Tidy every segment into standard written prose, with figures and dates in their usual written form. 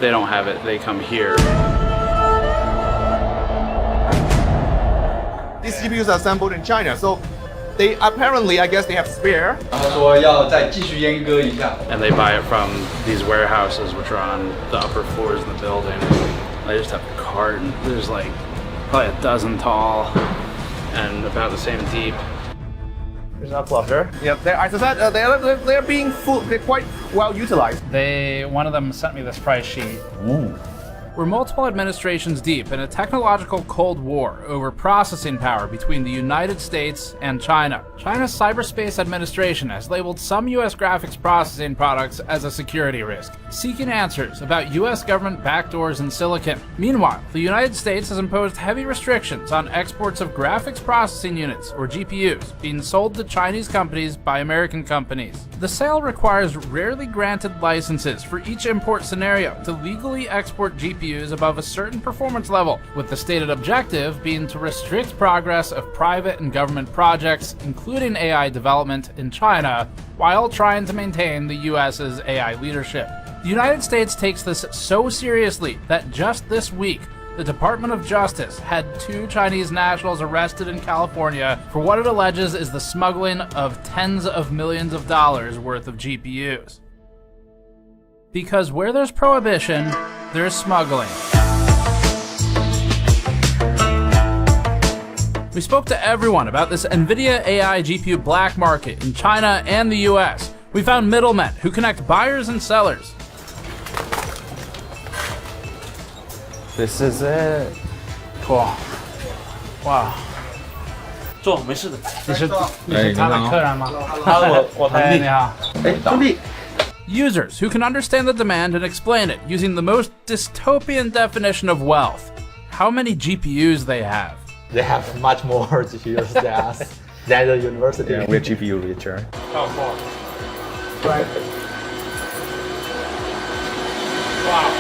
they don't have it, they come here. These GPUs are assembled in China, so they apparently, I guess, they have spare. 然后说要再继续阉割一下。 And they buy it from these warehouses, which are on the upper floors of the building. They just have a carton. There's like probably a dozen tall and about the same deep. There's a cluster. Yeah, as I said, they're being full. They're quite well utilized. One of them sent me this price sheet. Ooh. We're multiple administrations deep in a technological Cold War over processing power between the United States and China. China's Cyberspace Administration has labeled some US graphics processing products as a security risk, seeking answers about US government backdoors in silicon. Meanwhile, the United States has imposed heavy restrictions on exports of graphics processing units, or GPUs, being sold to Chinese companies by American companies. The sale requires rarely granted licenses for each import scenario to legally export GPUs above a certain performance level, with the stated objective being to restrict progress of private and government projects, including AI development in China, while trying to maintain the US's AI leadership. The United States takes this so seriously that just this week, the Department of Justice had 2 Chinese nationals arrested in California for what it alleges is the smuggling of tens of millions of dollars worth of GPUs. Because where there's prohibition, there's smuggling. We spoke to everyone about this NVIDIA AI GPU black market in China and the US. We found middlemen who connect buyers and sellers. This is it. Cool. Wow. 坐，没事的。你是他的客人吗？我堂弟。你好。哎，兄弟。 Users who can understand the demand and explain it using the most dystopian definition of wealth. How many GPUs they have. They have much more GPUs than us. Than the university. Yeah, we're GPU richer. Oh, cool. Right. Wow.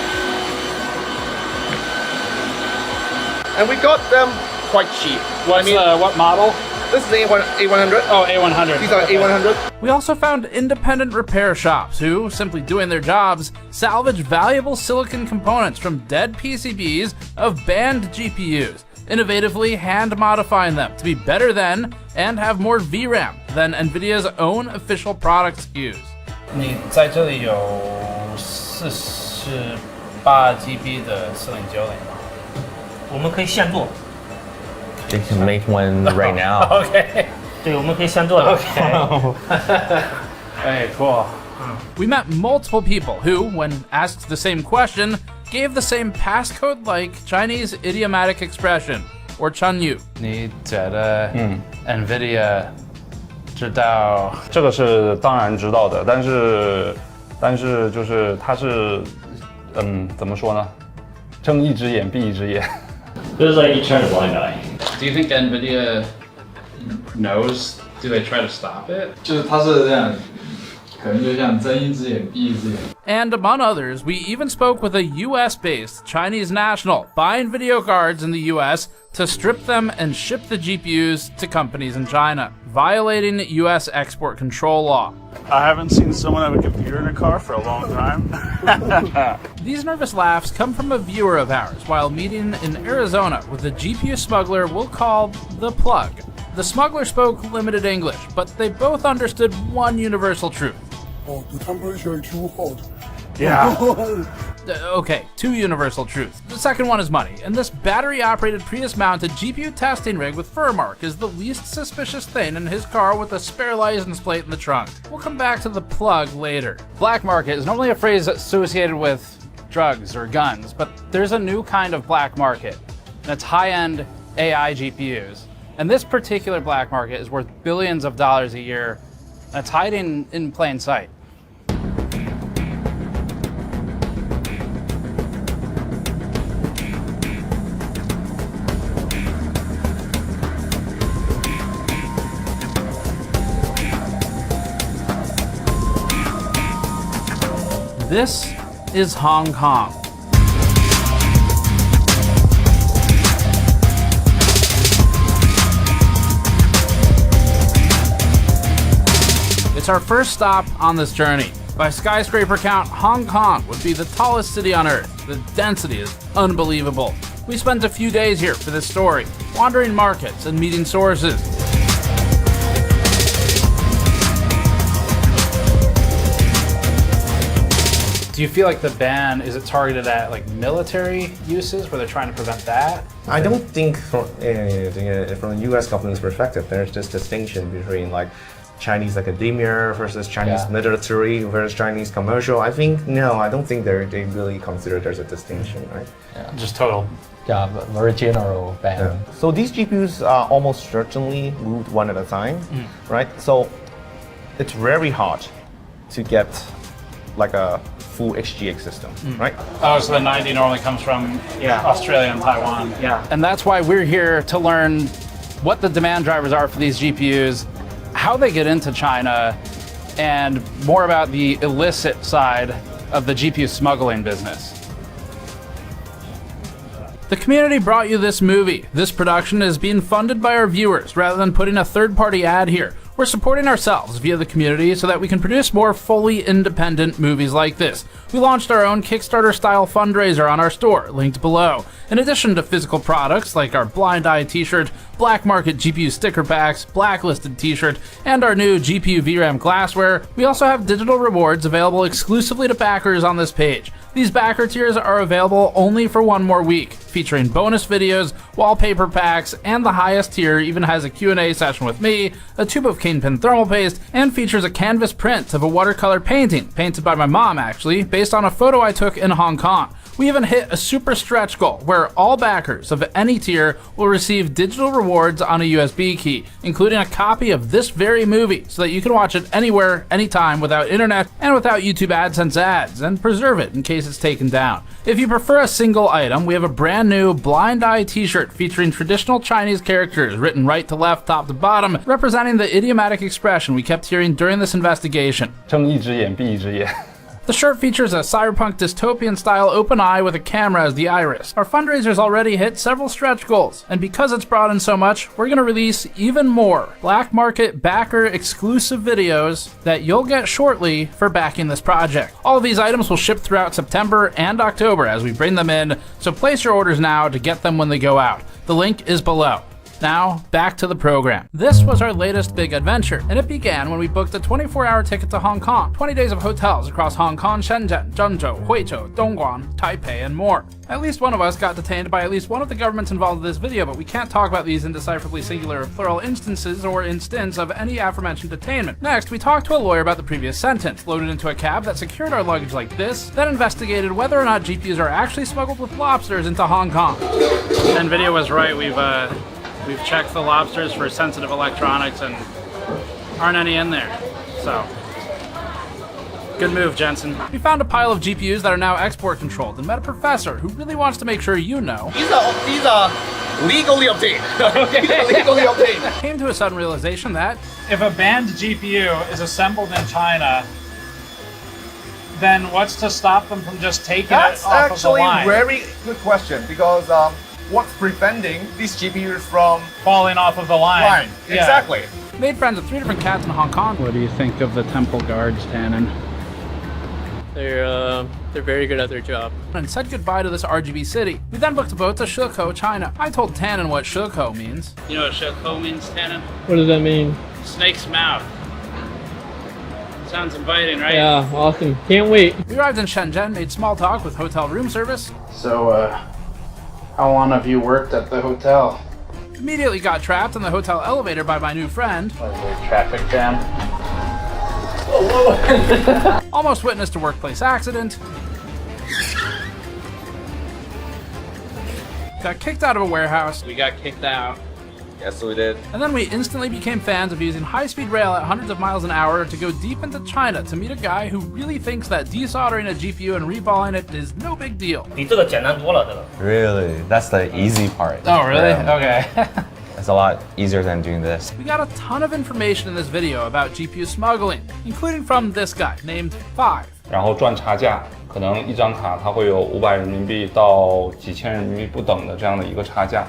And we got them quite cheap. What model? This is A100. Oh, A100. These are A100. We also found independent repair shops who, simply doing their jobs, salvage valuable silicon components from dead PCBs of banned GPUs, innovatively hand-modifying them to be better than and have more VRAM than NVIDIA's own official product SKUs. 你在这里有48GB 的409吗？我们可以现做。 They can make one right now. Okay. 对，我们可以现做的。Okay. Hey, cool. We met multiple people who, when asked the same question, gave the same passcode-like Chinese idiomatic expression, or Chunyu. 你觉得NVIDIA 知道？这个是当然知道的，但是就是它是怎么说呢？睁一只眼闭一只眼。This is like you turn a blind eye. Do you think NVIDIA knows? Do they try to stop it? 就是他是这样，可能就像睁一只眼闭一只眼。 And among others, we even spoke with a US-based Chinese national buying video cards in the US to strip them and ship the GPUs to companies in China, violating US export control law. I haven't seen someone have a computer in a car for a long time. These nervous laughs come from a viewer of ours while meeting in Arizona with a GPU smuggler we'll call The Plug. The smuggler spoke limited English, but they both understood one universal truth. Oh, the temperature is too hot. Yeah. Okay, 2 universal truths. The second one is money, and this battery-operated Prius-mounted GPU testing rig with fur mark is the least suspicious thing in his car with a spare license plate in the trunk. We'll come back to The Plug later. Black market is normally a phrase associated with drugs or guns, but there's a new kind of black market, and it's high-end AI GPUs. And this particular black market is worth billions of dollars a year, and it's hiding in plain sight. This is Hong Kong. It's our first stop on this journey. By skyscraper count, Hong Kong would be the tallest city on Earth. The density is unbelievable. We spent a few days here for this story, wandering markets and meeting sources. Do you feel like the ban, is it targeted at like military uses where they're trying to prevent that? I don't think from the U.S. government's perspective, there's this distinction between like Chinese academia versus Chinese military versus Chinese commercial. I don't think they really consider there's a distinction, right? Yeah. Just total. Yeah, but very general ban. Yeah. So these GPUs are almost certainly moved one at a time, right? So it's very hard to get like a full HGX system, right? Oh, so the 90 normally comes from Australia and Taiwan. Yeah. And that's why we're here to learn what the demand drivers are for these GPUs, how they get into China, and more about the illicit side of the GPU smuggling business. The community brought you this movie. This production is being funded by our viewers rather than putting a third-party ad here. We're supporting ourselves via the community so that we can produce more fully independent movies like this. We launched our own Kickstarter-style fundraiser on our store, linked below. In addition to physical products like our Blind Eye t-shirt, Black Market GPU sticker packs, Blacklisted t-shirt, and our new GPU VRAM glassware, we also have digital rewards available exclusively to backers on this page. These backer tiers are available only for one more week, featuring bonus videos, wallpaper packs, and the highest tier even has a Q&A session with me, a tube of cane pin thermal paste, and features a canvas print of a watercolor painting, painted by my mom actually, based on a photo I took in Hong Kong. We even hit a super stretch goal where all backers of any tier will receive digital rewards on a USB key, including a copy of this very movie so that you can watch it anywhere, anytime without internet and without YouTube AdSense ads, and preserve it in case it's taken down. If you prefer a single item, we have a brand new Blind Eye t-shirt featuring traditional Chinese characters written right to left, top to bottom, representing the idiomatic expression we kept hearing during this investigation. 睁一只眼闭一只眼。 The shirt features a cyberpunk dystopian-style open eye with a camera as the iris. Our fundraiser's already hit several stretch goals, and because it's brought in so much, we're gonna release even more Black Market backer exclusive videos that you'll get shortly for backing this project. All of these items will ship throughout September and October as we bring them in, so place your orders now to get them when they go out. The link is below. Now, back to the program. This was our latest big adventure, and it began when we booked a 24-hour ticket to Hong Kong, 20 days of hotels across Hong Kong, Shenzhen, Zhengzhou, Huizhou, Dongguan, Taipei, and more. At least one of us got detained by at least one of the governments involved in this video, but we can't talk about these indecipherably singular or plural instances or instance of any aforementioned detainment. Next, we talked to a lawyer about the previous sentence, loaded into a cab that secured our luggage like this, then investigated whether or not GPUs are actually smuggled with lobsters into Hong Kong. NVIDIA was right, We've checked the lobsters for sensitive electronics and aren't any in there, so good move, Jensen. We found a pile of GPUs that are now export controlled and met a professor who really wants to make sure you know. These are legally obtained. Legally obtained. Came to a sudden realization that if a banned GPU is assembled in China, then what's to stop them from just taking it off of the line? That's actually a very good question, because what's preventing these GPUs from falling off of the line? Yeah. Exactly. made friends with 3 different cats in Hong Kong. What do you think of the temple guards, Tannen? They're very good at their job. And said goodbye to this RGB city. We then booked a boat to Shekou, China. I told Tannen what Shekou means. You know what Shekou means, Tannen? What does that mean? Snake's mouth. Sounds inviting, right? Yeah, awesome. Can't wait. We arrived in Shenzhen, made small talk with hotel room service. So, how long have you worked at the hotel? Immediately got trapped in the hotel elevator by my new friend. Traffic jam. Almost witnessed a workplace accident. Got kicked out of a warehouse. We got kicked out. Yes, we did. And then we instantly became fans of using high-speed rail at hundreds of miles an hour to go deep into China to meet a guy who really thinks that desoldering a GPU and reballing it is no big deal. Really? That's the easy part. Oh, really? Yeah. Okay. It's a lot easier than doing this. We got a ton of information in this video about GPU smuggling, including from this guy named 5. 然后赚差价，可能一张卡它会有500人民币到几千人民币不等的这样的一个差价，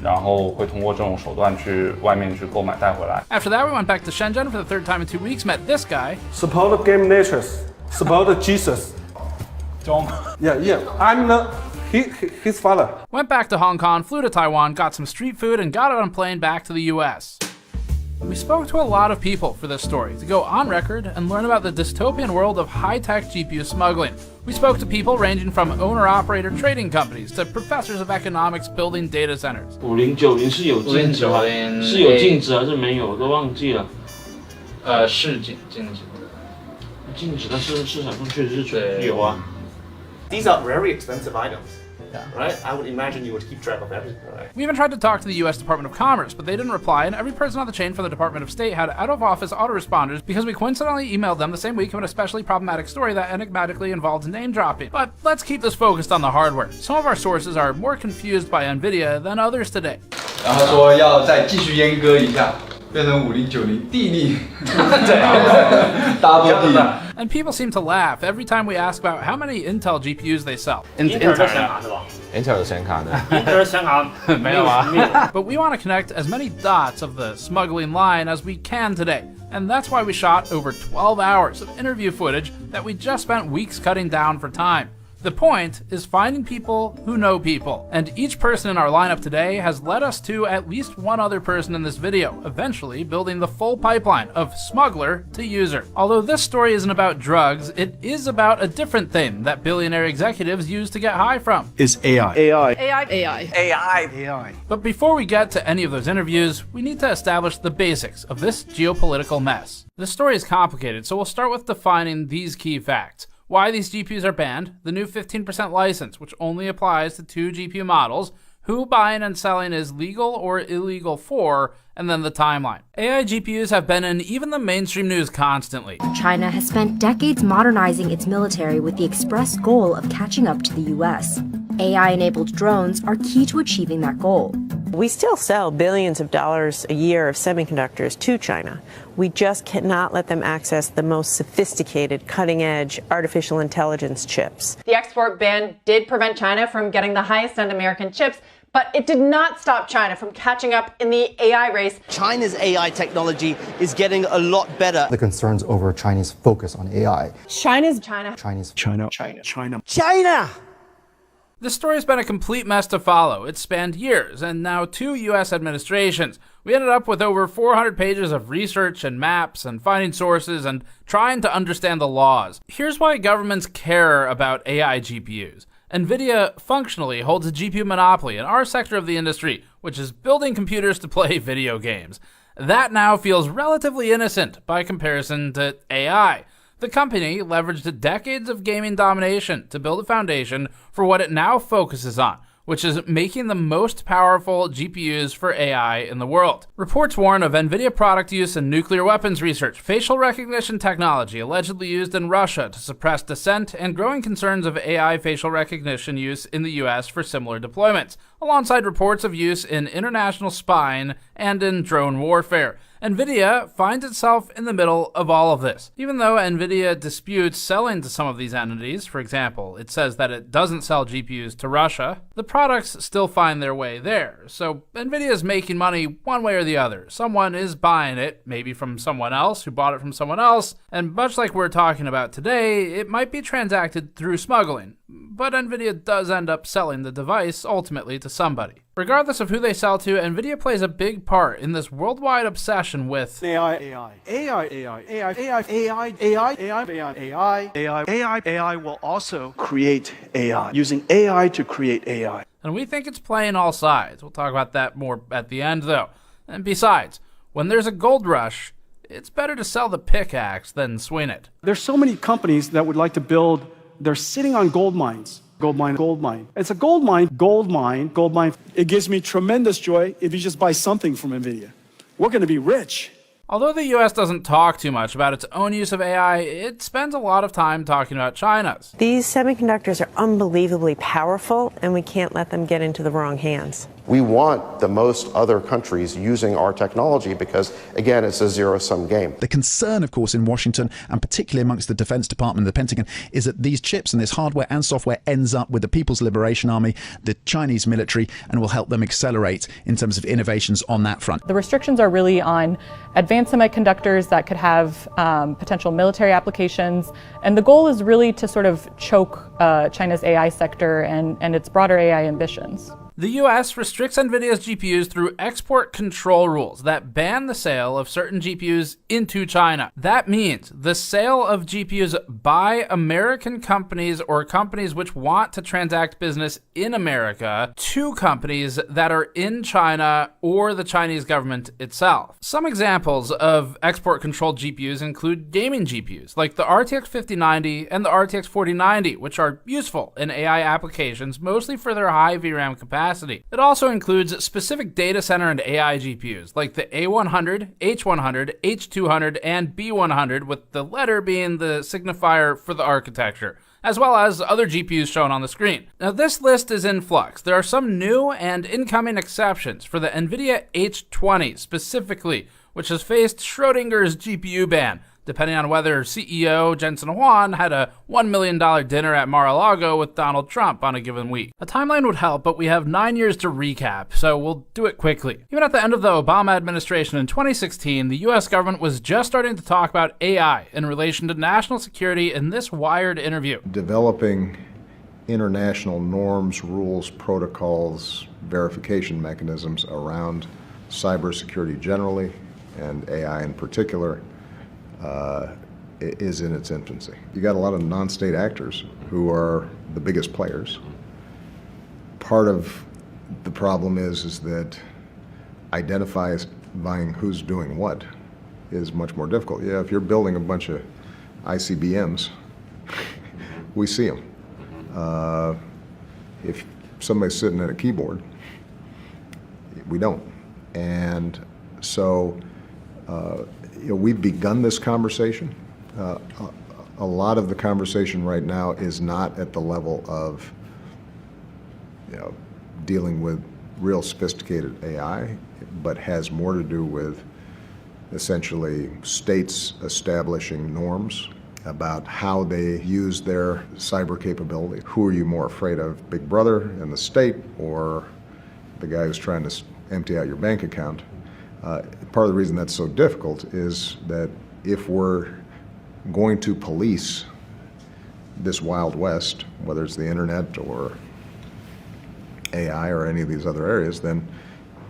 然后会通过这种手段去外面去购买带回来。 After that, we went back to Shenzhen for the 3rd time in 2 weeks, met this guy. Support GamersNexus. It's about Jesus. Yeah. I'm his father. Went back to Hong Kong, flew to Taiwan, got some street food, and got on a plane back to the US. We spoke to a lot of people for this story to go on record and learn about the dystopian world of high-tech GPU smuggling. We spoke to people ranging from owner-operator trading companies to professors of economics building data centers. 5090是有禁止吗？是有禁止还是没有？我都忘记了。是禁止的。禁止，但是市场上确实是有啊。These are very expensive items. Right? I would imagine you would keep track of everything, right? We even tried to talk to the US Department of Commerce, but they didn't reply, and every person on the chain from the Department of State had out-of-office autoresponders because we coincidentally emailed them the same week of an especially problematic story that enigmatically involved name-dropping. But let's keep this focused on the hardware. Some of our sources are more confused by NVIDIA than others today. 然后说要再继续阉割一下，变成5090地利，double 地。 And people seem to laugh every time we ask about how many Intel GPUs they sell. Intel 的显卡是吧 Intel 的显卡呢？ ？Intel 的显卡没有啊。But we want to connect as many dots of the smuggling line as we can today. And that's why we shot over 12 hours of interview footage that we just spent weeks cutting down for time. The point is finding people who know people, and each person in our lineup today has led us to at least one other person in this video, eventually building the full pipeline of smuggler to user. Although this story isn't about drugs, it is about a different thing that billionaire executives use to get high from. Is AI. AI. But before we get to any of those interviews, we need to establish the basics of this geopolitical mess. This story is complicated, so we'll start with defining these key facts. Why these GPUs are banned, the new 15% license, which only applies to 2 GPU models, who buying and selling is legal or illegal for, and then the timeline. AI GPUs have been in even the mainstream news constantly. China has spent decades modernizing its military with the express goal of catching up to the US. AI-enabled drones are key to achieving that goal. We still sell billions of dollars a year of semiconductors to China. We just cannot let them access the most sophisticated, cutting-edge artificial intelligence chips. The export ban did prevent China from getting the highest-end American chips, but it did not stop China from catching up in the AI race. China's AI technology is getting a lot better. The concerns over Chinese focus on AI. China. This story has been a complete mess to follow. It's spanned years, and now 2 US administrations. We ended up with over 400 pages of research and maps and finding sources and trying to understand the laws. Here's why governments care about AI GPUs. NVIDIA functionally holds a GPU monopoly in our sector of the industry, which is building computers to play video games. That now feels relatively innocent by comparison to AI. The company leveraged decades of gaming domination to build a foundation for what it now focuses on, which is making the most powerful GPUs for AI in the world. Reports warn of NVIDIA product use in nuclear weapons research, facial recognition technology allegedly used in Russia to suppress dissent, and growing concerns of AI facial recognition use in the US for similar deployments, alongside reports of use in international spying and in drone warfare. NVIDIA finds itself in the middle of all of this. Even though NVIDIA disputes selling to some of these entities, for example, it says that it doesn't sell GPUs to Russia, the products still find their way there. So NVIDIA is making money one way or the other. Someone is buying it, maybe from someone else who bought it from someone else, and much like we're talking about today, it might be transacted through smuggling. But NVIDIA does end up selling the device ultimately to somebody. Regardless of who they sell to, NVIDIA plays a big part in this worldwide obsession with AI will also create AI, using AI to create AI. And we think it's playing all sides. We'll talk about that more at the end, though. And besides, when there's a gold rush, it's better to sell the pickaxe than swing it. There's so many companies that would like to build, they're sitting on gold mines. Gold mine. It's a gold mine. It gives me tremendous joy if you just buy something from NVIDIA. We're going to be rich. Although the US doesn't talk too much about its own use of AI, it spends a lot of time talking about China's. These semiconductors are unbelievably powerful, and we can't let them get into the wrong hands. We want the most other countries using our technology because, again, it's a zero-sum game. The concern, of course, in Washington, and particularly amongst the Defense Department and the Pentagon, is that these chips and this hardware and software ends up with the People's Liberation Army, the Chinese military, and will help them accelerate in terms of innovations on that front. The restrictions are really on advanced semiconductors that could have potential military applications, and the goal is really to sort of choke China's AI sector and its broader AI ambitions. The US restricts NVIDIA's GPUs through export control rules that ban the sale of certain GPUs into China. That means the sale of GPUs by American companies or companies which want to transact business in America to companies that are in China or the Chinese government itself. Some examples of export-controlled GPUs include gaming GPUs, like the RTX 5090 and the RTX 4090, which are useful in AI applications, mostly for their high VRAM capacity. It also includes specific data center and AI GPUs, like the A100, H100, H200, and B100, with the letter being the signifier for the architecture, as well as other GPUs shown on the screen. Now, this list is in flux. There are some new and incoming exceptions for the NVIDIA H20 specifically, which has faced Schrodinger's GPU ban, depending on whether CEO Jensen Huang had a $1 million dinner at Mar-a-Lago with Donald Trump on a given week. A timeline would help, but we have 9 years to recap, so we'll do it quickly. Even at the end of the Obama administration in 2016, the US government was just starting to talk about AI in relation to national security in this Wired interview. Developing international norms, rules, protocols, verification mechanisms around cybersecurity generally, and AI in particular, is in its infancy. You got a lot of non-state actors who are the biggest players. Part of the problem is that identifying who's doing what is much more difficult. Yeah, if you're building a bunch of ICBMs, we see them. If somebody's sitting at a keyboard, we don't. And so we've begun this conversation. A lot of the conversation right now is not at the level of dealing with real sophisticated AI, but has more to do with essentially states establishing norms about how they use their cyber capability. Who are you more afraid of, Big Brother and the state, or the guy who's trying to empty out your bank account? Part of the reason that's so difficult is that if we're going to police this Wild West, whether it's the internet or AI or any of these other areas, then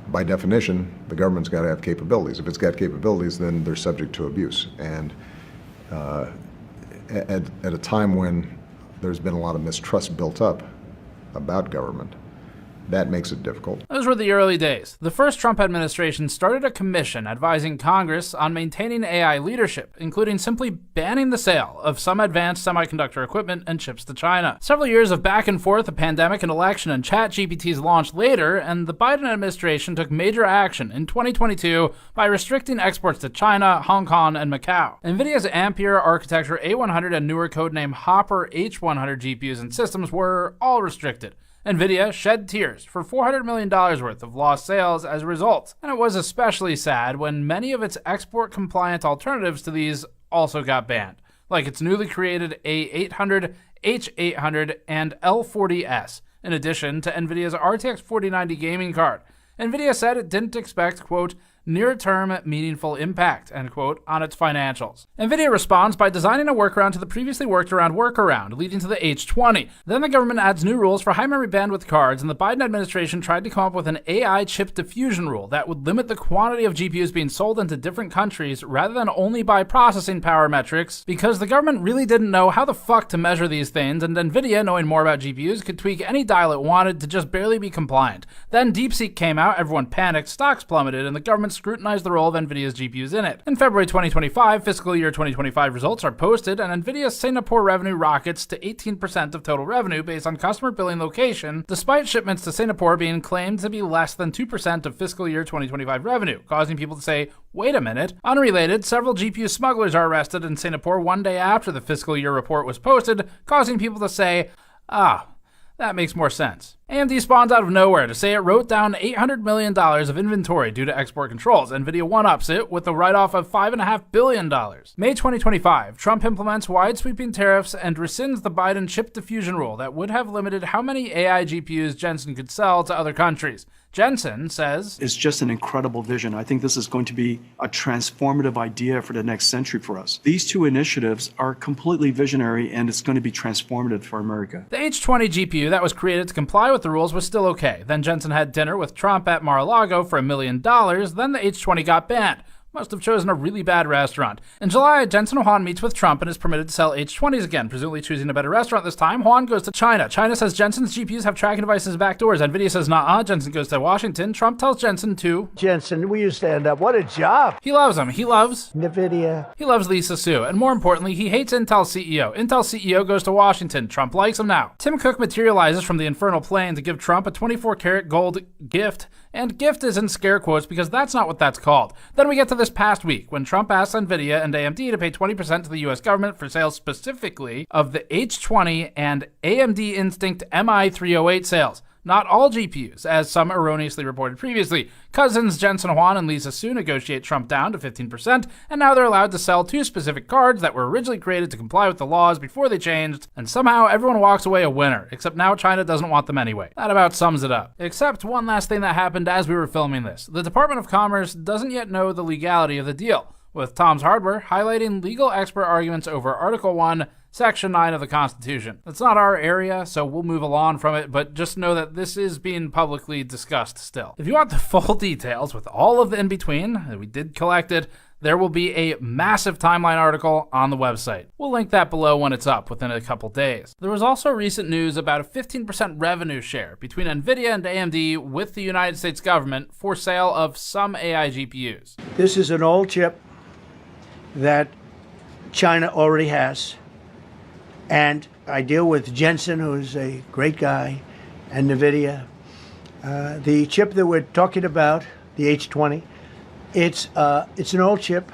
by definition, the government's got to have capabilities. If it's got capabilities, then they're subject to abuse. And at a time when there's been a lot of mistrust built up about government, that makes it difficult. Those were the early days. The first Trump administration started a commission advising Congress on maintaining AI leadership, including simply banning the sale of some advanced semiconductor equipment and chips to China. Several years of back and forth, a pandemic, an election, and ChatGPT's launch later, and the Biden administration took major action in 2022 by restricting exports to China, Hong Kong, and Macau. NVIDIA's Ampere architecture A100 and newer codename Hopper H100 GPUs and systems were all restricted. NVIDIA shed tears for $400 million worth of lost sales as a result, and it was especially sad when many of its export-compliant alternatives to these also got banned, like its newly created A800, H800, and L40S, in addition to NVIDIA's RTX 4090 gaming card. NVIDIA said it didn't expect, quote, near-term meaningful impact, end quote, on its financials. NVIDIA responds by designing a workaround to the previously worked-around workaround, leading to the H20. Then the government adds new rules for high-memory bandwidth cards, and the Biden administration tried to come up with an AI chip diffusion rule that would limit the quantity of GPUs being sold into different countries rather than only by processing power metrics, because the government really didn't know how the fuck to measure these things, and NVIDIA, knowing more about GPUs, could tweak any dial it wanted to just barely be compliant. Then DeepSeek came out, everyone panicked, stocks plummeted, and the government scrutinized the role of NVIDIA's GPUs in it. In February 2025, fiscal year 2025 results are posted, and NVIDIA's Singapore revenue rockets to 18% of total revenue based on customer billing location, despite shipments to Singapore being claimed to be less than 2% of fiscal year 2025 revenue, causing people to say, wait a minute. Unrelated, several GPU smugglers are arrested in Singapore one day after the fiscal year report was posted, causing people to say, that makes more sense. AMD spawns out of nowhere to say it wrote down $800 million of inventory due to export controls. NVIDIA one-ups it with a write-off of $5.5 billion. May 2025, Trump implements wide-sweeping tariffs and rescinds the Biden chip diffusion rule that would have limited how many AI GPUs Jensen could sell to other countries. Jensen says, It's just an incredible vision. I think this is going to be a transformative idea for the next century for us. These two initiatives are completely visionary, and it's going to be transformative for America. The H20 GPU that was created to comply with the rules was still okay. Then Jensen had dinner with Trump at Mar-a-Lago for $1 million. Then the H20 got banned. Must have chosen a really bad restaurant. In July, Jensen Huang meets with Trump and is permitted to sell H20s again, presumably choosing a better restaurant this time. Huang goes to China. China says Jensen's GPUs have tracking devices backdoors. NVIDIA says nah. Jensen goes to Washington. Trump tells Jensen to... Jensen, will you stand up? What a job. He loves him. He loves... NVIDIA. He loves Lisa Su. And more importantly, he hates Intel CEO. Intel CEO goes to Washington. Trump likes him now. Tim Cook materializes from the infernal plane to give Trump a 24-karat gold gift. And gift is in scare quotes because that's not what that's called. Then we get to this past week when Trump asks NVIDIA and AMD to pay 20% to the US government for sales specifically of the H20 and AMD Instinct MI308 sales. Not all GPUs, as some erroneously reported previously. Cousins Jensen Huang and Lisa Su negotiate Trump down to 15%, and now they're allowed to sell two specific cards that were originally created to comply with the laws before they changed, and somehow everyone walks away a winner, except now China doesn't want them anyway. That about sums it up. Except one last thing that happened as we were filming this. The Department of Commerce doesn't yet know the legality of the deal, with Tom's Hardware highlighting legal expert arguments over Article 1, Section 9 of the Constitution. It's not our area, so we'll move along from it, but just know that this is being publicly discussed still. If you want the full details with all of the in-between, we did collect it, there will be a massive timeline article on the website. We'll link that below when it's up within a couple days. There was also recent news about a 15% revenue share between NVIDIA and AMD with the United States government for sale of some AI GPUs. This is an old chip that China already has. And I deal with Jensen, who's a great guy, and NVIDIA. The chip that we're talking about, the H20, it's an old chip.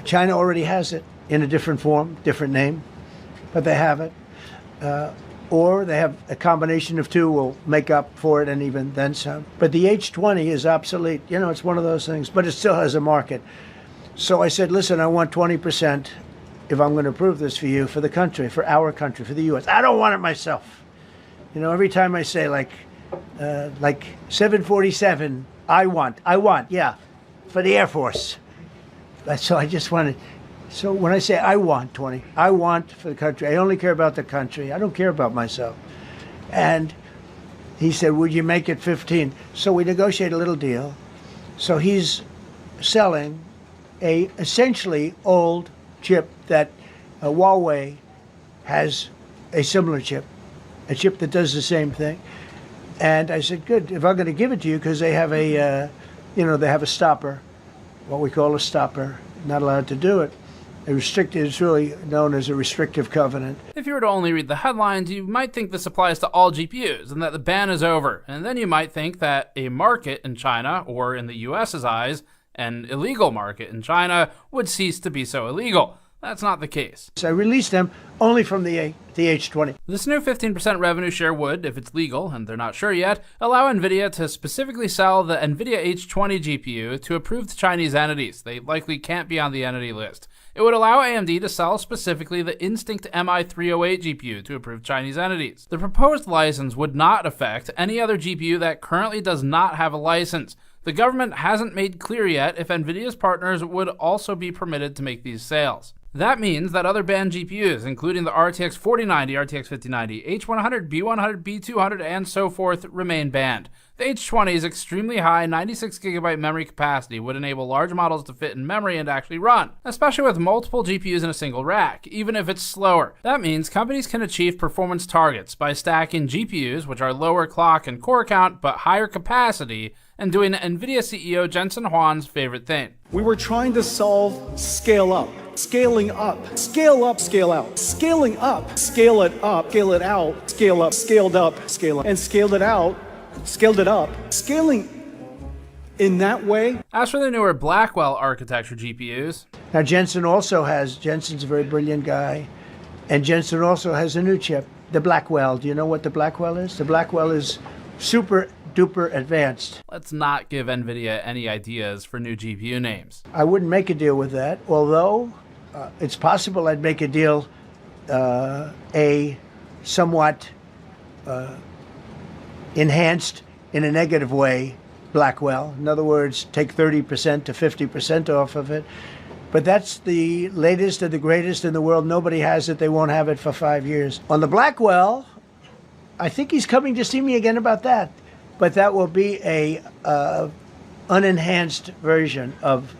China already has it in a different form, different name, but they have it. Or they have a combination of two will make up for it and even then some. But the H20 is obsolete. You know, it's one of those things, but it still has a market. So I said, listen, I want 20%. If I'm going to approve this for you, for the country, for our country, for the U.S. I don't want it myself. You know, every time I say like 747, I want, yeah, for the Air Force. So I just wanted, so when I say I want 20, I want for the country. I only care about the country. I don't care about myself. And he said, would you make it 15? So we negotiate a little deal. So he's selling a essentially old chip that Huawei has a similar chip, a chip that does the same thing. And I said, good, if I'm going to give it to you, because they have a, they have a stopper, what we call a stopper, not allowed to do it. It's really known as a restrictive covenant. If you were to only read the headlines, you might think this applies to all GPUs and that the ban is over. And then you might think that a market in China, or in the US's eyes, an illegal market in China, would cease to be so illegal. That's not the case. So I released them only from the H20. This new 15% revenue share would, if it's legal, and they're not sure yet, allow NVIDIA to specifically sell the NVIDIA H20 GPU to approved Chinese entities. They likely can't be on the entity list. It would allow AMD to sell specifically the Instinct MI308 GPU to approved Chinese entities. The proposed license would not affect any other GPU that currently does not have a license. The government hasn't made clear yet if NVIDIA's partners would also be permitted to make these sales. That means that other banned GPUs, including the RTX 4090, RTX 5090, H100, B100, B200, and so forth, remain banned. The H20's extremely high 96GB memory capacity would enable large models to fit in memory and actually run, especially with multiple GPUs in a single rack, even if it's slower. That means companies can achieve performance targets by stacking GPUs, which are lower clock and core count but higher capacity, and doing NVIDIA CEO Jensen Huang's favorite thing. We were trying to solve scale up, scaling up, scale up, scale out, scaling up, scale it up, scale it out, scale up, scaled up, scale up, and scaled it out, scaled it up, scaling in that way. As for the newer Blackwell architecture GPUs, now Jensen's a very brilliant guy, And Jensen also has a new chip, the Blackwell. Do you know what the Blackwell is? The Blackwell is super duper advanced. Let's not give NVIDIA any ideas for new GPU names. I wouldn't make a deal with that, although it's possible I'd make a deal, a somewhat enhanced in a negative way Blackwell. In other words, take 30% to 50% off of it. But that's the latest and the greatest in the world. Nobody has it. They won't have it for 5 years. On the Blackwell, I think he's coming to see me again about that. But that will be a unenhanced version of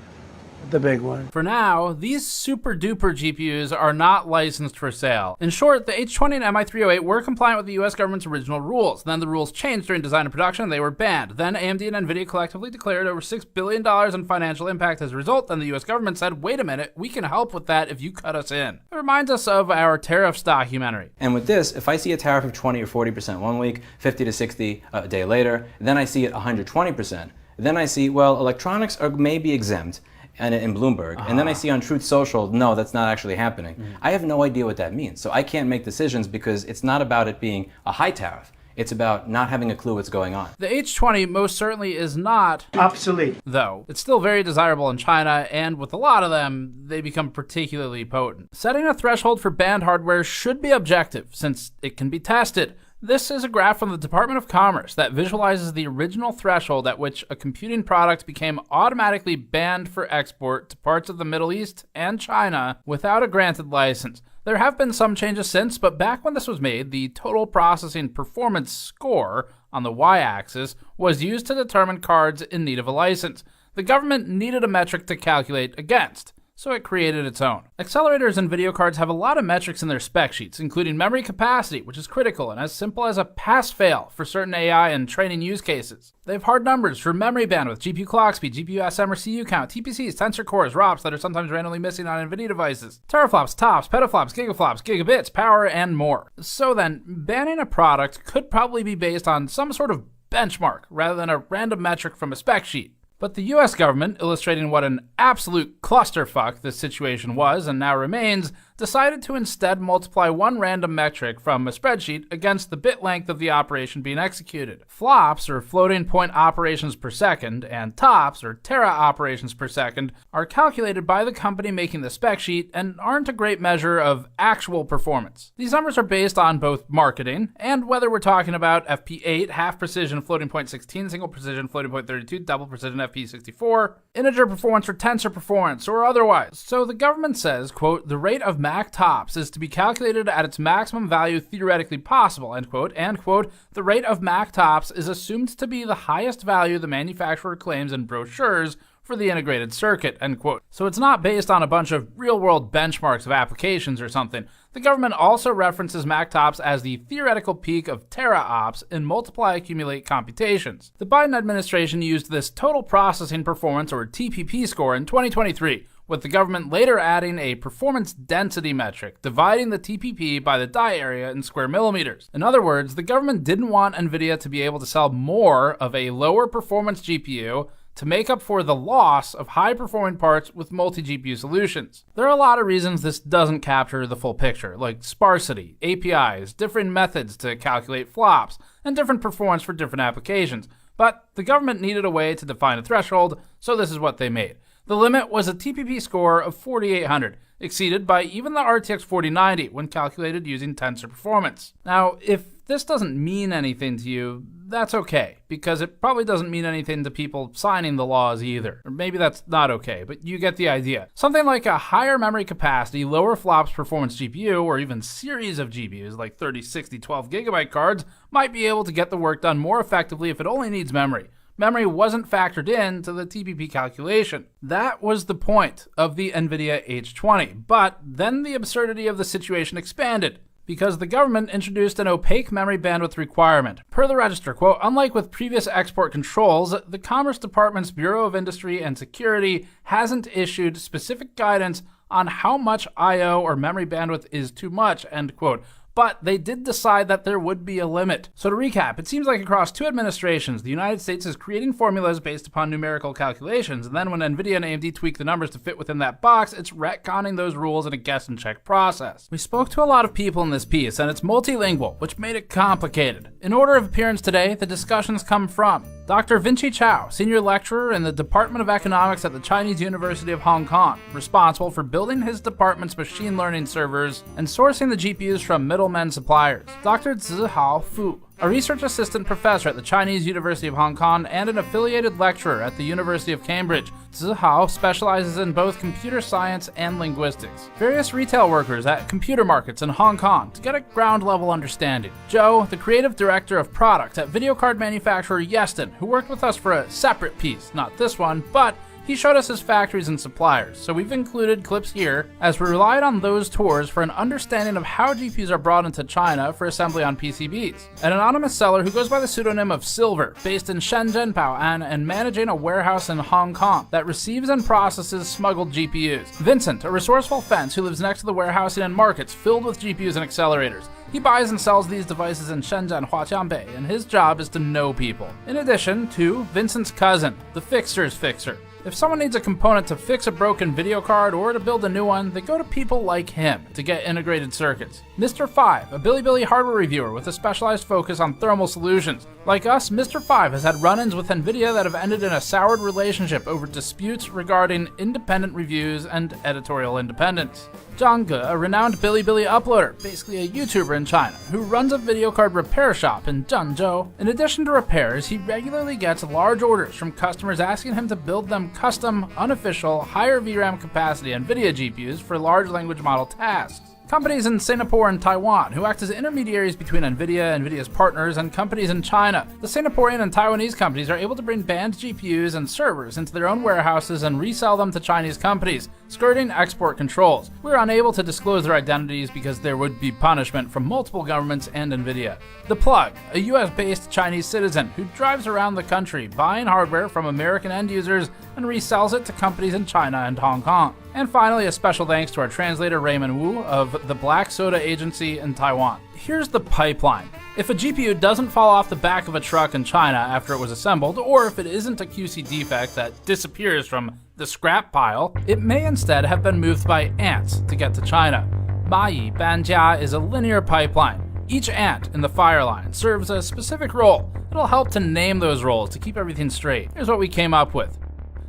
the big one. For now, these super duper GPUs are not licensed for sale. In short, the H20 and MI308 were compliant with the US government's original rules. Then the rules changed during design and production, and they were banned. Then AMD and NVIDIA collectively declared over $6 billion in financial impact as a result. Then the US government said, wait a minute, we can help with that if you cut us in. It reminds us of our tariffs documentary. And with this, if I see a tariff of 20 or 40% one week, 50 to 60 a day later, then I see it 120%. Then I see, well, electronics are maybe exempt, and in Bloomberg, and then I see on Truth Social, no, that's not actually happening. I have no idea what that means. So I can't make decisions because it's not about it being a high tariff. It's about not having a clue what's going on. The H20 most certainly is not obsolete, though. It's still very desirable in China, and with a lot of them, they become particularly potent. Setting a threshold for banned hardware should be objective, since it can be tested. This is a graph from the Department of Commerce that visualizes the original threshold at which a computing product became automatically banned for export to parts of the Middle East and China without a granted license. There have been some changes since, but back when this was made, the total processing performance score on the y-axis was used to determine cards in need of a license. The government needed a metric to calculate against, so it created its own. Accelerators and video cards have a lot of metrics in their spec sheets, including memory capacity, which is critical and as simple as a pass-fail for certain AI and training use cases. They have hard numbers for memory bandwidth, GPU clock speed, GPU SM or CU count, TPCs, tensor cores, ROPs that are sometimes randomly missing on NVIDIA devices, teraflops, TOPS, petaflops, gigaflops, gigabits, power, and more. So then, banning a product could probably be based on some sort of benchmark rather than a random metric from a spec sheet. But the US government, illustrating what an absolute clusterfuck this situation was and now remains, decided to instead multiply one random metric from a spreadsheet against the bit length of the operation being executed. Flops, or floating point operations per second, and TOPS, or tera operations per second, are calculated by the company making the spec sheet and aren't a great measure of actual performance. These numbers are based on both marketing and whether we're talking about FP8, half precision floating point 16, single precision floating point 32, double precision FP64, integer performance or tensor performance, or otherwise. So the government says, quote, the rate of Mac TOPS is to be calculated at its maximum value theoretically possible, end quote, and quote, the rate of Mac TOPS is assumed to be the highest value the manufacturer claims in brochures for the integrated circuit, end quote. So it's not based on a bunch of real-world benchmarks of applications or something. The government also references Mac TOPS as the theoretical peak of tera-ops in multiply-accumulate computations. The Biden administration used this total processing performance, or TPP score, in 2023, with the government later adding a performance density metric, dividing the TPP by the die area in square millimeters. In other words, the government didn't want NVIDIA to be able to sell more of a lower performance GPU to make up for the loss of high-performing parts with multi-GPU solutions. There are a lot of reasons this doesn't capture the full picture, like sparsity, APIs, different methods to calculate flops, and different performance for different applications. But the government needed a way to define a threshold, so this is what they made. The limit was a TPP score of 4,800, exceeded by even the RTX 4090 when calculated using tensor performance. Now, if this doesn't mean anything to you, that's okay, because it probably doesn't mean anything to people signing the laws either. Or maybe that's not okay, but you get the idea. Something like a higher memory capacity, lower flops performance GPU, or even series of GPUs like 30, 60, 12 gigabyte cards might be able to get the work done more effectively if it only needs memory. Memory wasn't factored into the TPP calculation. That was the point of the NVIDIA H20, but then the absurdity of the situation expanded, because the government introduced an opaque memory bandwidth requirement. Per the register, quote, unlike with previous export controls, the Commerce Department's Bureau of Industry and Security hasn't issued specific guidance on how much I/O or memory bandwidth is too much, end quote. but they did decide that there would be a limit. So to recap, it seems like across 2 administrations, the United States is creating formulas based upon numerical calculations, and then when NVIDIA and AMD tweak the numbers to fit within that box, it's retconning those rules in a guess and check process. We spoke to a lot of people in this piece, and it's multilingual, which made it complicated. In order of appearance today, the discussions come from Dr. Vinci Chao, senior lecturer in the Department of Economics at the Chinese University of Hong Kong, responsible for building his department's machine learning servers and sourcing the GPUs from middlemen suppliers. Dr. Zihao Fu, a research assistant professor at the Chinese University of Hong Kong and an affiliated lecturer at the University of Cambridge. Zihao specializes in both computer science and linguistics. Various retail workers at computer markets in Hong Kong to get a ground-level understanding. Joe, the creative director of product at video card manufacturer Yeston, who worked with us for a separate piece, not this one, but he showed us his factories and suppliers, so we've included clips here as we relied on those tours for an understanding of how GPUs are brought into China for assembly on PCBs. An anonymous seller who goes by the pseudonym of Silver, based in Shenzhen, Bao'an, and managing a warehouse in Hong Kong that receives and processes smuggled GPUs. Vincent, a resourceful fence who lives next to the warehousing and markets filled with GPUs and accelerators. He buys and sells these devices in Shenzhen, Huaqiangbei, and his job is to know people. In addition to Vincent's cousin, the Fixer's Fixer. If someone needs a component to fix a broken video card or to build a new one, they go to people like him to get integrated circuits. Mr. 5, a Bilibili hardware reviewer with a specialized focus on thermal solutions. Like us, Mr. 5 has had run-ins with NVIDIA that have ended in a soured relationship over disputes regarding independent reviews and editorial independence. Zhang Ge, a renowned Bilibili uploader, basically a YouTuber in China, who runs a video card repair shop in Zhengzhou. In addition to repairs, he regularly gets large orders from customers asking him to build them custom, unofficial, higher VRAM capacity NVIDIA GPUs for large language model tasks. Companies in Singapore and Taiwan who act as intermediaries between NVIDIA, NVIDIA's partners, and companies in China. The Singaporean and Taiwanese companies are able to bring banned GPUs and servers into their own warehouses and resell them to Chinese companies, skirting export controls. We're unable to disclose their identities because there would be punishment from multiple governments and NVIDIA. The Plug, a US-based Chinese citizen who drives around the country buying hardware from American end users and resells it to companies in China and Hong Kong. And finally, a special thanks to our translator Raymond Wu of the Black Soda Agency in Taiwan. Here's the pipeline. If a GPU doesn't fall off the back of a truck in China after it was assembled, or if it isn't a QC defect that disappears from the scrap pile, it may instead have been moved by ants to get to China. Mayi Banjia is a linear pipeline. Each ant in the fire line serves a specific role. It'll help to name those roles to keep everything straight. Here's what we came up with.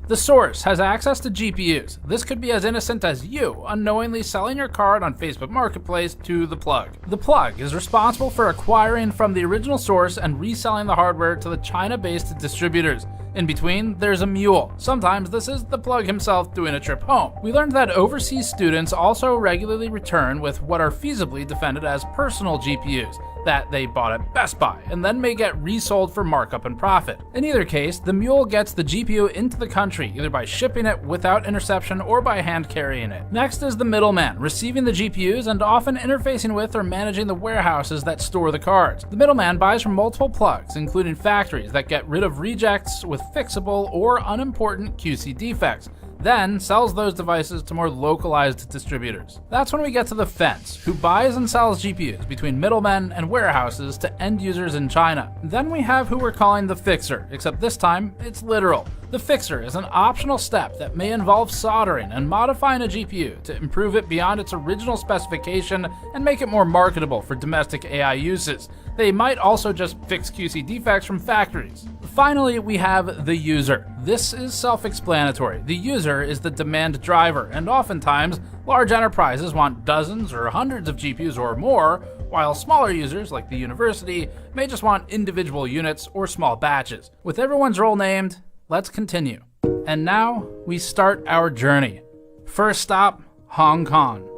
The source has access to GPUs. This could be as innocent as you unknowingly selling your card on Facebook Marketplace to the Plug. The Plug is responsible for acquiring from the original source and reselling the hardware to the China-based distributors. In between, there's a mule. Sometimes this is the Plug himself doing a trip home. We learned that overseas students also regularly return with what are feasibly defended as personal GPUs that they bought at Best Buy and then may get resold for markup and profit. In either case, the mule gets the GPU into the country either by shipping it without interception or by hand carrying it. Next is the middleman, receiving the GPUs and often interfacing with or managing the warehouses that store the cards. The middleman buys from multiple plugs, including factories that get rid of rejects with fixable or unimportant QC defects, then sells those devices to more localized distributors. That's when we get to the fence, who buys and sells GPUs between middlemen and warehouses to end users in China. Then we have who we're calling the fixer, except this time it's literal. The fixer is an optional step that may involve soldering and modifying a GPU to improve it beyond its original specification and make it more marketable for domestic AI uses. They might also just fix QC defects from factories. Finally, we have the user. This is self-explanatory. The user is the demand driver, and oftentimes, large enterprises want dozens or hundreds of GPUs or more, while smaller users, like the university, may just want individual units or small batches. With everyone's role named, let's continue. And now, we start our journey. First stop, Hong Kong.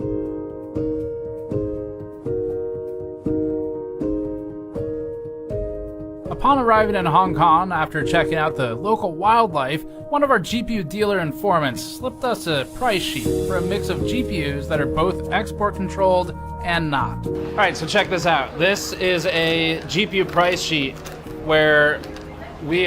Upon arriving in Hong Kong, after checking out the local wildlife, one of our GPU dealer informants slipped us a price sheet for a mix of GPUs that are both export controlled and not. Alright, so check this out. This is a GPU price sheet where we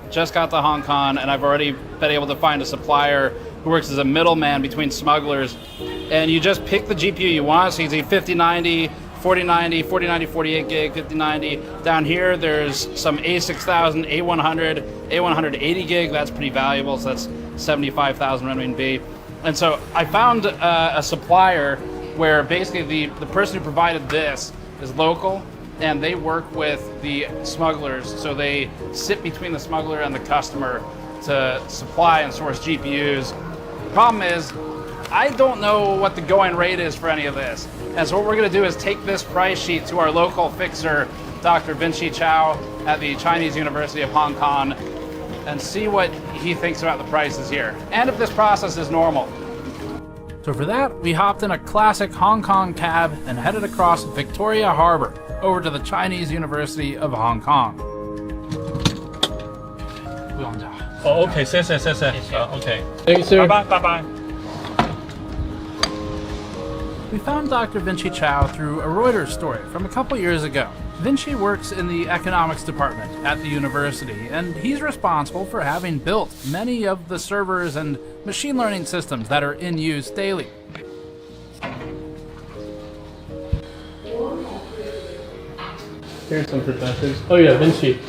just got to Hong Kong and I've already been able to find a supplier who works as a middleman between smugglers. And you just pick the GPU you want, so you can see 5090, 4090, 4090, 48 gig, 5090. Down here, there's some A6000, A100, A180 gig. That's pretty valuable. So that's 75,000 renminbi. And so I found a supplier where basically the person who provided this is local, and they work with the smugglers. So they sit between the smuggler and the customer to supply and source GPUs. The problem is, I don't know what the going rate is for any of this. And so what we're gonna do is take this price sheet to our local fixer, Dr. Vinci Chow at the Chinese University of Hong Kong, and see what he thinks about the prices here, and if this process is normal. So for that, we hopped in a classic Hong Kong cab and headed across Victoria Harbor over to the Chinese University of Hong Kong. Oh, OK， 谢谢谢谢。OK， Thank you, sir. 拜拜拜拜。 We found Dr. Vinci Chow through a Reuters story from a couple years ago. Vinci works in the economics department at the university, and he's responsible for having built many of the servers and machine learning systems that are in use daily. Here's some professors. Oh yeah, Vinci.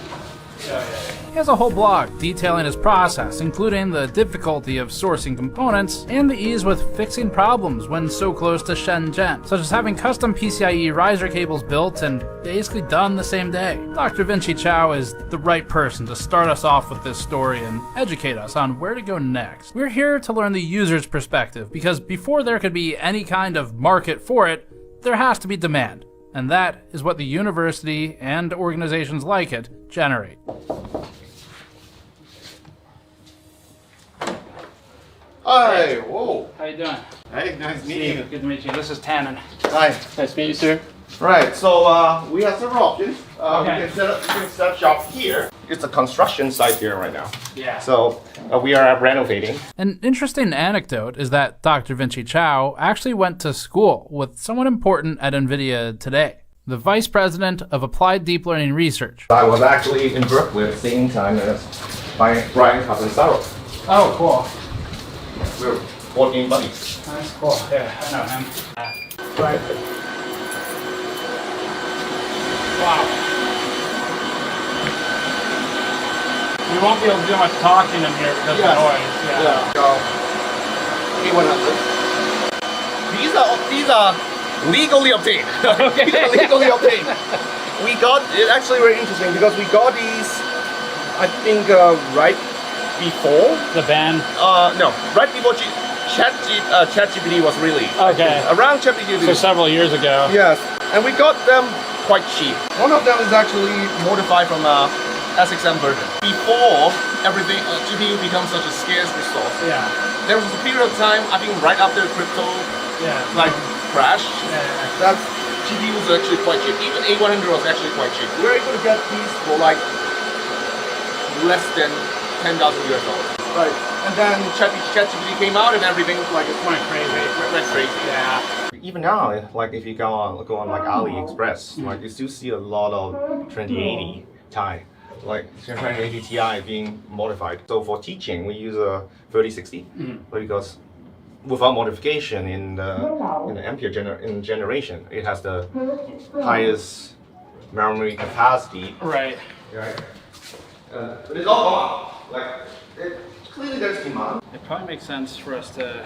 He has a whole blog detailing his process, including the difficulty of sourcing components and the ease with fixing problems when so close to Shenzhen, such as having custom PCIe riser cables built and basically done the same day. Dr. Vinci Chow is the right person to start us off with this story and educate us on where to go next. We're here to learn the user's perspective, because before there could be any kind of market for it, there has to be demand. And that is what the university and organizations like it generate. Hi, whoa. How you doing? Hey, nice meeting you. Good to meet you. This is Tannen. Hi. Nice to meet you, sir. Right, so we have several options. Okay. You can set up shop here. It's a construction site here right now. Yeah. So we are renovating. An interesting anecdote is that Dr. Vinci Chow actually went to school with someone important at NVIDIA today, the Vice President of Applied Deep Learning Research. I was actually in Berkeley at the same time as Brian Catanzaro. Oh, cool. We're working buddies. That's cool. Yeah, I know him. Right. Wow. We won't be able to do much talking in here because of the noise. Yeah. So, A100. These are legally obtained. These are legally obtained. We got it. Actually, very interesting because we got these. I think right before the ban. No, right before ChatGPT was released. Okay. Around ChatGPT. So several years ago. Yes, and we got them quite cheap. One of them is actually modified from a SXM version. Before everything, GPU becomes such a scarce resource. Yeah. There was a period of time, I think right after crypto crash, that GPU was actually quite cheap. Even A100 was actually quite cheap. We were able to get these for like less than $10,000 US. Right. And then ChatGPT came out and everything like it went crazy. Yeah. Even now, like if you go on like AliExpress, like you still see a lot of 2080 Ti, like 2080 Ti being modified. So for teaching, we use a 3060 because without modification in the Ampere generation, it has the highest memory capacity. Right. Right. But it's all gone. Like clearly there's demand. It probably makes sense for us to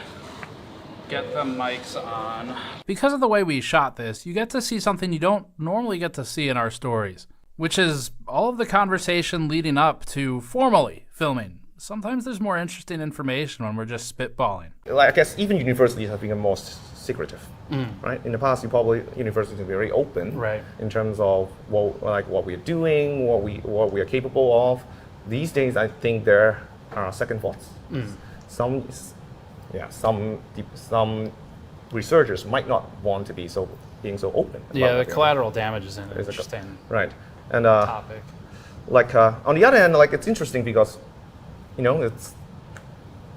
get the mics on. Because of the way we shot this, you get to see something you don't normally get to see in our stories, which is all of the conversation leading up to formally filming. Sometimes there's more interesting information when we're just spitballing. Like, I guess even universities have become more secretive, right? In the past, universities are very open, right, in terms of what we're doing, what we are capable of. These days, I think there are second thoughts. Some researchers might not want to be being so open. Yeah, the collateral damage is an interesting and topic. On the other hand, like it's interesting because, it's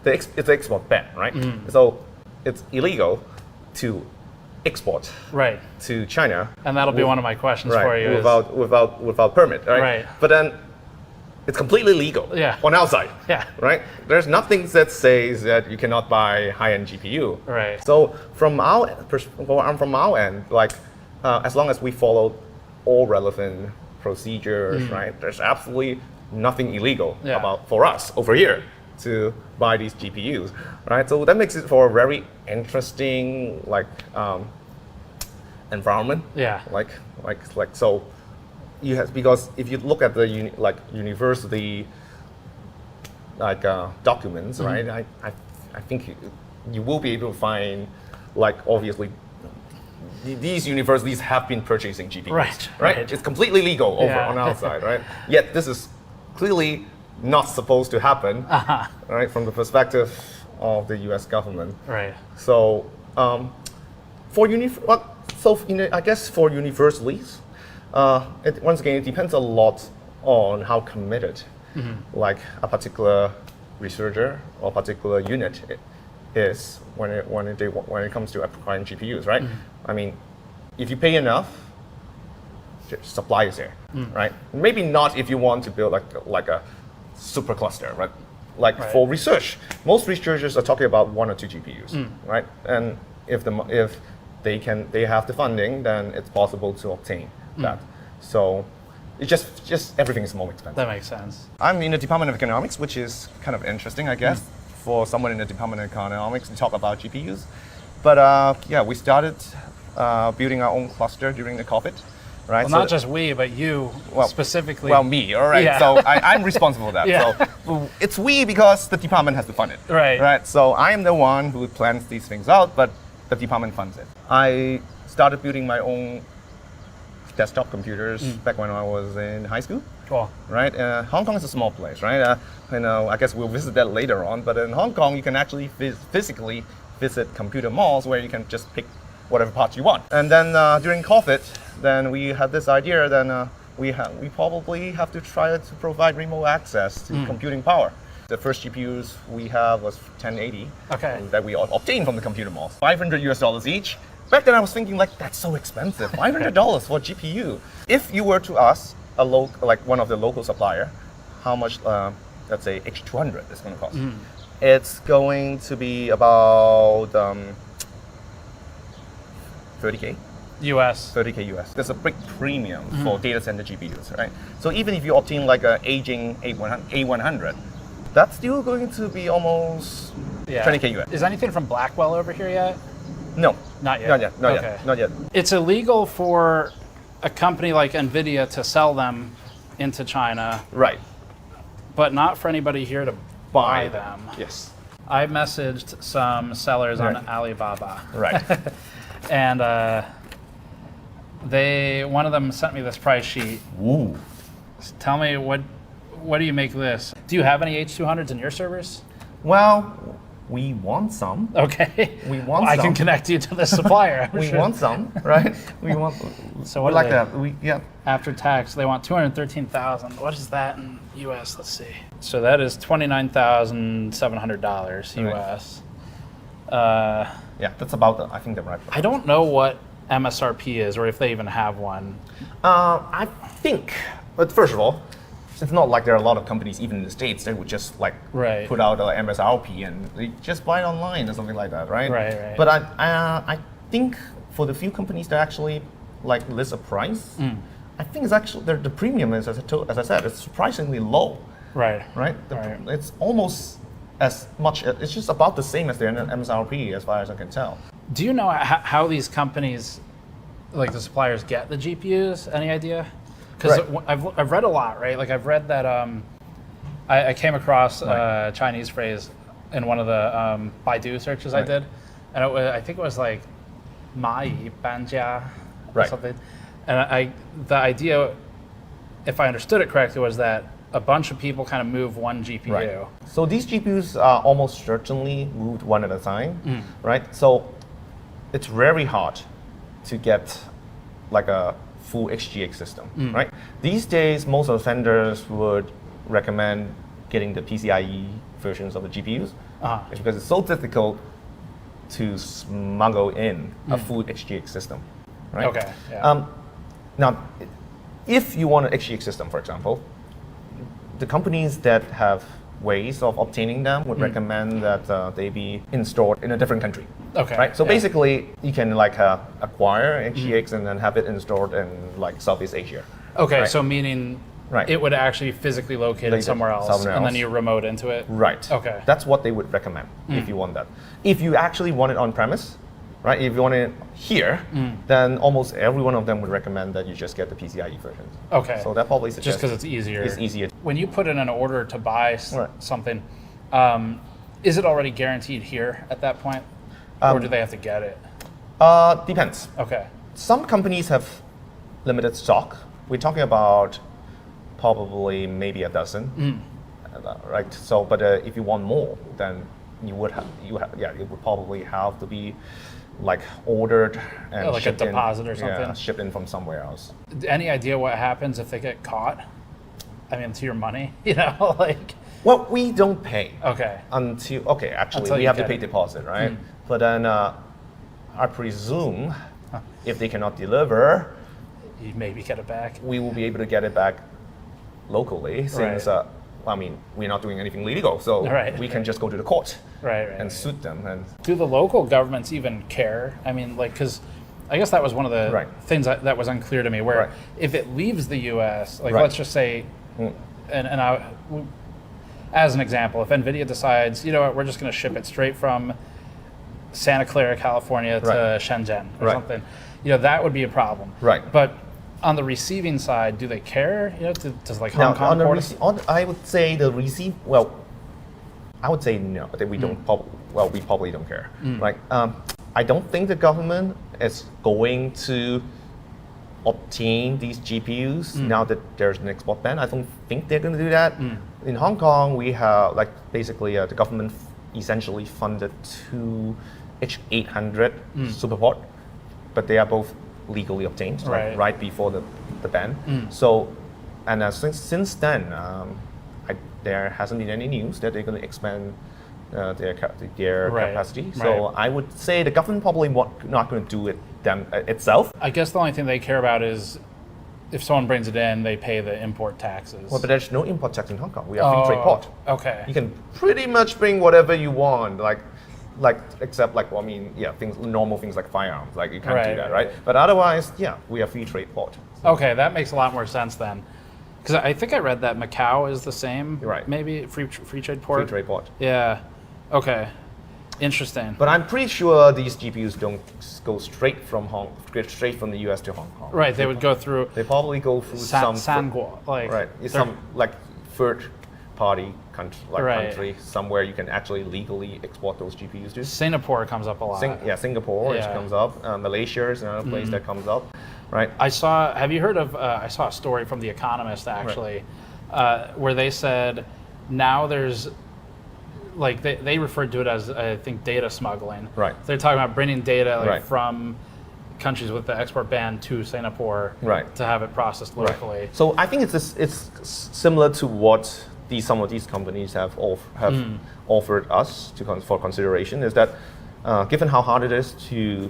the export ban, right? So it's illegal to export to China, and that'll be one of my questions for you. Without permit, right? But then it's completely legal on our side, right? There's nothing that says that you cannot buy high-end GPU, right? So from our end, like as long as we follow all relevant procedures, right? There's absolutely nothing illegal for us over here to buy these GPUs, right? So that makes it for a very interesting environment. Yeah. Like so, you have, because if you look at the university documents, right? I think you will be able to find obviously these universities have been purchasing GPUs, right? It's completely legal over on our side, right? Yet this is clearly not supposed to happen, right? From the perspective of the U.S. government, right? So I guess for universities, once again, it depends a lot on how committed, a particular researcher or particular unit is when it comes to acquiring GPUs, right? I mean, if you pay enough, supply is there, right? Maybe not if you want to build like a super cluster, right? For research, most researchers are talking about 1 or 2 GPUs, right? And if they have the funding, then it's possible to obtain that. So it's just everything is more expensive. That makes sense. I'm in the Department of Economics, which is kind of interesting, I guess, for someone in the Department of Economics to talk about GPUs. But we started building our own cluster during the COVID, right? Well, not just we, but you specifically. Well, me, all right. Yeah. So I'm responsible for that. So it's we because the department has to fund it. Right. So I am the one who plans these things out, but the department funds it. I started building my own desktop computers back when I was in high school. Cool. Right. Hong Kong is a small place, right? I guess we'll visit that later on. But in Hong Kong, you can actually physically visit computer malls where you can just pick whatever parts you want. And then during COVID, then we had this idea. Then we probably have to try to provide remote access to computing power. The first GPUs we have was 1080 that we obtained from the computer malls. $500 US each. Back then I was thinking that's so expensive. $500 for a GPU. If you were to ask one of the local supplier, how much let's say H200 is going to cost? It's going to be about 30K. US. 30K US. There's a big premium for data center GPUs, right? So even if you obtain an aging A100, that's still going to be almost 20K US. Is anything from Blackwell over here yet? No. Not yet. Not yet. It's illegal for a company like NVIDIA to sell them into China. Right. But not for anybody here to buy them. Yes. I messaged some sellers on Alibaba. Right. And one of them sent me this price sheet. Ooh. Tell me, what do you make this? Do you have any H200s in your servers? Well, we want some. Okay. We want some. I can connect you to the supplier. We want some, right? We want. So what like that? After tax, they want $213,000. What is that in US? Let's see. So that is $29,700 US. Yeah, that's about I think the right. I don't know what MSRP is, or if they even have one. I think, but first of all, it's not like there are a lot of companies, even in the States, that would just put out an MSRP and they just buy it online or something like that, right? Right. But I think for the few companies that actually list a price, I think it's actually the premium is, as I said, it's surprisingly low. Right. It's almost as much. It's just about the same as their MSRP, as far as I can tell. Do you know how these companies, like the suppliers, get the GPUs? Any idea? Because I've read a lot, right? I've read that I came across a Chinese phrase in one of the Baidu searches I did, and I think it was like "mai banjia" or something. And the idea, if I understood it correctly, was that a bunch of people kind of move one GPU. Right. So these GPUs are almost certainly moved one at a time, right? So it's very hard to get a full XGX system, right? These days, most of the vendors would recommend getting the PCIe versions of the GPUs, because it's so difficult to smuggle in a full XGX system, right? Okay. Yeah. Now, if you want an XGX system, for example, the companies that have ways of obtaining them, would recommend that they be installed in a different country. Okay. Right. So basically, you can like acquire GX and then have it installed in like Southeast Asia. Okay. Right? So meaning. Right. It would actually be physically located somewhere else, and then you remote into it. Right. Okay. That's what they would recommend if you want that. If you actually want it on premise, right? If you want it here, then almost every one of them would recommend that you just get the PCIe version. Okay. So that probably suggests just because it's easier. It's easier. When you put in an order to buy something, is it already guaranteed here at that point, or do they have to get it? Depends. Okay. Some companies have limited stock. We're talking about probably maybe a dozen, right? So, but if you want more, then you would it would probably have to be like ordered and like a deposit or something. Yeah, shipped in from somewhere else. Any idea what happens if they get caught? I mean, to your money, you know, like. Well, we don't pay. Okay. Until we have to pay deposit, right? But then I presume if they cannot deliver, you maybe get it back. We will be able to get it back locally, since I mean, we're not doing anything illegal, so we can just go to the court and suit them. And do the local governments even care? I mean, like, because I guess that was one of the things that was unclear to me, where if it leaves the U.S., like let's just say, as an example, if NVIDIA decides, you know what, we're just going to ship it straight from Santa Clara, California to Shenzhen or something, you know, that would be a problem. Right. But on the receiving side, do they care? You know, does like Hong Kong I would say the receive. Well, I would say no. That we don't. We probably don't care. Right. I don't think the government is going to obtain these GPUs now that there's an export ban. I don't think they're going to do that. In Hong Kong, we have like basically the government essentially funded 2 H800 Superport, but they are both legally obtained right before the ban. So, and since then, there hasn't been any news that they're going to expand their capacity. So I would say the government probably not going to do it itself. I guess the only thing they care about is if someone brings it in, they pay the import taxes. Well, but there's no import tax in Hong Kong. We are free trade port. Okay. You can pretty much bring whatever you want, except normal things like firearms, like you can't do that, right? But otherwise, we are free trade port. So. Okay, that makes a lot more sense then, because I think I read that Macau is the same. Right. Maybe free trade port. Free trade port. Yeah. Okay. Interesting. But I'm pretty sure these GPUs don't go straight from the US to Hong Kong. Right. They would go through. They probably go through Sanguo, some third party country somewhere you can actually legally export those GPUs to. Singapore comes up a lot. Singapore comes up. Malaysia is another place that comes up. Right. Have you heard of? I saw a story from The Economist actually, where they said now there's. Like they referred to it as, I think, data smuggling. Right. They're talking about bringing data from countries with the export ban to Singapore to have it processed locally. Right. So I think it's similar to what some of these companies have offered us for consideration. Is that given how hard it is to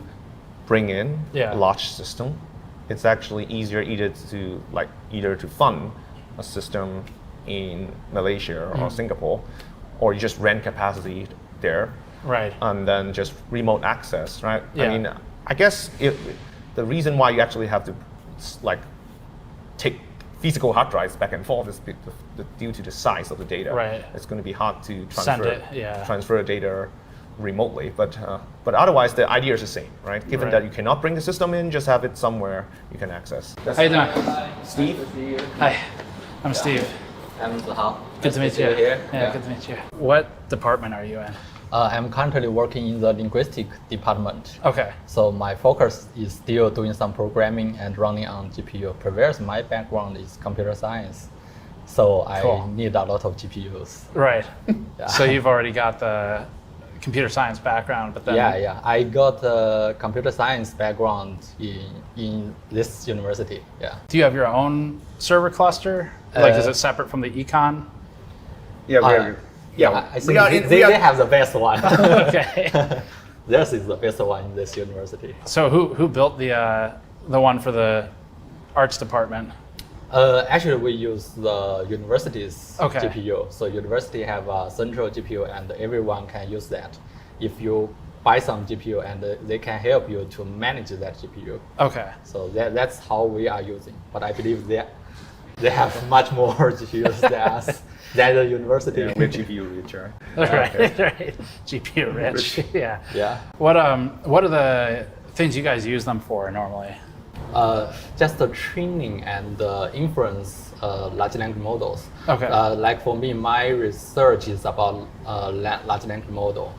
bring in a large system, it's actually easier either to fund a system in Malaysia or Singapore, or you just rent capacity there, and then just remote access, right? Yeah. I mean, I guess the reason why you actually have to take physical hard drives back and forth is due to the size of the data. Right. It's going to be hard to transfer data remotely, but otherwise the idea is the same, right? Given that you cannot bring the system in, just have it somewhere you can access. How you doing? Steve. Hi, I'm Steve. I'm Zihao. Good to meet you. Yeah, good to meet you. What department are you in? I'm currently working in the linguistic department. Okay. So my focus is still doing some programming and running on GPU. Previous, my background is computer science, so I need a lot of GPUs. Right. So you've already got the computer science background, but then I got a computer science background in this university. Yeah. Do you have your own server cluster? Is it separate from the econ? I think they have the best one. Okay. This is the best one in this university. So who built the one for the arts department? Actually, we use the university's Okay. GPU. So university have a central GPU, and everyone can use that. If you buy some GPU, and they can help you to manage that GPU. Okay. So that's how we are using. But I believe they have much more GPUs than us, than the university. Yeah, we're GPU richer. Right. GPU rich. Yeah. Yeah. What are the things you guys use them for normally? Just the training and the inference large language models. Okay. Like for me, my research is about large language model.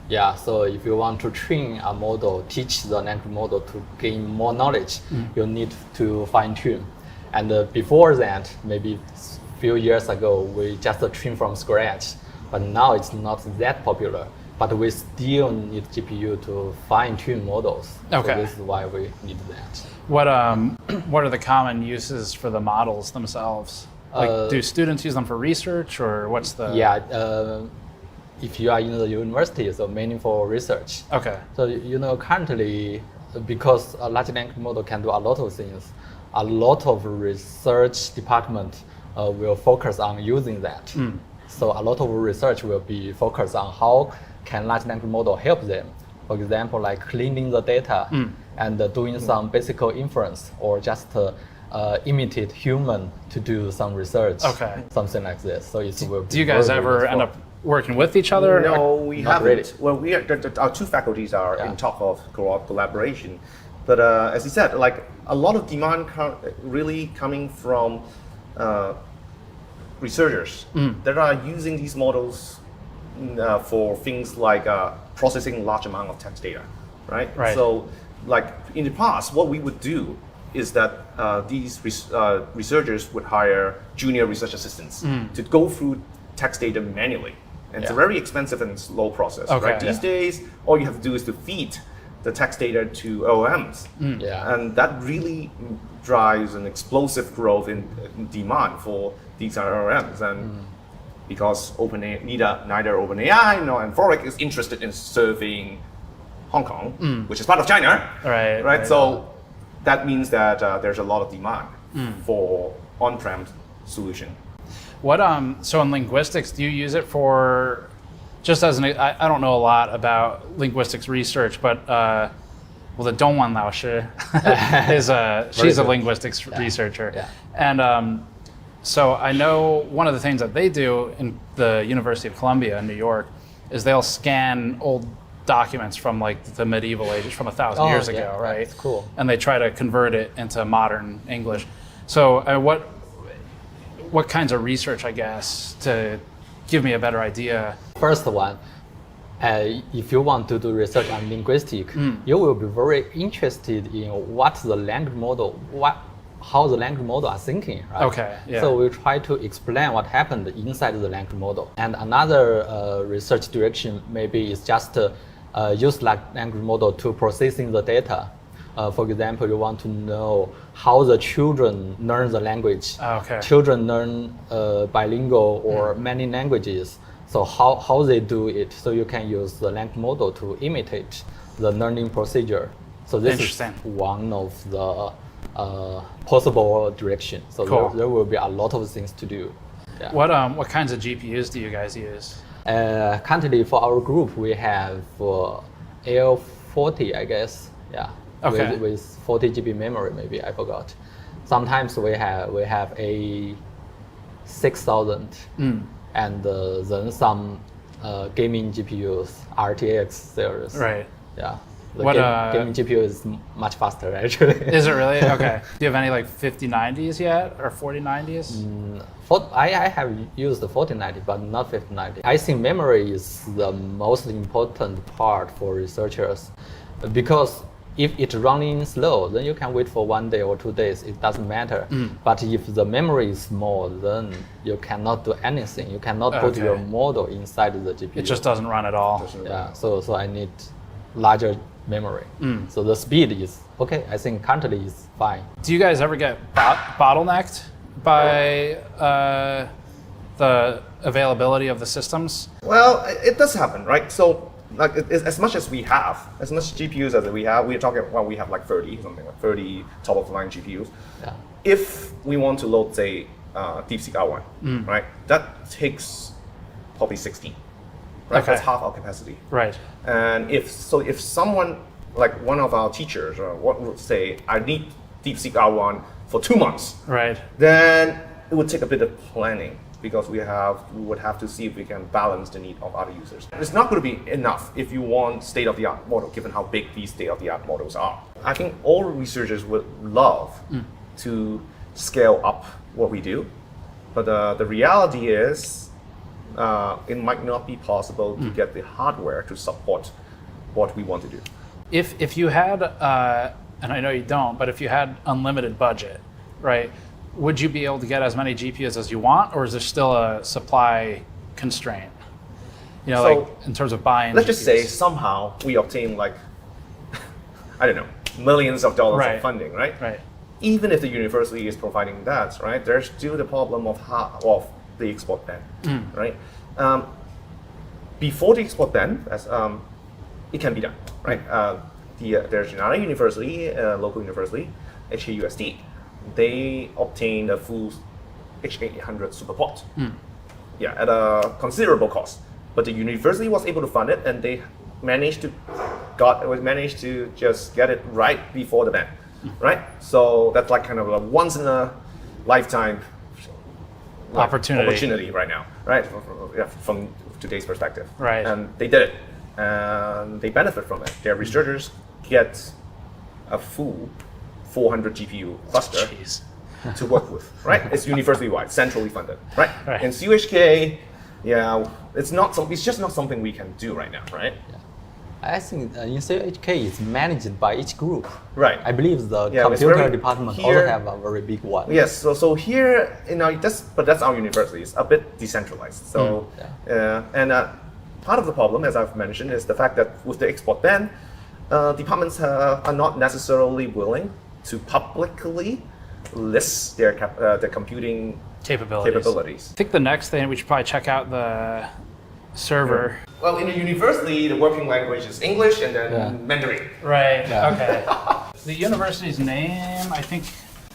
Yeah. So if you want to train a model, teach the language model to gain more knowledge, you need to fine tune. And before that, maybe a few years ago, we just train from scratch. But now it's not that popular. But we still need GPU to fine tune models. Okay. So this is why we need that. What are the common uses for the models themselves? Like, do students use them for research, or what's the? Yeah, if you are in the university, so mainly for research. Okay. So currently, because a large language model can do a lot of things, a lot of research department will focus on using that. So a lot of research will be focused on how can large language model help them. For example, like cleaning the data and doing some basic inference, or just imitate human to do some research. Okay. Something like this. So it will be Do you guys very, ever very end useful. up working with each other? No, we Not haven't. really. Well, our two faculties are in talk of collaboration, but as you said, like a lot of demand really coming from researchers that are using these models for things like processing large amount of text data, right? Right. So, like in the past, what we would do is that these researchers would hire junior research assistants to go through text data manually. And it's a very expensive and slow process, right? These days, all you have to do is to feed the text data to LLMs. And that really drives an explosive growth in demand for these LLMs. And because neither OpenAI nor Anthropic is interested in serving Hong Kong, which is part of China, right? So that means that there's a lot of demand for on-prem solution. What so in linguistics, do you use it for just as an? I don't know a lot about linguistics research, but the Dongwan Lao Shi is she's a linguistics researcher, and so I know one of the things that they do in the University of Columbia in New York is they'll scan old documents from like the medieval ages, from 1,000 years ago, right? That's cool. And they try to convert it into modern English. So what kinds of research, I guess, to give me a better idea? First one, if you want to do research on linguistics, you will be very interested in what the language model, how the language model are thinking, right? Okay, yeah. So we try to explain what happened inside the language model. And another research direction maybe is just use language model to processing the data. For example, you want to know how the children learn the language. Children learn bilingual or many languages. So how they do it. So you can use the language model to imitate the learning procedure. So this is one of the possible direction. So there will be a lot of things to do. Yeah. What kinds of GPUs do you guys use? Currently for our group, we have L40, I guess. Yeah. Okay. With 40 GB memory, maybe I forgot. Sometimes we have a 6000 and then some gaming GPUs, RTX series. Right. Yeah. The gaming GPU is much faster, actually. Is it really? Okay. Do you have any like 5090s yet, or 4090s? I have used the 4090, but not 5090. I think memory is the most important part for researchers, because if it's running slow, then you can wait for 1 day or 2 days. It doesn't matter. But if the memory is small, then you cannot do anything. You cannot put your model inside the GPU. It just doesn't run at all. Yeah. So I need larger memory. So the speed is okay. I think currently is fine. Do you guys ever get bottlenecked by the availability of the systems? Well, it does happen, right? So like as much as we have, as much GPUs as we have, we're talking, well, we have like 30, something like 30 top of the line GPUs. Yeah. If we want to load, say, DeepSeek R1, right, that takes probably 16, right? Okay. That's half our capacity. Right. And if someone, like one of our teachers, or what would say, I need DeepSeek R1 for 2 months, right, then it would take a bit of planning, because we would have to see if we can balance the need of other users. It's not going to be enough if you want state-of-the-art model, given how big these state-of-the-art models are. I think all researchers would love to scale up what we do, but the reality is it might not be possible to get the hardware to support what we want to do. If you had, and I know you don't, but if you had unlimited budget, right, would you be able to get as many GPUs as you want, or is there still a supply constraint? You know, So, like in terms of buying. Let's just say GPUs. somehow we obtain like, I don't know, millions of dollars Right. of funding, right? Right. Even if the university is providing that, right, there's still the problem of the export ban, right? Before the export ban, it can be done, right? There's another university, local university, HKUST. They obtained a full H800 SuperPort, yeah, at a considerable cost. But the university was able to fund it, and they managed to just get it right before the ban, right? So that's like kind of a once in a lifetime opportunity right now, right? From today's perspective, Right. And they did it, and they benefit from it. Their researchers get a full 400 GPU cluster to work with, right? It's university-wide, centrally funded, right? Right. In CUHK, yeah, it's just not something we can do right now, right? I think in CHK it's managed by each group. Right. I believe the Yeah, it's computer very- department here- also have a very big one. Yes, so here, that's our university. It's a bit decentralized. So, part of the problem, as I've mentioned, is the fact that with the export ban, departments are not necessarily willing to publicly list their computing capabilities. I think the next thing we should probably check out the server. Well, in the university, the working language is English and then Mandarin. Right. Okay. The university's name, I think.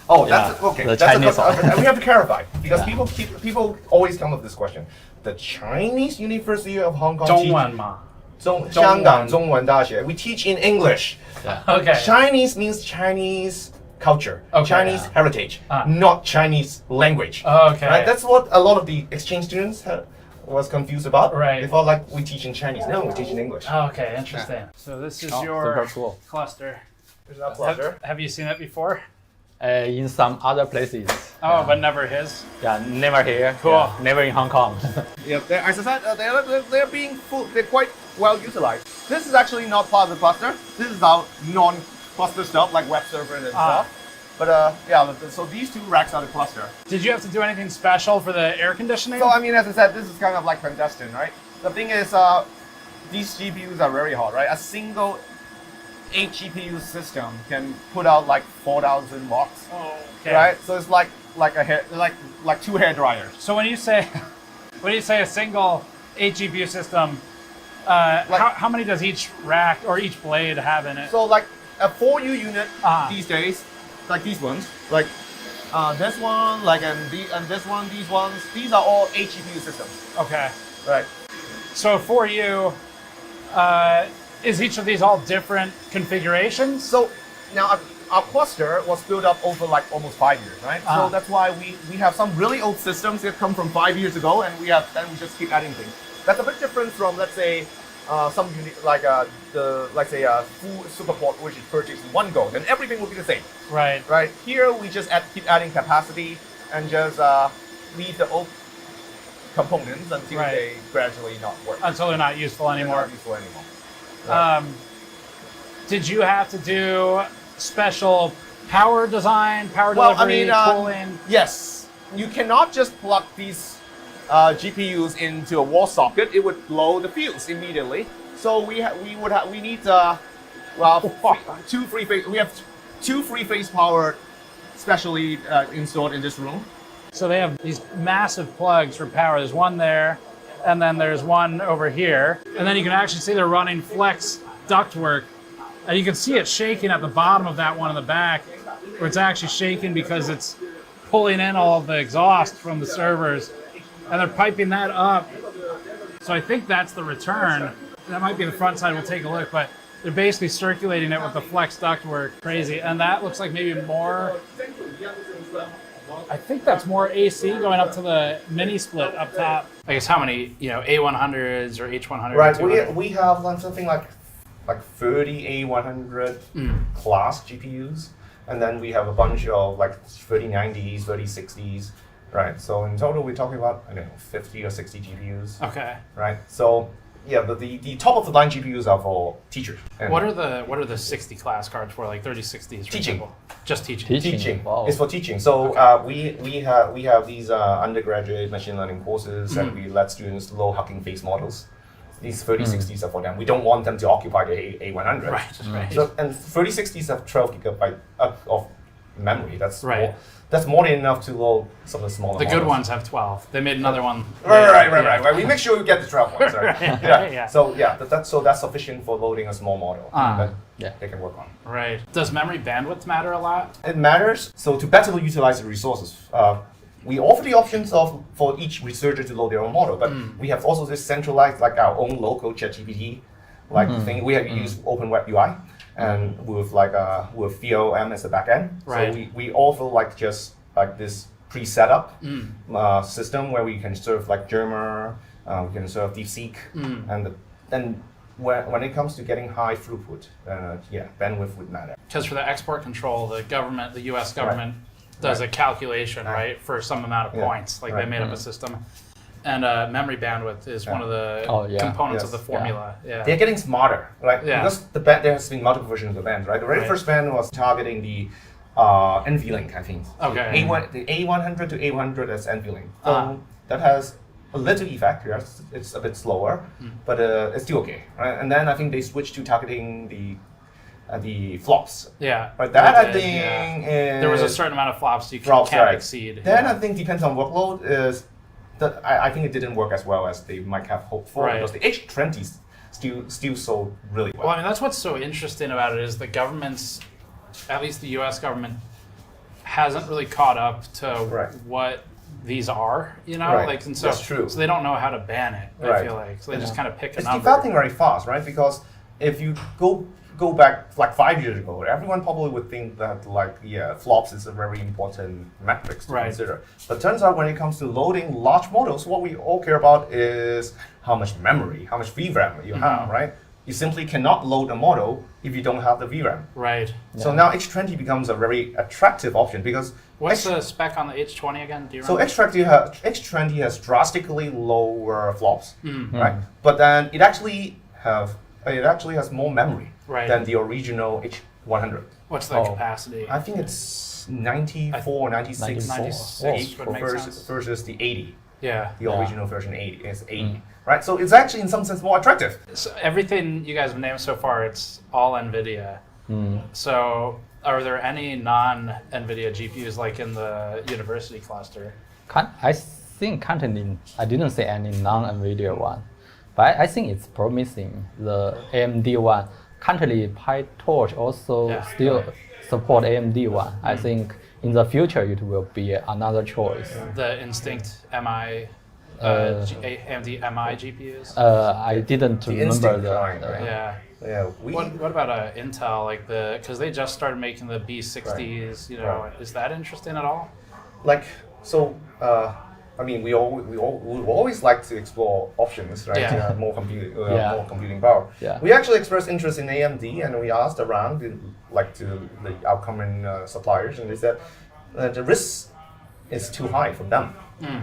Oh, that's okay. The That's Chinese one. we have to clarify, because people always come with this question. The Chinese University of Hong Kong. 中文嘛。香港中文大学. We teach in English. Okay. Chinese means Chinese culture, Chinese heritage, not Chinese language. Okay. Right? That's what a lot of the exchange students was confused about. Right. They thought like we teach in Chinese. No, we teach in English. Okay, interesting. So this is your super cool. cluster. There's that cluster. Have you seen it before? In some other places. Oh, but never his. Yeah, never here. Cool. Yeah, never in Hong Kong. Yeah, as I said, they're being they're quite well utilized. This is actually not part of the cluster. This is our non-cluster stuff like web server and stuff. But yeah, so these two racks are the cluster. Did you have to do anything special for the air conditioning? So I mean, as I said, this is kind of like clandestine, right? The thing is, these GPUs are very hot, right? A single 8 GPU system can put out like 4,000 watts. Oh, okay. Right? So it's like two hair dryers. So when you say a single 8 GPU system, how many does each rack or each blade have in it? So like a 4U unit these days, like these ones, like this one, like and this one, these ones, these are all 8 GPU systems. Okay. Right. So for you, is each of these all different configurations? So now our cluster was built up over like almost 5 years, right? So that's why we have some really old systems that come from 5 years ago, and we just keep adding things. That's a bit different from, let's say, some unit like full SuperPort, which is purchased in one go, then everything will be the same. Right. Right. Here we just keep adding capacity and just leave the old components until they gradually not work. Until they're not useful anymore. They're not useful anymore. Right. Did you have to do special power design, power delivery, cooling? Yes. You cannot just plug these GPUs into a wall socket. It would blow the fuse immediately. So we need two three-phase. We have two three-phase power specially installed in this room. So they have these massive plugs for power. There's one there, and then there's one over here. And then you can actually see they're running flex ductwork. And you can see it shaking at the bottom of that one in the back, where it's actually shaking because it's pulling in all of the exhaust from the servers. And they're piping that up. So I think that's the return. That might be the front side, we'll take a look, but they're basically circulating it with the flex ductwork. Crazy. And that looks like maybe more, I think that's more AC going up to the mini split up top. I guess how many, A100s or H100s? Right, we have something like 30 A100 class GPUs, and then we have a bunch of like 3090s, 3060s, right? So in total, we're talking about 50 or 60 GPUs. Okay. Right. So yeah, but the top of the line GPUs are for teachers. And what are the 60 class cards for? Like 3060s? For teaching. example? Just teaching. Teaching. Wow. It's for teaching. So we have these undergraduate machine learning courses, and we let students load hugging face models. These 3060s are for them. We don't want them to occupy the A100. Right. So, and 3060s have 12 gigabyte of memory. That's right. That's more than enough to load some of the smaller The good models. ones have 12. They made another one. Right. We make sure we get the 12 ones. Right? Yeah. So that's sufficient for loading a small model that they can work on. Right. Does memory bandwidth matter a lot? It matters. So to better utilize the resources, we offer the options for each researcher to load their own model, but we have also this centralized, like our own local ChatGPT thing. We have used Open Web UI and with with VOM as the backend. Right. So we offer just this pre-set up system where we can serve like Germer, we can serve DeepSeek, and then when it comes to getting high throughput, bandwidth would matter. Because for the export control, the U.S. government does a calculation, right, for some amount of points. Like they made up a system. And memory bandwidth is one of the components of the formula. Yeah. They're getting smarter, right? Because there has been multiple versions of the band, right? The very first band was targeting the NVLink, I think. Okay. The A100 to A100 as NVLink. So that has a little effect. Yes, it's a bit slower, but it's still okay, right? And then I think they switched to targeting the flops. Yeah. But that I think there was a certain amount of flops you can't exceed. Then I think depends on workload is that I think it didn't work as well as they might have hoped for because the H20 still sold really well. Well, I mean that's what's so interesting about it is the government's, at least the U.S. government, hasn't really caught up to what these are, like, and so that's true. So they don't know how to ban it. I feel like so they just kind of pick a number. It's developing very fast, right? Because if you go back like 5 years ago, everyone probably would think that flops is a very important metric to consider. But turns out when it comes to loading large models, what we all care about is how much memory, how much VRAM you have, right? You simply cannot load a model if you don't have the VRAM. Right. So now H20 becomes a very attractive option because what's the spec on the H20 again? Do you so remember? H20 has drastically lower flops, right? But then it actually has more memory than the original H100. What's the capacity? I think it's 94, 96 versus the 80. Yeah. The original version 80 is 80. Right? So it's actually in some sense more attractive. So everything you guys have named so far, it's all NVIDIA. So are there any non-NVIDIA GPUs like in the university cluster? I think currently I didn't say any non-NVIDIA one. But I think it's promising. The AMD one, currently PyTorch also still support AMD one. I think in the future it will be another choice. The Instinct MI, AMD MI GPUs? I didn't remember What about Intel? Because they just started making the B60s. Is that interesting at all? I mean, we always like to explore options, right? To have more computing power. We actually expressed interest in AMD, and we asked around, to the outcoming suppliers, and they said the risk is too high for them,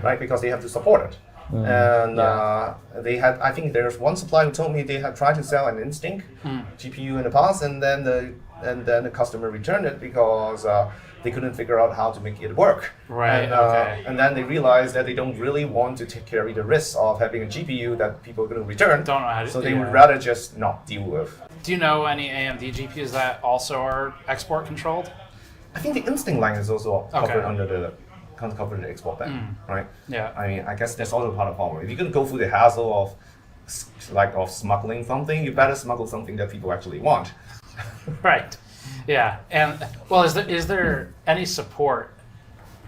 right? Because they have to support it. And they had, I think there's one supplier who told me they had tried to sell an Instinct GPU in the past, and then the customer returned it because they couldn't figure out how to make it work. Right. And then they realized that they don't really want to carry the risk of having a GPU that people are going to return. Don't know how to. So they would rather just not deal with. Do you know any AMD GPUs that also are export controlled? I think the Instinct line is also covered under the can't cover the export ban, right? Yeah. I mean, I guess that's also part of the problem. If you're gonna go through the hassle of smuggling something, you better smuggle something that people actually want. Right. Yeah. And well, is there any support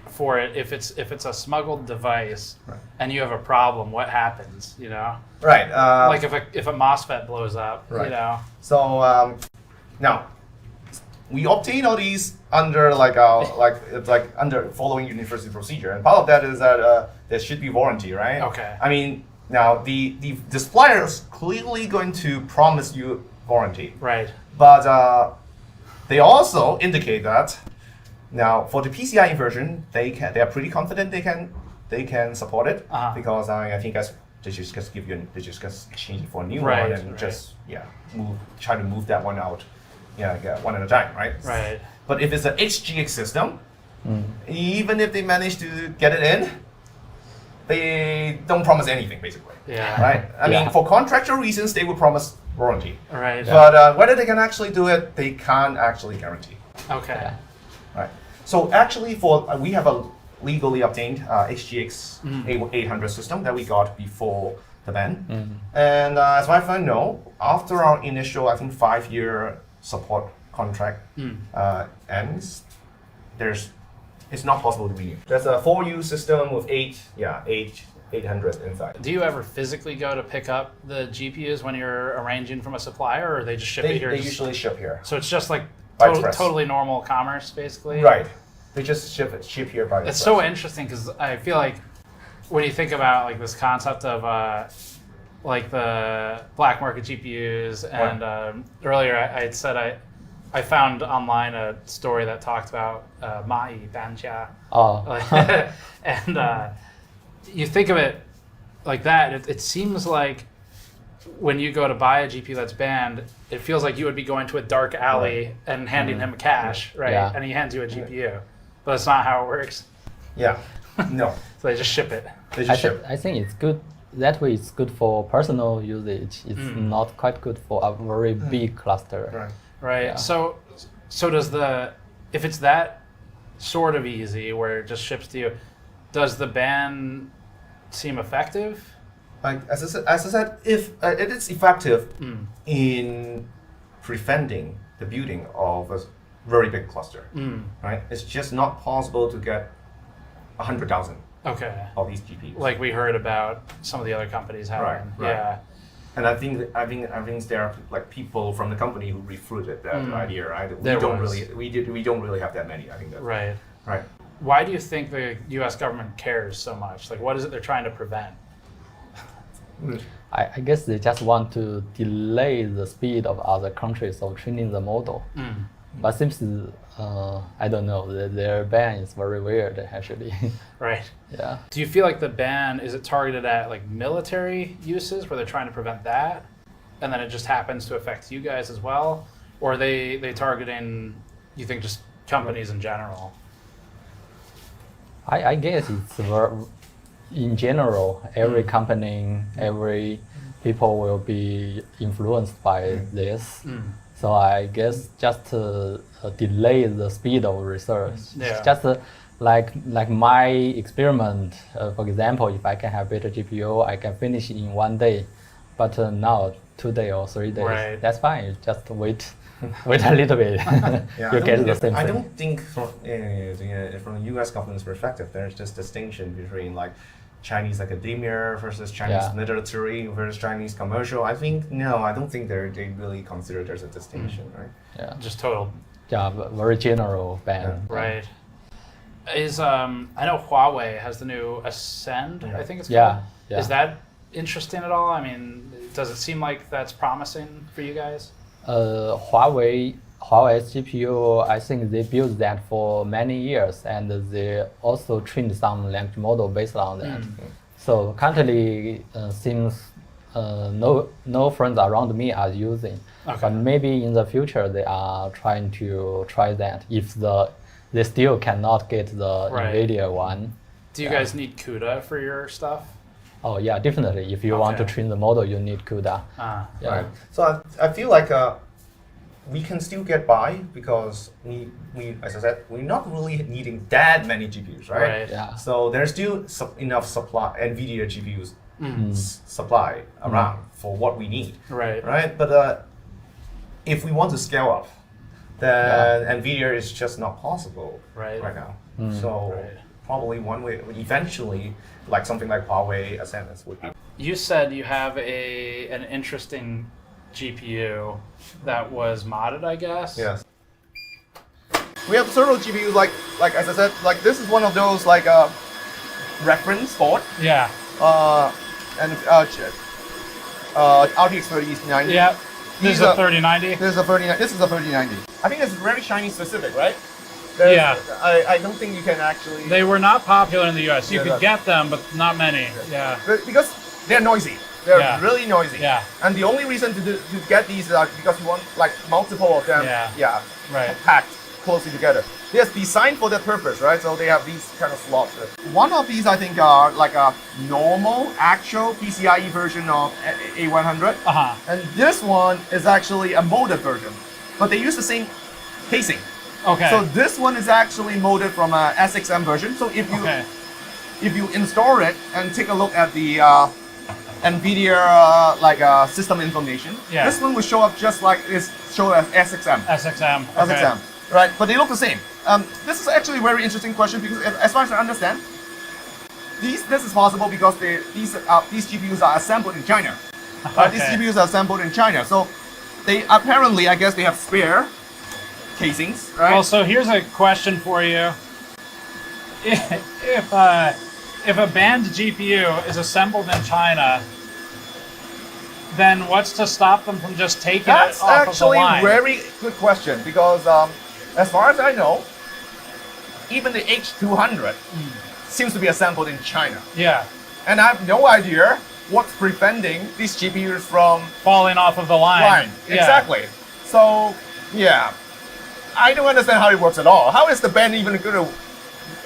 for it if it's a smuggled device and you have a problem? What happens? You know. Right. Like if a MOSFET blows up. Right. You know. So now we obtain all these under under following university procedure, and part of that is that there should be warranty, right? Okay. I mean, now the supplier is clearly going to promise you warranty, right? But they also indicate that now for the PCIe version, they are pretty confident they can support it because I think they just exchange it for a new one and try to move that one out. Yeah, one at a time, right? Right. But if it's an HGX system, even if they manage to get it in, they don't promise anything, basically. Yeah. Right? I mean, for contractual reasons, they would promise warranty. Right. But whether they can actually do it, they can't actually guarantee. Okay. Right. So actually, we have a legally obtained HGX 800 system that we got before the ban. And as far as I know, after our initial, I think 5-year support contract ends, it's not possible to renew. There's a 4U system with 800 inside. Do you ever physically go to pick up the GPUs when you're arranging from a supplier, or they just ship it here? They usually ship here. So it's just like Express. totally normal commerce, basically? Right. They just ship here by It's so interesting because I feel like when you think about like this concept of like the black market GPUs, and earlier I had said I found online a story that talked about Mai Banjia. And you think of it like that, it seems like when you go to buy a GPU that's banned, it feels like you would be going to a dark alley and handing him cash, right? Yeah. And he hands you a GPU. But that's not how it works. Yeah. No. So they just ship it. I think it's good. That way, it's good for personal usage. It's not quite good for a very big cluster. Right. Right. Yeah. So does if it's that sort of easy where it just ships to you, does the ban seem effective? Like as I said, if it is effective in preventing the building of a very big cluster, right? It's just not possible to get 100,000 of these GPUs. Like we heard about some of the other companies having. Right. Yeah. And I think there are like people from the company who refuted that idea, right? We don't really have that many. I think that. Right. Right. Why do you think the U.S. government cares so much? Like, what is it they're trying to prevent? I guess they just want to delay the speed of other countries of training the model. But seems I don't know, their ban is very weird actually. Right. Yeah. Do you feel like the ban, is it targeted at like military uses where they're trying to prevent that, and then it just happens to affect you guys as well? Or are they targeting, you think, just companies in general? I guess it's in general, every company, every people will be influenced by this. So I guess just to delay the speed of research. Yeah. Just like my experiment, for example, if I can have better GPU, I can finish in 1 day. But now 2 days or 3 days, right. That's fine. You just wait a little bit. You get the same thing. I don't think from the U.S. government's perspective, there's this distinction between like Chinese academia versus Chinese military versus Chinese commercial. I don't think they really consider there's a distinction, right? Yeah. Just total. Yeah, very general ban. Right. I know Huawei has the new Ascend, I think it's called. Yeah. Is that interesting at all? I mean, does it seem like that's promising for you guys? Huawei's GPU, I think they built that for many years, and they also trained some language model based on that. So currently, seems no friends around me are using, but maybe in the future they are trying to try that if they still cannot get the NVIDIA one. Do you guys need CUDA for your stuff? Oh yeah, definitely. If you want to train the model, you need CUDA. Right. So I feel like we can still get by because we as I said, we're not really needing that many GPUs, right? Right. Yeah. So there's still enough supply, NVIDIA GPUs supply around for what we need, Right. right? But if we want to scale up, then NVIDIA is just not possible Right. now. So probably one way, eventually, like something like Huawei Ascendance would be. You said you have an interesting GPU that was modded, I guess. Yes. We have several GPUs, like as I said, like this is one of those like reference board. Yeah. And RTX 3090. Yeah. This is a 3090. This is a 3090. I think it's very Chinese specific, right? Yeah. I don't think you can actually. They were not popular in the US. You Yeah, could get them, but not many. Yeah. Because they're noisy. They're Yeah. really noisy. Yeah. And the only reason to get these is because you want like multiple of them. Yeah. Right. Packed closely together. They're designed for that purpose, right? So they have these kind of slots. One of these I think are like a normal, actual PCIe version of A100. And this one is actually a modded version, but they use the same casing. Okay. So this one is actually modded from a SXM version. So if you install it and take a look at the NVIDIA system information, this one will show up just like it's shown as SXM. SXM. SXM. Right, but they look the same. This is actually a very interesting question because as far as I understand, this is possible because these GPUs are assembled in China. These GPUs are assembled in China. So they apparently, I guess they have spare casings, right? Well, so here's a question for you. If a banned GPU is assembled in China, then what's to stop them from just taking it off of the line? That's actually a very good question because as far as I know, even the H200 seems to be assembled in China. Yeah. And I have no idea what's preventing these GPUs from falling off of the line. Yeah. Exactly. So, yeah. I don't understand how it works at all. How is the ban even going to...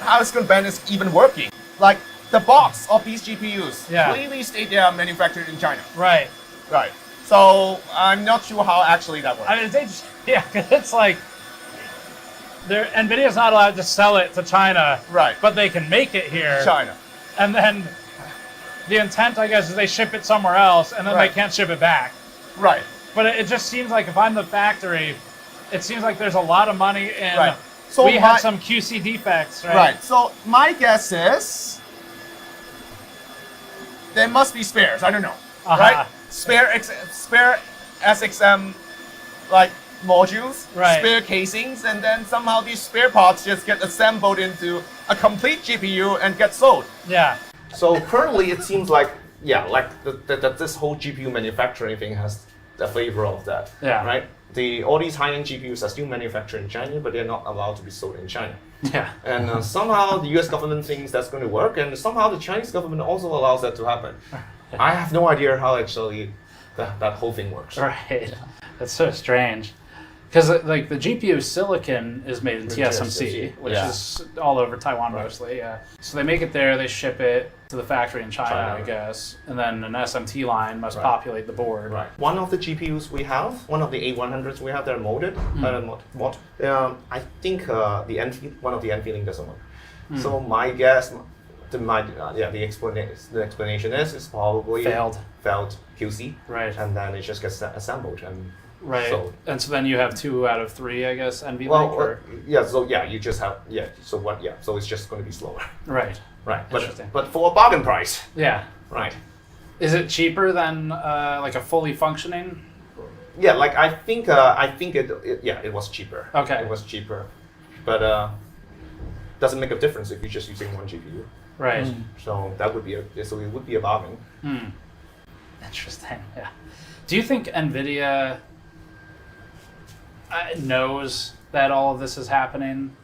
How is the ban is even working? Like, the box of these GPUs clearly state they are manufactured in China. Right. Right. So, I'm not sure how actually that works. I mean, it's like... NVIDIA's not allowed to sell it to China, right? But they can make it here, China, and then the intent, I guess, is they ship it somewhere else, and then they can't ship it back, right? But it just seems like if I'm the factory, it seems like there's a lot of money in. Right. So we had some QC defects, right? Right. So my guess is there must be spares. I don't know, right? Spare SXM, like. Modules, spare casings, and then somehow these spare parts just get assembled into a complete GPU and get sold. Yeah. So currently it seems like, that this whole GPU manufacturing thing has the flavor of that. Yeah. Right? All these high-end GPUs are still manufactured in China, but they're not allowed to be sold in China. Yeah. And somehow the US government thinks that's going to work, and somehow the Chinese government also allows that to happen. I have no idea how actually that whole thing works. Right. That's so strange. Because like the GPU silicon is made in TSMC, which is all over Taiwan mostly. Yeah. So they make it there, they ship it to the factory in China, I guess, and then an SMT line must populate the board. Right. One of the GPUs we have, one of the A100s we have, they're modded. I think one of the NVLink doesn't work. So my guess, the explanation is probably failed QC, right? And then it just gets assembled and. Right, sold. And so then you have 2 out of 3, I guess, NVLink? You just have, so it's just going to be slower. Right. Right, but for a bargain price. Yeah. Right. Is it cheaper than like a fully functioning? Yeah, like I think it was cheaper. Okay. It was cheaper, but doesn't make a difference if you're just using one GPU. Right. So it would be a bargain. Interesting. Yeah. Do you think NVIDIA knows that all of this is happening?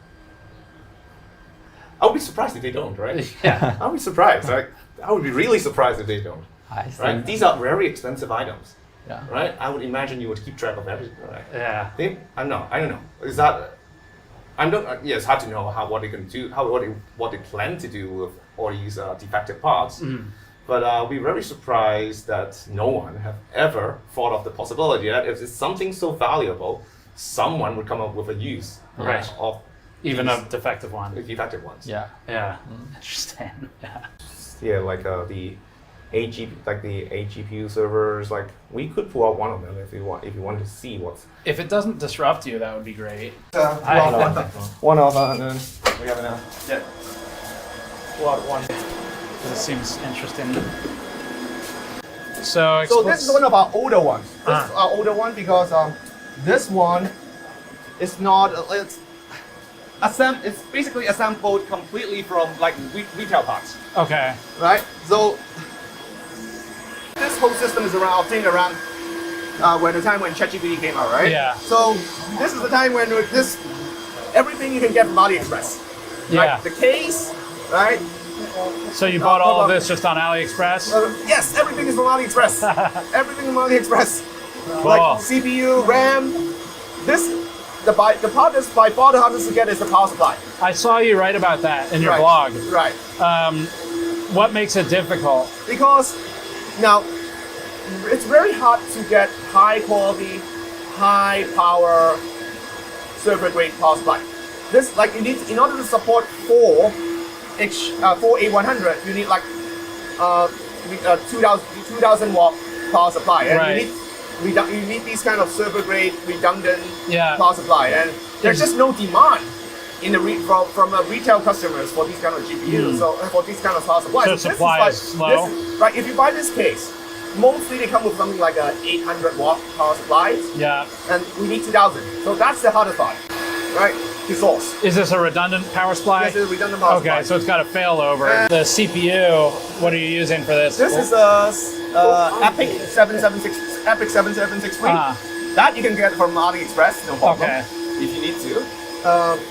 I would be surprised if they don't, right? Yeah. I would be surprised. I would be really surprised if they don't. Right? These are very expensive items. Yeah. Right? I would imagine you would keep track of everything, right? Yeah. I don't know. Is that? It's hard to know what they can do, what they plan to do with all these defective parts. But we're very surprised that no one have ever thought of the possibility that if it's something so valuable, someone would come up with a use Right. of Even these a defective one. defective ones. Yeah. Yeah. Interesting. Yeah. Yeah, like the AGPU servers. Like we could pull out one of them if you want to see what's. If it doesn't disrupt you, that would be great. One of and then we have now. Yeah. Pull out one. This seems interesting. So this is one of our older ones. This is our older one because this one is not. It's basically assembled completely from like retail parts. Okay. Right. So this whole system is obtained around when the time when ChatGPT came out, right? Yeah. So this is the time when everything you can get from AliExpress. Yeah. Like the case, right? So you bought all of this just on AliExpress? Yes, everything is from AliExpress. Everything from AliExpress. Cool. Like CPU, RAM. The part that's by far the hardest to get is the power supply. I saw you write about that in your Right. blog. Right. What makes it difficult? Because now it's very hard to get high quality, high power server grade power supply. This like you need in order to support 4 A100, you need like 2000 watt power supply, and Right. you need these kind of server grade redundant Yeah. power supply, and there's just no demand in the from retail customers for these kind of GPUs, so for these kind of power supplies. So this supply like, is low? Right, if you buy this case, mostly they come with something like a 800 watt power supply, Yeah. and we need 2000. So that's the hardest part, right? To source. Is this a redundant power supply? This is a redundant power supply. Okay, so it's got a failover. The CPU, what are you using for this? This is a Epic 7763. That you can get from AliExpress, no problem. Okay. If you need to.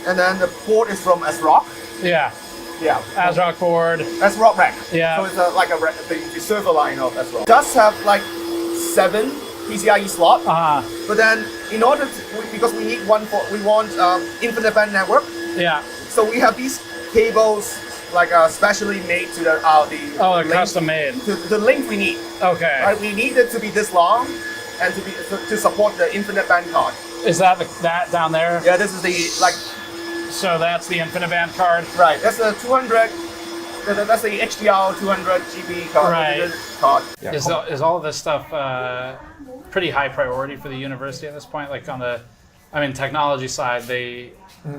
And then the port is from ASRock. Yeah. Yeah. ASRock board. ASRock rack. Yeah. So it's like the server line of ASRock. It does have like 7 PCIe slot. But then in order to, because we need we want infinite band network. Yeah. So we have these cables like specially made to the they're link, custom made. to the length we need. Okay. Right, we need it to be this long, and to support the infinite band card. Is that that down there? Yeah, this is the like. So that's the infinite band card. Right. That's the 200. That's the HDR 200 GB card. Right. Card. Yeah. Is all of this stuff pretty high priority for the university at this point? Like on the, technology side,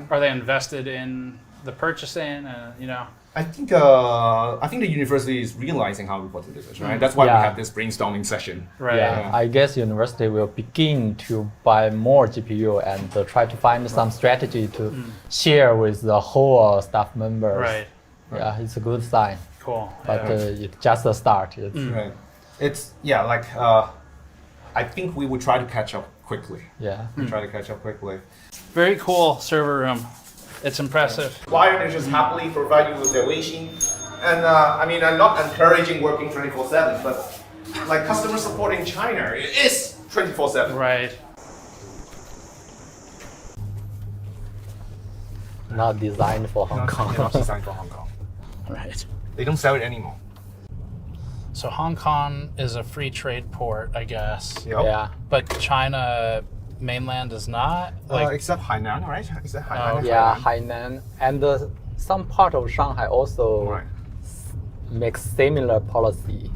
are they invested in the purchasing? You know. I think the university is realizing how important this is, right? That's why we have this brainstorming session. Right. Yeah, I guess university will begin to buy more GPU and try to find some strategy to share with the whole staff members. Right. Yeah, it's a good sign. Cool. But it's just a start. Right. It's I think we would try to catch up quickly. Yeah. Try to catch up quickly. Very cool server room. It's impressive. Wired they just happily provide you with their Weixin. And I'm not encouraging working 24/7, but like customer support in China, it is 24/7. Right. Not designed for Hong Kong. Not designed for Hong Kong. Right. They don't sell it anymore. So Hong Kong is a free trade port, I guess. Yep. Yeah. But China mainland is not. Except Hainan, right? Except Hainan. Yeah, Hainan and some part of Shanghai also makes similar policy.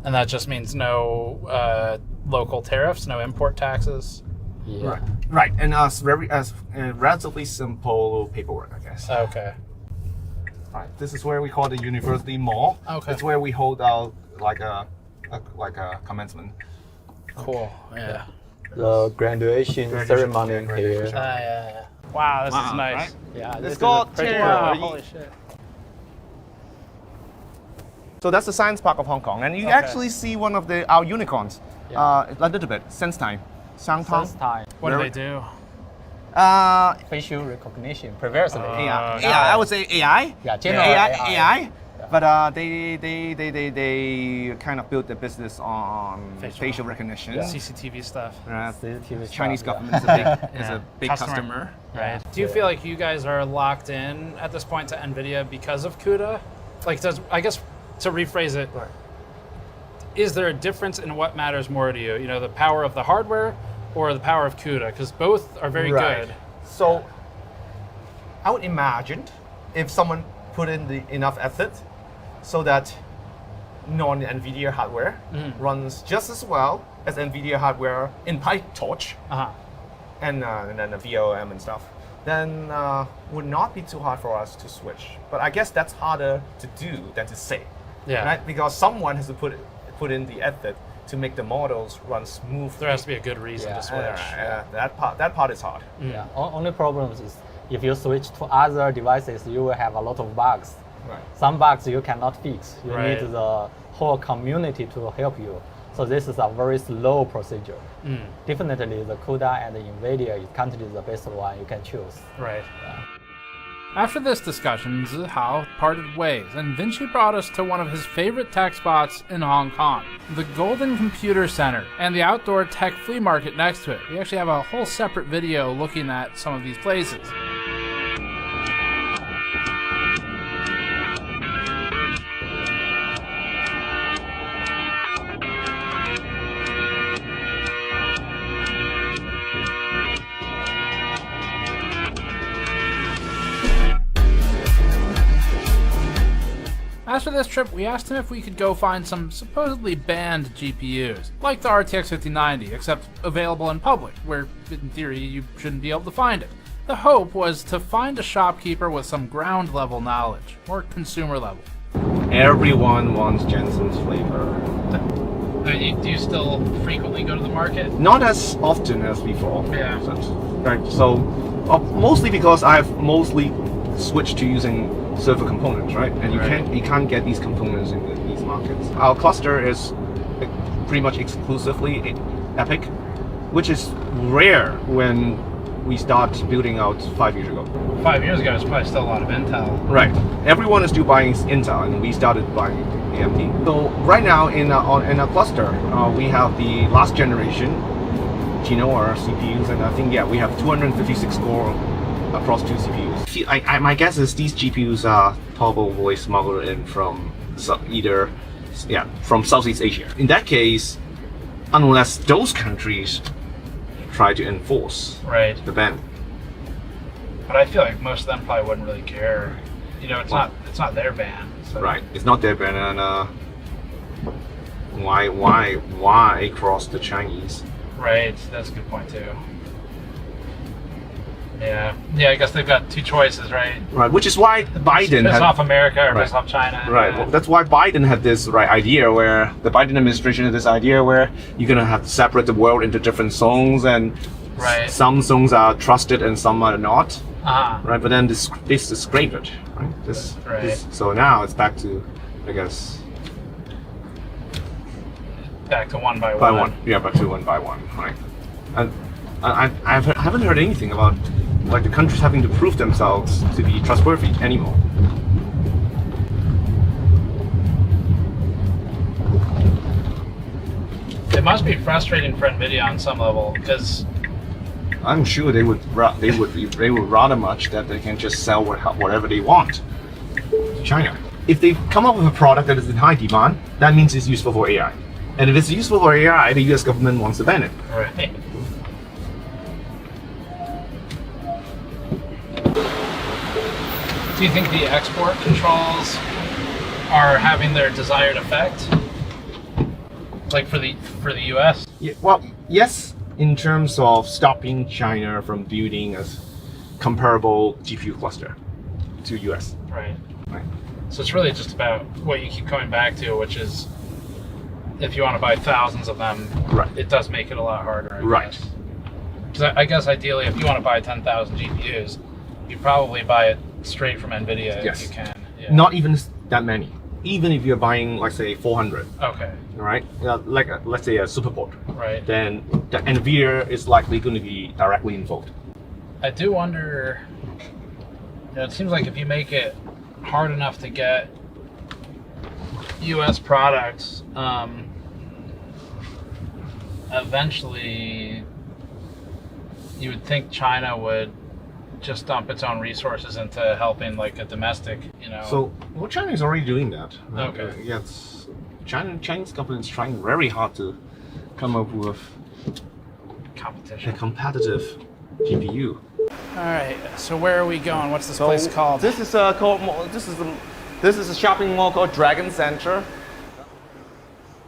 And that just means no local tariffs, no import taxes. Yeah. Right. And relatively simple paperwork, I guess. Okay. Right. This is where we call the university mall. Okay. It's where we hold out like a commencement. Cool. Yeah. The graduation ceremony here. Yeah. Wow, this is nice. Right? Yeah, It's called Wow, holy shit. So that's the science park of Hong Kong, and you actually see one of our unicorns, a little bit, sense time. Time. What do they do? Facial recognition. Previously. AI. I would say AI. Yeah, general AI. But they kind of built the business on facial recognition. CCTV stuff. Chinese government is a big customer. Right. Do you feel like you guys are locked in at this point to NVIDIA because of CUDA? Like, I guess to rephrase it, is there a difference in what matters more to you? You know, the power of the hardware or the power of CUDA? Because both are very good. So I would imagine if someone put in enough effort so that non-NVIDIA hardware runs just as well as NVIDIA hardware in PyTorch and then the VLM and stuff, then would not be too hard for us to switch. But I guess that's harder to do than to say, right? Because someone has to put in the effort to make the models run smooth. There has to be a good reason to switch. That part is hard. Yeah. Only problem is if you switch to other devices, you will have a lot of bugs. Right. Some bugs you cannot fix. You Right. need the whole community to help you. So this is a very slow procedure. Definitely the CUDA and the NVIDIA is currently the best one you can choose. Right. After this discussion, Zihao parted ways, and Vinci brought us to one of his favorite tech spots in Hong Kong, the Golden Computer Center, and the outdoor tech flea market next to it. We actually have a whole separate video looking at some of these places. After this trip, we asked him if we could go find some supposedly banned GPUs, like the RTX 5090, except available in public, where, in theory, you shouldn't be able to find it. The hope was to find a shopkeeper with some ground-level knowledge, or consumer level. Everyone wants Jensen's flavor. Do you still frequently go to the market? Not as often as before. Yeah. Right. So, mostly because I've mostly switched to using server components, right? And you can't get these components in these markets. Our cluster is pretty much exclusively Epic, which is rare when we start building out 5 years ago. 5 years ago, there's probably still a lot of Intel. Right. Everyone is still buying Intel, and we started buying AMD. So right now in our cluster, we have the last generation Genoa CPUs, and I think we have 256 core across 2 CPUs. My guess is these GPUs are probably smuggled in from from Southeast Asia. In that case, unless those countries try to enforce the ban. But I feel like most of them probably wouldn't really care. You know, it's not their ban. So. Right, it's not their ban, and why cross the Chinese? Right, that's a good point too. Yeah, I guess they've got 2 choices, right? Right, which is why Biden piss off America or piss off China. Right, well, that's why Biden had this idea where the Biden administration had this idea where you're gonna have to separate the world into different zones, and some zones are trusted and some are not. Right, but then this is scrape it, right? So now it's back to, I guess. Back to one by one. Yeah, back to one by one, right? And I haven't heard anything about the countries having to prove themselves to be trustworthy anymore. It must be frustrating for NVIDIA on some level, because I'm sure they would rather much that they can just sell whatever they want to China. If they come up with a product that is in high demand, that means it's useful for AI. And if it's useful for AI, the US government wants to ban it. Right. Do you think the export controls are having their desired effect? Like for the US? Yeah, well, yes, in terms of stopping China from building a comparable GPU cluster to US. Right. So it's really just about what you keep coming back to, which is if you want to buy thousands of them, it does make it a lot harder. Because I guess ideally, if you want to buy 10,000 GPUs, you probably buy it straight from NVIDIA if you can. Yeah. Not even that many. Even if you're buying, let's say, 400. Okay. Right? Let's say a Superport. Right. Then the NVIDIA is likely going to be directly involved. I do wonder, it seems like if you make it hard enough to get US products, eventually you would think China would just dump its own resources into helping a domestic, So, China is already doing that. Okay. Yes. Chinese government is trying very hard to come up with a competitive GPU. All right, so where are we going? What's this place called? This is a shopping mall called Dragon Center.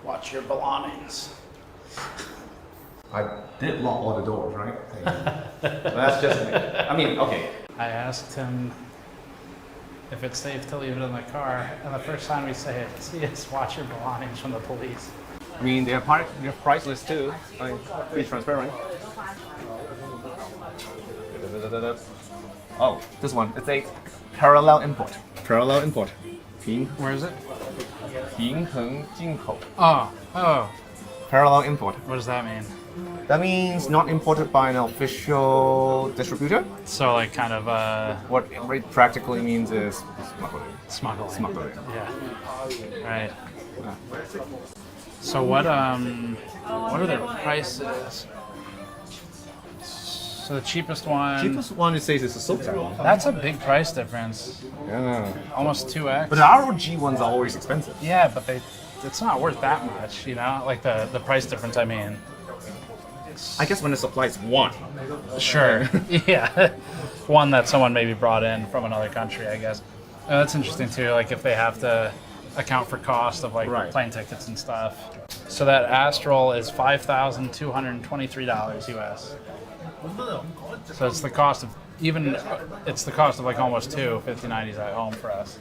Watch your belongings. I did lock all the doors, right? That's just me. I mean, okay. I asked him if it's safe to leave it in the car, and the first time we say it, he is watch your belongings from the police. I mean, they're priceless too. I mean, be transparent. Oh, this one. It's a parallel import. Parallel import. Where is it? 平衡进口. Oh. Parallel import. What does that mean? That means not imported by an official distributor. So like kind of what it practically means is smuggling. Smuggling. Yeah. Right. So what are their prices? So the cheapest one. Cheapest one it says is a Sultan. That's a big price difference. Yeah. Almost 2x. But the ROG ones are always expensive. Yeah, but it's not worth that much, you know? Like the price difference, I mean. I guess when the supply is one. Sure. Yeah. One that someone maybe brought in from another country, I guess. That's interesting too, like if they have to account for cost of like plane tickets and stuff. So that Astral is $5,223 US. So it's the cost of like almost two 5090s at home for us.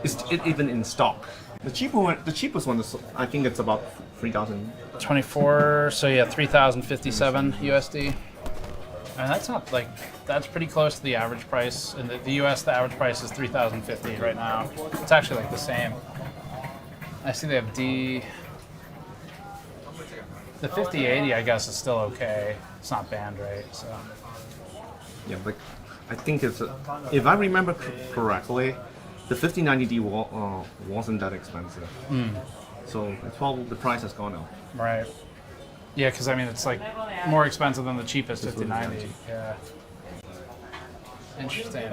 Is it even in stock? The cheapest one is, I think it's about 3,000. 24, so yeah, 3,057 USD. And that's not like, that's pretty close to the average price. In the US, the average price is 3,050 right now. It's actually like the same. I see they have D. The 5080, I guess, is still okay. It's not banned, right? So. Yeah, but I think it's, if I remember correctly, the 5090D wasn't that expensive. So it's probably the price has gone up. Right. Yeah, because I mean, it's like more expensive than the cheapest 5090. Yeah. Interesting.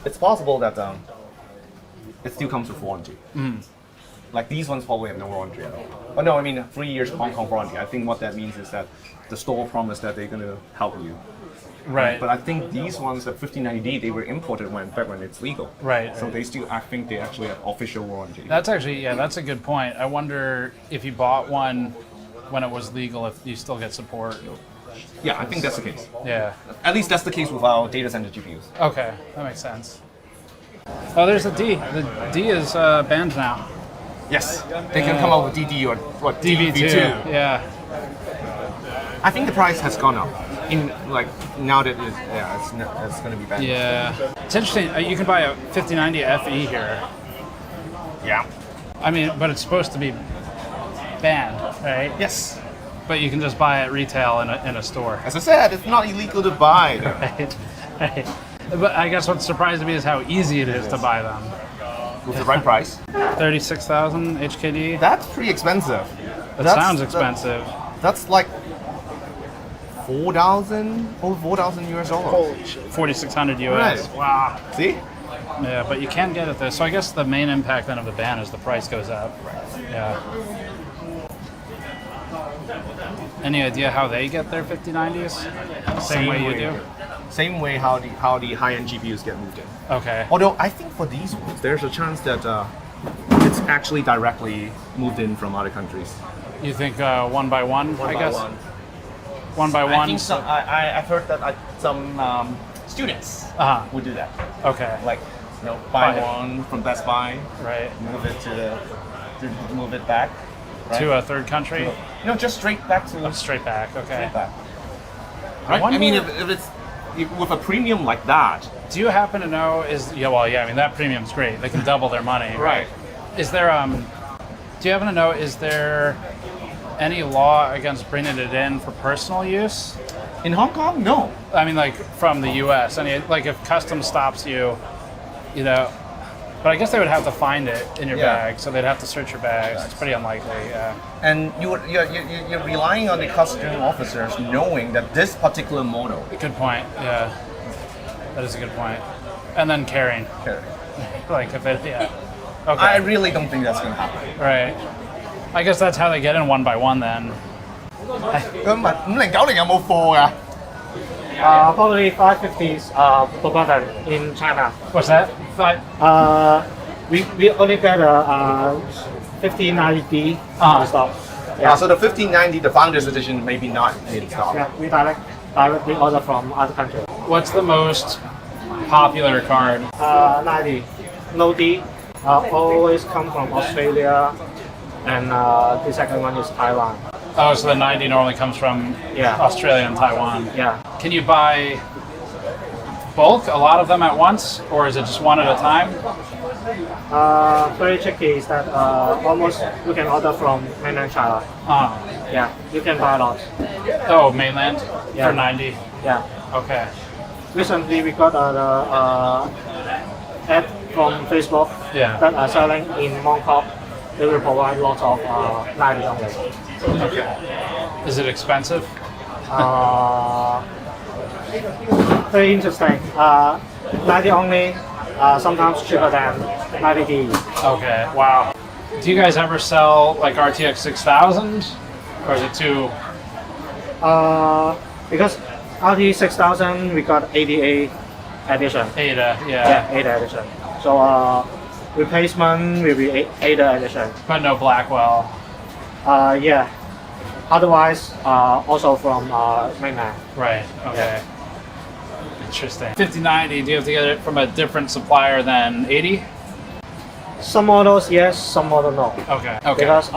It's possible that it still comes with warranty. Like these ones probably have no warranty at all. Oh no, I mean 3 years Hong Kong warranty. I think what that means is that the store promised that they're going to help you. Right. But I think these ones, the 5090D, they were imported back when it's legal. Right. So they still, I think they actually have official warranty. That's actually, yeah, that's a good point. I wonder if you bought one when it was legal, if you still get support. Yeah, I think that's the case. Yeah. At least that's the case with our data center GPUs. Okay, that makes sense. Oh, there's a D. The D is banned now. Yes. They can come out with DD or what? DV2. Yeah. I think the price has gone up. In like now that it's going to be banned. Yeah. It's interesting. You can buy a 5090 FE here. Yeah. I mean, but it's supposed to be banned, right? Yes. But you can just buy it retail in a store. As I said, it's not illegal to buy. Right. But I guess what's surprising me is how easy it is to buy them. With the right price. 36,000 HKD. That's pretty expensive. That sounds expensive. That's like 4,000 US dollars. Holy shit. 4,600 US. Right. Wow. See? Yeah, but you can get it there. So I guess the main impact then of the ban is the price goes up. Right. Yeah. Any idea how they get their 5090s? Same way you do? Same way how the high-end GPUs get moved in. Okay. Although I think for these ones, there's a chance that it's actually directly moved in from other countries. You think one by one, I guess? One by one? I think I've heard that some students would do that. Okay. Like, buy one from Best Buy. Right. Move it back. Right? To a third country? No, just straight back to... Oh, straight back, okay. Straight back. Right? I mean, if it's with a premium like that... Do you happen to know, I mean, that premium's great. They can double their money, right? Is there, do you happen to know, is there any law against bringing it in for personal use? In Hong Kong, no. I mean, like, from the US. I mean, like, if customs stops you, but I guess they would have to find it in your bag, so they'd have to search your bags. It's pretty unlikely, yeah. And you're relying on the customs officers knowing that this particular model. Good point, yeah. That is a good point. And then carrying. Carrying. Like, if it, yeah. Okay. I really don't think that's gonna happen. Right. I guess that's how they get in one by one then. 咁問509有冇貨㗎？ Probably 550s per button in China. What's that? We only get a 1590D stock. So the 1590, the Founders Edition, maybe not in stock. Yeah, we directly order from other countries. What's the most popular card? 90. No D. Always come from Australia. And the second one is Taiwan. Oh, so the 90 normally comes from Australia and Taiwan. Yeah. Can you buy bulk, a lot of them at once, or is it just one at a time? Very tricky is that almost you can order from mainland China. Yeah, you can buy lots. Oh, mainland Yeah. for 90. Yeah. Okay. Recently we got ad from Facebook that are selling in Mongkok. They will provide lots of 90 only. Okay. Is it expensive? Very interesting. 90 only, sometimes cheaper than 90D. Okay. Wow. Do you guys ever sell like RTX 6000, or is it too? Because RT 6000 we got 88 edition. Ada, Yeah, Ada edition. So replacement will be Ada edition. But no Blackwell. Yeah. Otherwise, also from mainland. Right. Okay. Interesting. 5090. Do you have to get it from a different supplier than 80? Some models yes, some models no. Okay. Okay. Because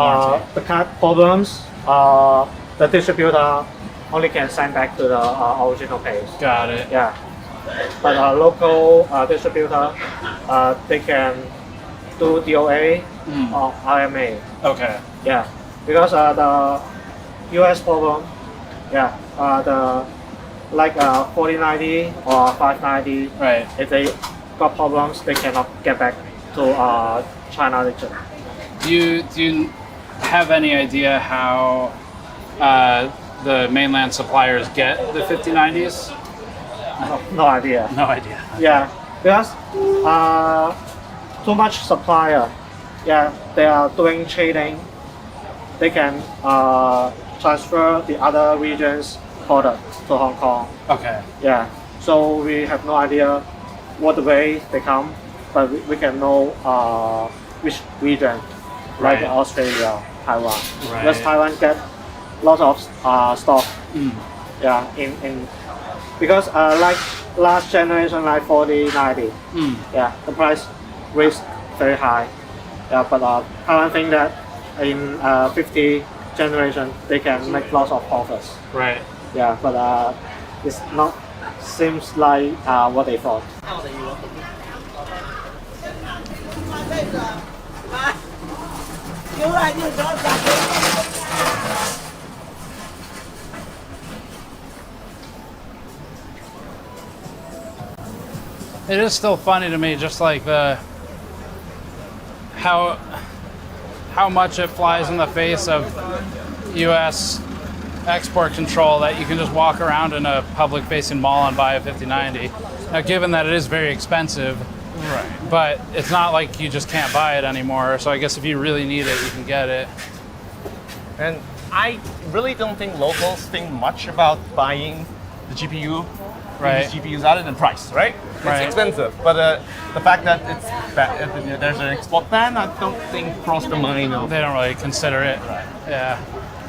the card problems, the distributor only can send back to the original page. Got it. Yeah. But local distributor, they can do DOA or RMA. Okay. Yeah. Because the US problem, yeah, the like 4090 or 590. Right. If they got problems, they cannot get back to China region. Do you have any idea how the mainland suppliers get the 5090s? No idea. No idea. Yeah, because too much supplier. Yeah, they are doing trading. They can transfer the other regions product to Hong Kong. Okay. Yeah, so we have no idea what way they come, but we can know which region, like Right. Australia, Taiwan. Right. Because Taiwan get lots of stock. Yeah, in because like last generation, like 4090. Yeah, the price raised very high. Yeah, but Taiwan think that in 50 generation they can make lots of profits. Right. Yeah, but it's not seems like what they thought. It is still funny to me, just like how much it flies in the face of U.S. export control that you can just walk around in a public-facing mall and buy a 5090. Now, given that it is very expensive, right? But it's not like you just can't buy it anymore. So I guess if you really need it, you can get it. And I really don't think locals think much about buying the GPU, Right. these GPUs other than price, right? It's Right. expensive, but the fact that there's an export ban, I don't think crossed the mind. They don't really consider it. Right. Yeah.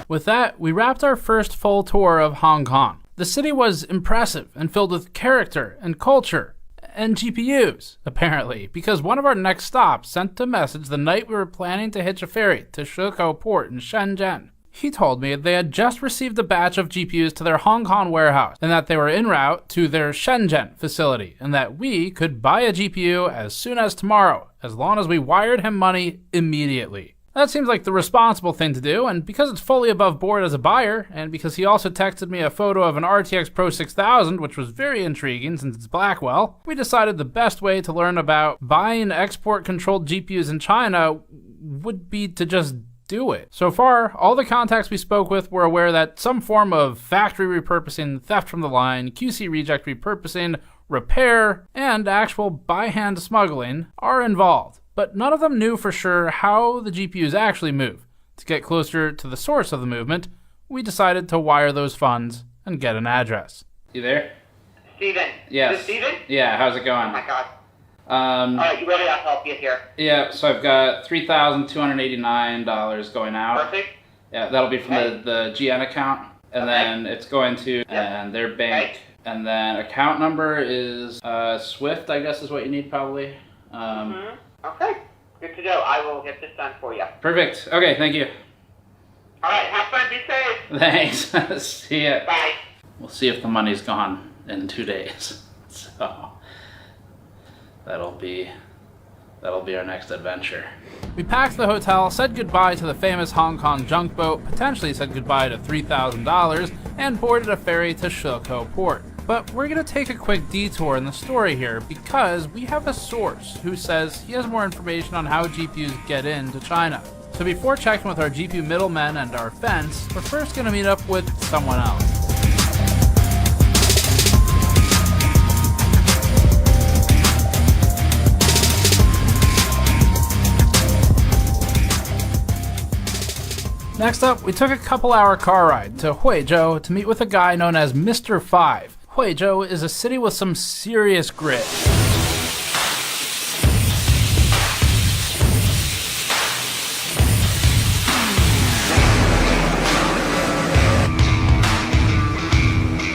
With that, we wrapped our first full tour of Hong Kong. The city was impressive and filled with character and culture and GPUs, apparently, because one of our next stops sent a message the night we were planning to hitch a ferry to Shekou Port in Shenzhen. He told me they had just received a batch of GPUs to their Hong Kong warehouse and that they were en route to their Shenzhen facility and that we could buy a GPU as soon as tomorrow, as long as we wired him money immediately. That seems like the responsible thing to do, and because it's fully above board as a buyer, and because he also texted me a photo of an RTX Pro 6000, which was very intriguing since it's Blackwell, we decided the best way to learn about buying export-controlled GPUs in China would be to just do it. So far, all the contacts we spoke with were aware that some form of factory repurposing, theft from the line, QC reject repurposing, repair, and actual by-hand smuggling are involved. but none of them knew for sure how the GPUs actually move. To get closer to the source of the movement, we decided to wire those funds and get an address. You there? Steven. Yes. Is this Steven? Yeah, how's it going? Oh my god. Alright, you ready? I'll help you here. Yeah, so I've got $3,289 going out. Perfect. Yeah, that'll be from the GN account, and then it's going to and their bank, and then account number is Swift, I guess is what you need probably. Okay. Good to know. I will get this done for you. Perfect. Okay, thank you. All right. Have fun. Be safe. Thanks. See ya. Bye. We'll see if the money's gone in 2 days. So that'll be our next adventure. We packed the hotel, said goodbye to the famous Hong Kong junk boat, potentially said goodbye to $3,000, and boarded a ferry to Shilko Port. But we're gonna take a quick detour in the story here because we have a source who says he has more information on how GPUs get into China. So before checking with our GPU middlemen and our fence, we're first gonna meet up with someone else. Next up, we took a couple-hour car ride to Huizhou to meet with a guy known as Mr. 5. Huizhou is a city with some serious grit.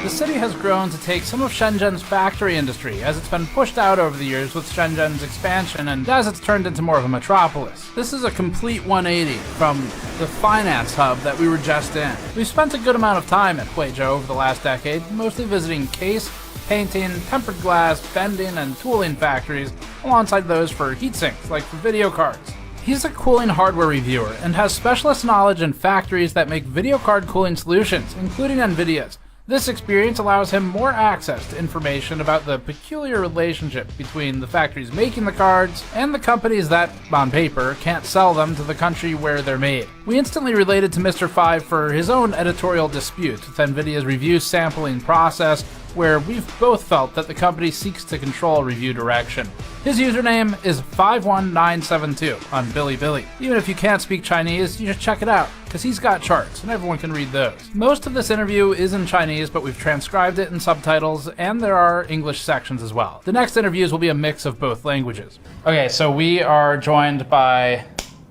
The city has grown to take some of Shenzhen's factory industry as it's been pushed out over the years with Shenzhen's expansion and as it's turned into more of a metropolis. This is a complete 180 from the finance hub that we were just in. We've spent a good amount of time at Huizhou over the last decade, mostly visiting case, painting, tempered glass, bending, and tooling factories, alongside those for heat sinks, like for video cards. He's a cooling hardware reviewer and has specialist knowledge in factories that make video card cooling solutions, including NVIDIA's. This experience allows him more access to information about the peculiar relationship between the factories making the cards and the companies that, on paper, can't sell them to the country where they're made. We instantly related to Mr. 5 for his own editorial dispute with NVIDIA's review sampling process, where we've both felt that the company seeks to control review direction. His username is 51972 on Bilibili. Even if you can't speak Chinese, you should check it out, because he's got charts, and everyone can read those. Most of this interview is in Chinese, but we've transcribed it in subtitles, and there are English sections as well. The next interviews will be a mix of both languages. Okay, so we are joined by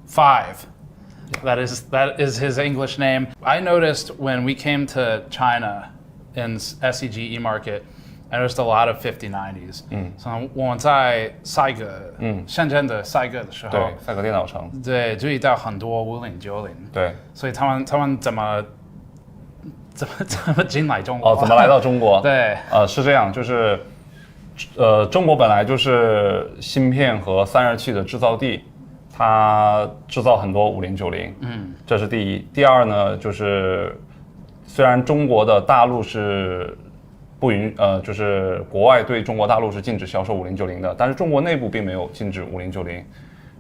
5. That is his English name. I noticed when we came to China in SEG E-Market, I noticed a lot of 5090s。从我在赛格，深圳的赛格的时候，对，赛格电脑城，对，注意到很多5090，对，所以他们怎么进来中国？哦，怎么来到中国？对，是这样，就是中国本来就是芯片和散热器的制造地，它制造很多5090，这是第一。第二呢，就是虽然中国的大陆是就是国外对中国大陆是禁止销售5090的，但是中国内部并没有禁止5090。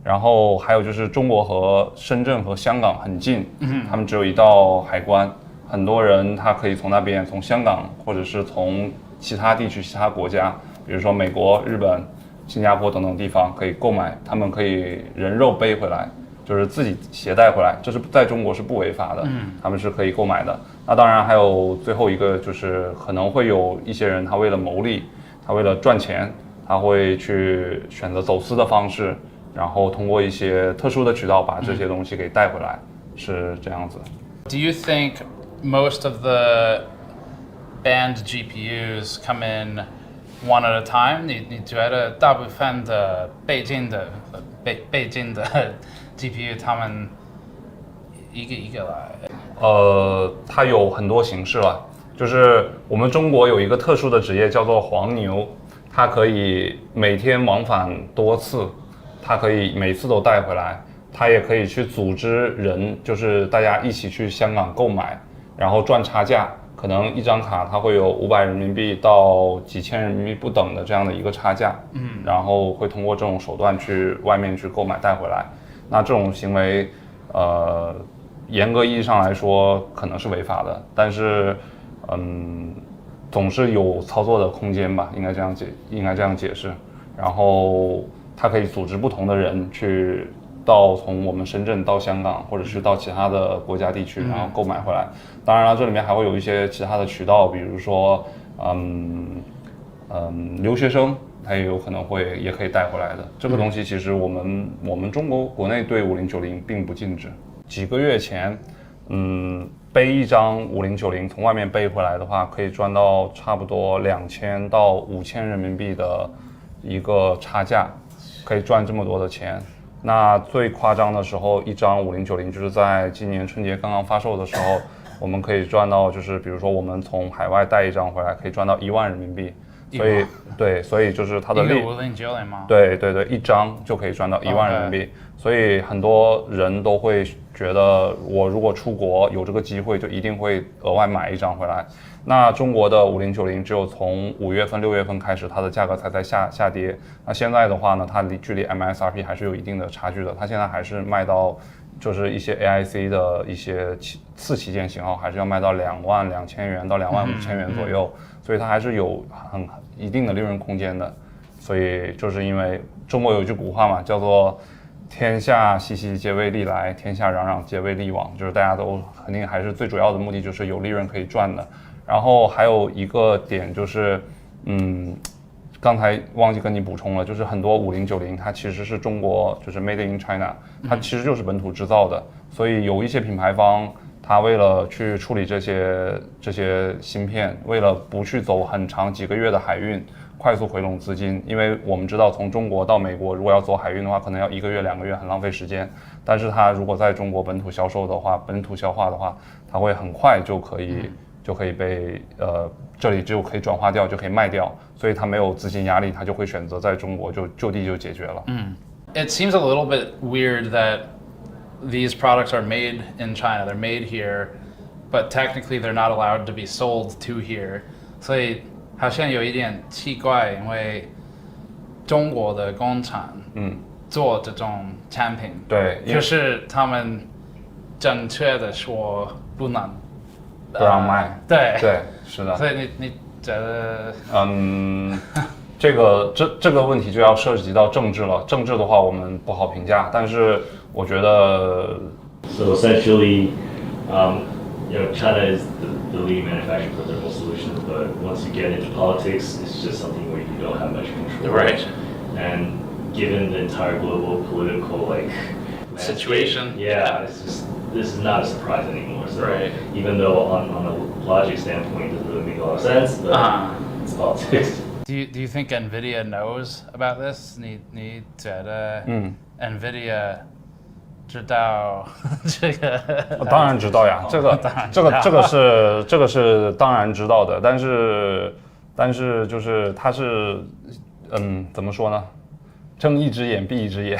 然后还有就是中国和深圳和香港很近，他们只有一道海关，很多人他可以从那边，从香港或者是从其他地区、其他国家，比如说美国、日本、新加坡等等地方可以购买，他们可以人肉背回来，就是自己携带回来，这是在中国是不违法的，他们是可以购买的。那当然还有最后一个就是可能会有一些人他为了牟利，他为了赚钱，他会去选择走私的方式，然后通过一些特殊的渠道把这些东西给带回来，是这样子。Do you think most of the banned GPUs come in one at a time? 你觉得大部分的北京的 GPU 他们一个一个来？它有很多形式了，就是我们中国有一个特殊的职业叫做黄牛，它可以每天往返多次，它可以每次都带回来，它也可以去组织人，就是大家一起去香港购买，然后赚差价，可能一张卡它会有500人民币到几千人民币不等的这样的一个差价，然后会通过这种手段去外面去购买带回来。那这种行为，严格意义上来说可能是违法的，但是，总是有操作的空间吧，应该这样解释。然后它可以组织不同的人去从我们深圳到香港，或者是到其他的国家地区，然后购买回来。当然了，这里面还会有一些其他的渠道，比如说留学生。它也有可能也可以带回来的。这个东西其实我们中国内对5090并不禁止。几个月前，背一张5090从外面背回来的话，可以赚到差不多2000到5000人民币的一个差价，可以赚这么多的钱。那最夸张的时候，一张5090就是在今年春节刚刚发售的时候，我们可以赚到，就是比如说我们从海外带一张回来，可以赚到1万人民币。所以就是它的5090吗？对，一张就可以赚到1万人民币。所以很多人都会觉得，我如果出国有这个机会，就一定会额外买一张回来。那中国的5090只有从5月份、6月份开始，它的价格才在下跌。那现在的话呢，它距离 MSRP 还是有一定的差距的。它现在还是卖到，就是一些 AIC 的一些次旗舰型号，还是要卖到22000元到25000元左右。所以它还是有一定的利润空间的。所以就是因为中国有一句古话嘛，叫做天下熙熙皆为利来，天下攘攘皆为利往，就是大家都肯定还是最主要的目的就是有利润可以赚的。然后还有一个点就是，刚才忘记跟你补充了，就是很多5090它其实是中国就是 Made in China， 它其实就是本土制造的，所以有一些品牌方它为了去处理这些芯片，为了不去走很长几个月的海运，快速回笼资金，因为我们知道从中国到美国如果要走海运的话，可能要1个月2个月，很浪费时间。但是它如果在中国本土销售的话，本土消化的话，它会很快就可以被这里就可以转化掉，就可以卖掉，所以它没有资金压力，它就会选择在中国就地就解决了。It seems a little bit weird that these products are made in China. They're made here, but technically they're not allowed to be sold to here. 所以好像有一点奇怪，因为中国的工厂做这种产品，对，就是他们正确的说不让卖，对，是的。所以你觉得？这个问题就要涉及到政治了。政治的话，我们不好评价，但是我觉得。So essentially, China is the leading manufacturer for thermal solutions, but once you get into politics, it's just something where you don't have much control. Right. And given the entire global political situation, this is not a surprise anymore. So even though on a logic standpoint it doesn't really make a lot of sense, but it's politics. Do you think NVIDIA knows about this? 你觉得NVIDIA 知道这个？当然知道呀，这个是当然知道的，但是就是它是怎么说呢？睁一只眼闭一只眼。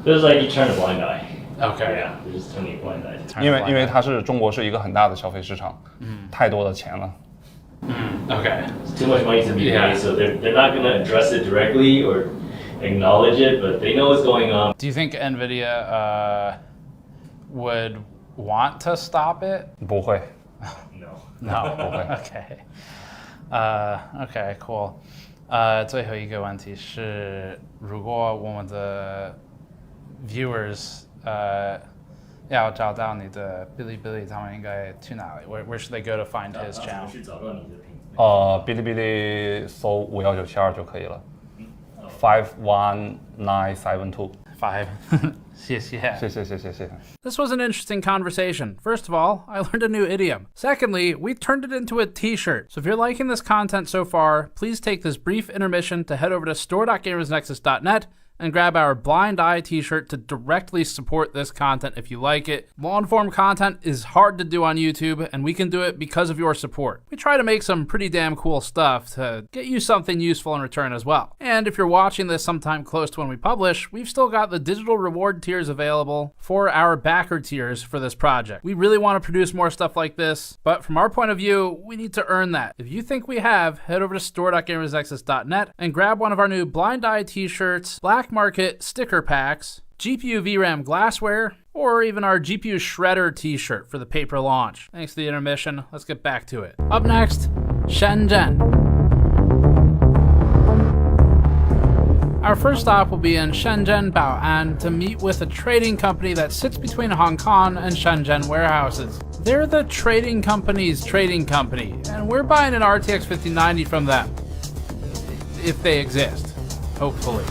It's like you turn a blind eye. Okay. Yeah, you're just turning a blind eye. 因为中国是一个很大的消费市场，太多的钱了。Okay. It's too much money to be made, so they're not going to address it directly or acknowledge it, but they know what's going on. Do you think NVIDIA would want to stop it? 不会。No. 不会。Okay, cool. 最后一个问题是，如果我们的 viewers 要找到你的哔哩哔哩，他们应该去哪里？ Where should they go to find his channel? 哔哩哔哩搜51972就可以了。51972。谢谢。This was an interesting conversation. First of all, I learned a new idiom. Secondly, we turned it into a t-shirt. So if you're liking this content so far, please take this brief intermission to head over to store.gamersnexus.net and grab our Blind Eye t-shirt to directly support this content if you like it. Long-form content is hard to do on YouTube, and we can do it because of your support. We try to make some pretty damn cool stuff to get you something useful in return as well. And if you're watching this sometime close to when we publish, we've still got the digital reward tiers available for our backer tiers for this project. We really want to produce more stuff like this, but from our point of view, we need to earn that. If you think we have, head over to store.gamersnexus.net and grab one of our new Blind Eye t-shirts, Black Market sticker packs, GPU VRAM glassware, or even our GPU Shredder t-shirt for the paper launch. Thanks to the intermission, let's get back to it. Up next, Shenzhen. Our first stop will be in Shenzhen, Bao'an, to meet with a trading company that sits between Hong Kong and Shenzhen warehouses. They're the trading company's trading company, and we're buying an RTX 5090 from them. If they exist, hopefully.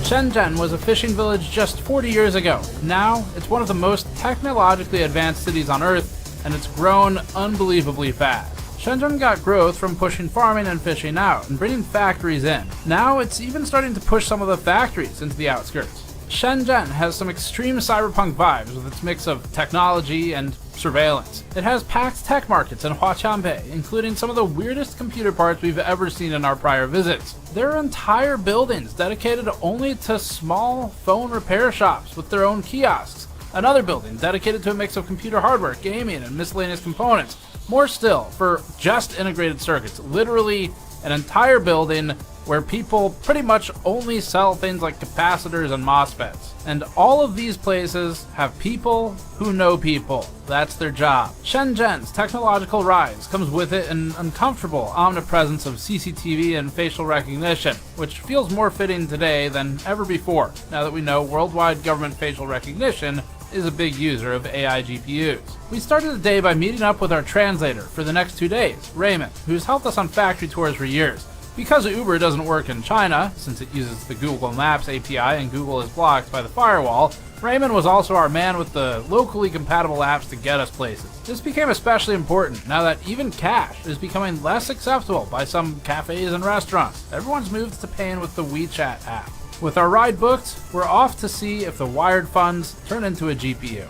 Shenzhen was a fishing village just 40 years ago. Now, it's one of the most technologically advanced cities on Earth, and it's grown unbelievably fast. Shenzhen got growth from pushing farming and fishing out and bringing factories in. Now, it's even starting to push some of the factories into the outskirts. Shenzhen has some extreme cyberpunk vibes with its mix of technology and surveillance. It has packed tech markets in Huaqiangbei, including some of the weirdest computer parts we've ever seen in our prior visits. There are entire buildings dedicated only to small phone repair shops with their own kiosks. Another building dedicated to a mix of computer hardware, gaming, and miscellaneous components. More still, for just integrated circuits. Literally an entire building where people pretty much only sell things like capacitors and MOSFETs. And all of these places have people who know people. That's their job. Shenzhen's technological rise comes with it an uncomfortable omnipresence of CCTV and facial recognition, which feels more fitting today than ever before, now that we know worldwide government facial recognition is a big user of AI GPUs. We started the day by meeting up with our translator for the next 2 days, Raymond, who's helped us on factory tours for years. Because Uber doesn't work in China, since it uses the Google Maps API and Google is blocked by the firewall, Raymond was also our man with the locally compatible apps to get us places. This became especially important now that even cash is becoming less acceptable by some cafes and restaurants. Everyone's moved to paying with the WeChat app. With our ride booked, we're off to see if the wired funds turn into a GPU.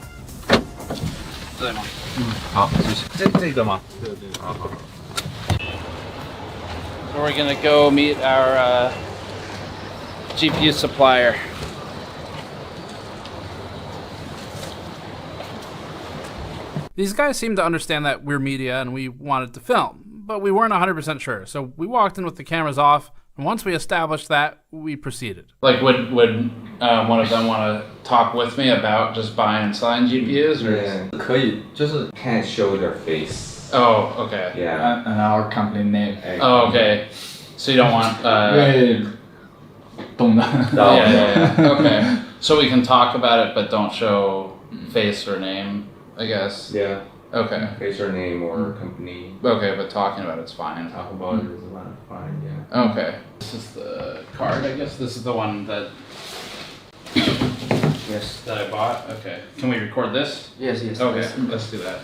对吗？好，谢谢。这个吗？对对，好好。 We're gonna go meet our GPU supplier. These guys seem to understand that we're media and we wanted to film, but we weren't 100% sure, so we walked in with the cameras off, and once we established that, we proceeded. Like, would one of them want to talk with me about just buying and selling GPUs? Or Yeah, 可以，就是 can't show their face. Oh, okay. Yeah, and our company name. Oh, okay. So you don't want... 因为懂的。yeah. Okay. So we can talk about it, but don't show face or name, I guess? Yeah. Okay. Face or name or company. Okay, but talking about it's fine. Talk about it is fine, yeah. Okay. This is the card, I guess. This is the one that... Yes. That I bought? Okay. Can we record this? Yes, yes. Okay, yes. let's do that.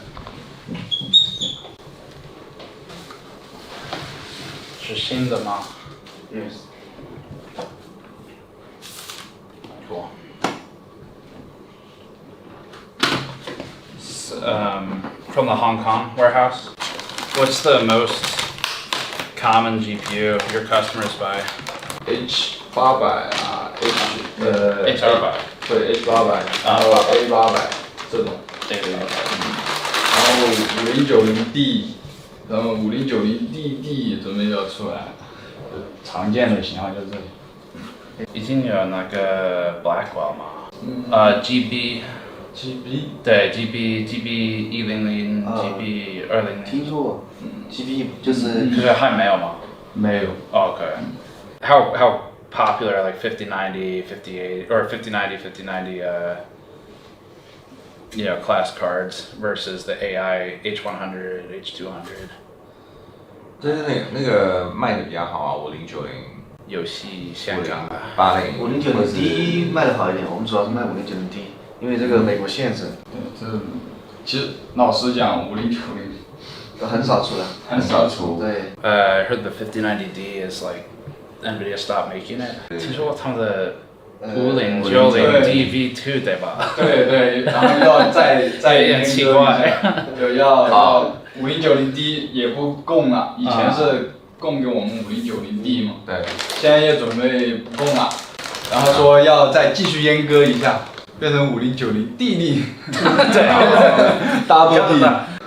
是新的吗? Yes. Cool. From the Hong Kong warehouse. What's the most common GPU your customers buy? H800啊 H200对 H800 然后 A800这种 A800 然后5090D 然后5090DD 准备要出来常见的型号就这里已经有那个 Blackwell 吗？GB 对 GB 100 GB 200听说过 GB 就是还没有吗？没有。Okay. How popular are like 5090, 58 or 5090, 5090 class cards versus the AI H100, H200? 就是那个卖的比较好啊，5090游戏香港80 5090D 卖的好一点，我们主要是卖5090D，因为这个美国限制。这其实老实讲，5090很少出了，很少出。对。I heard the 5090D is like NVIDIA stopped making it. 听说他们的5090 DV2 对吧？对对，然后要再有点奇怪，要5090D 也不供了，以前是供给我们5090D 嘛，对，现在也准备不供了，然后说要再继续阉割一下，变成5090DD， 对 ，Double D，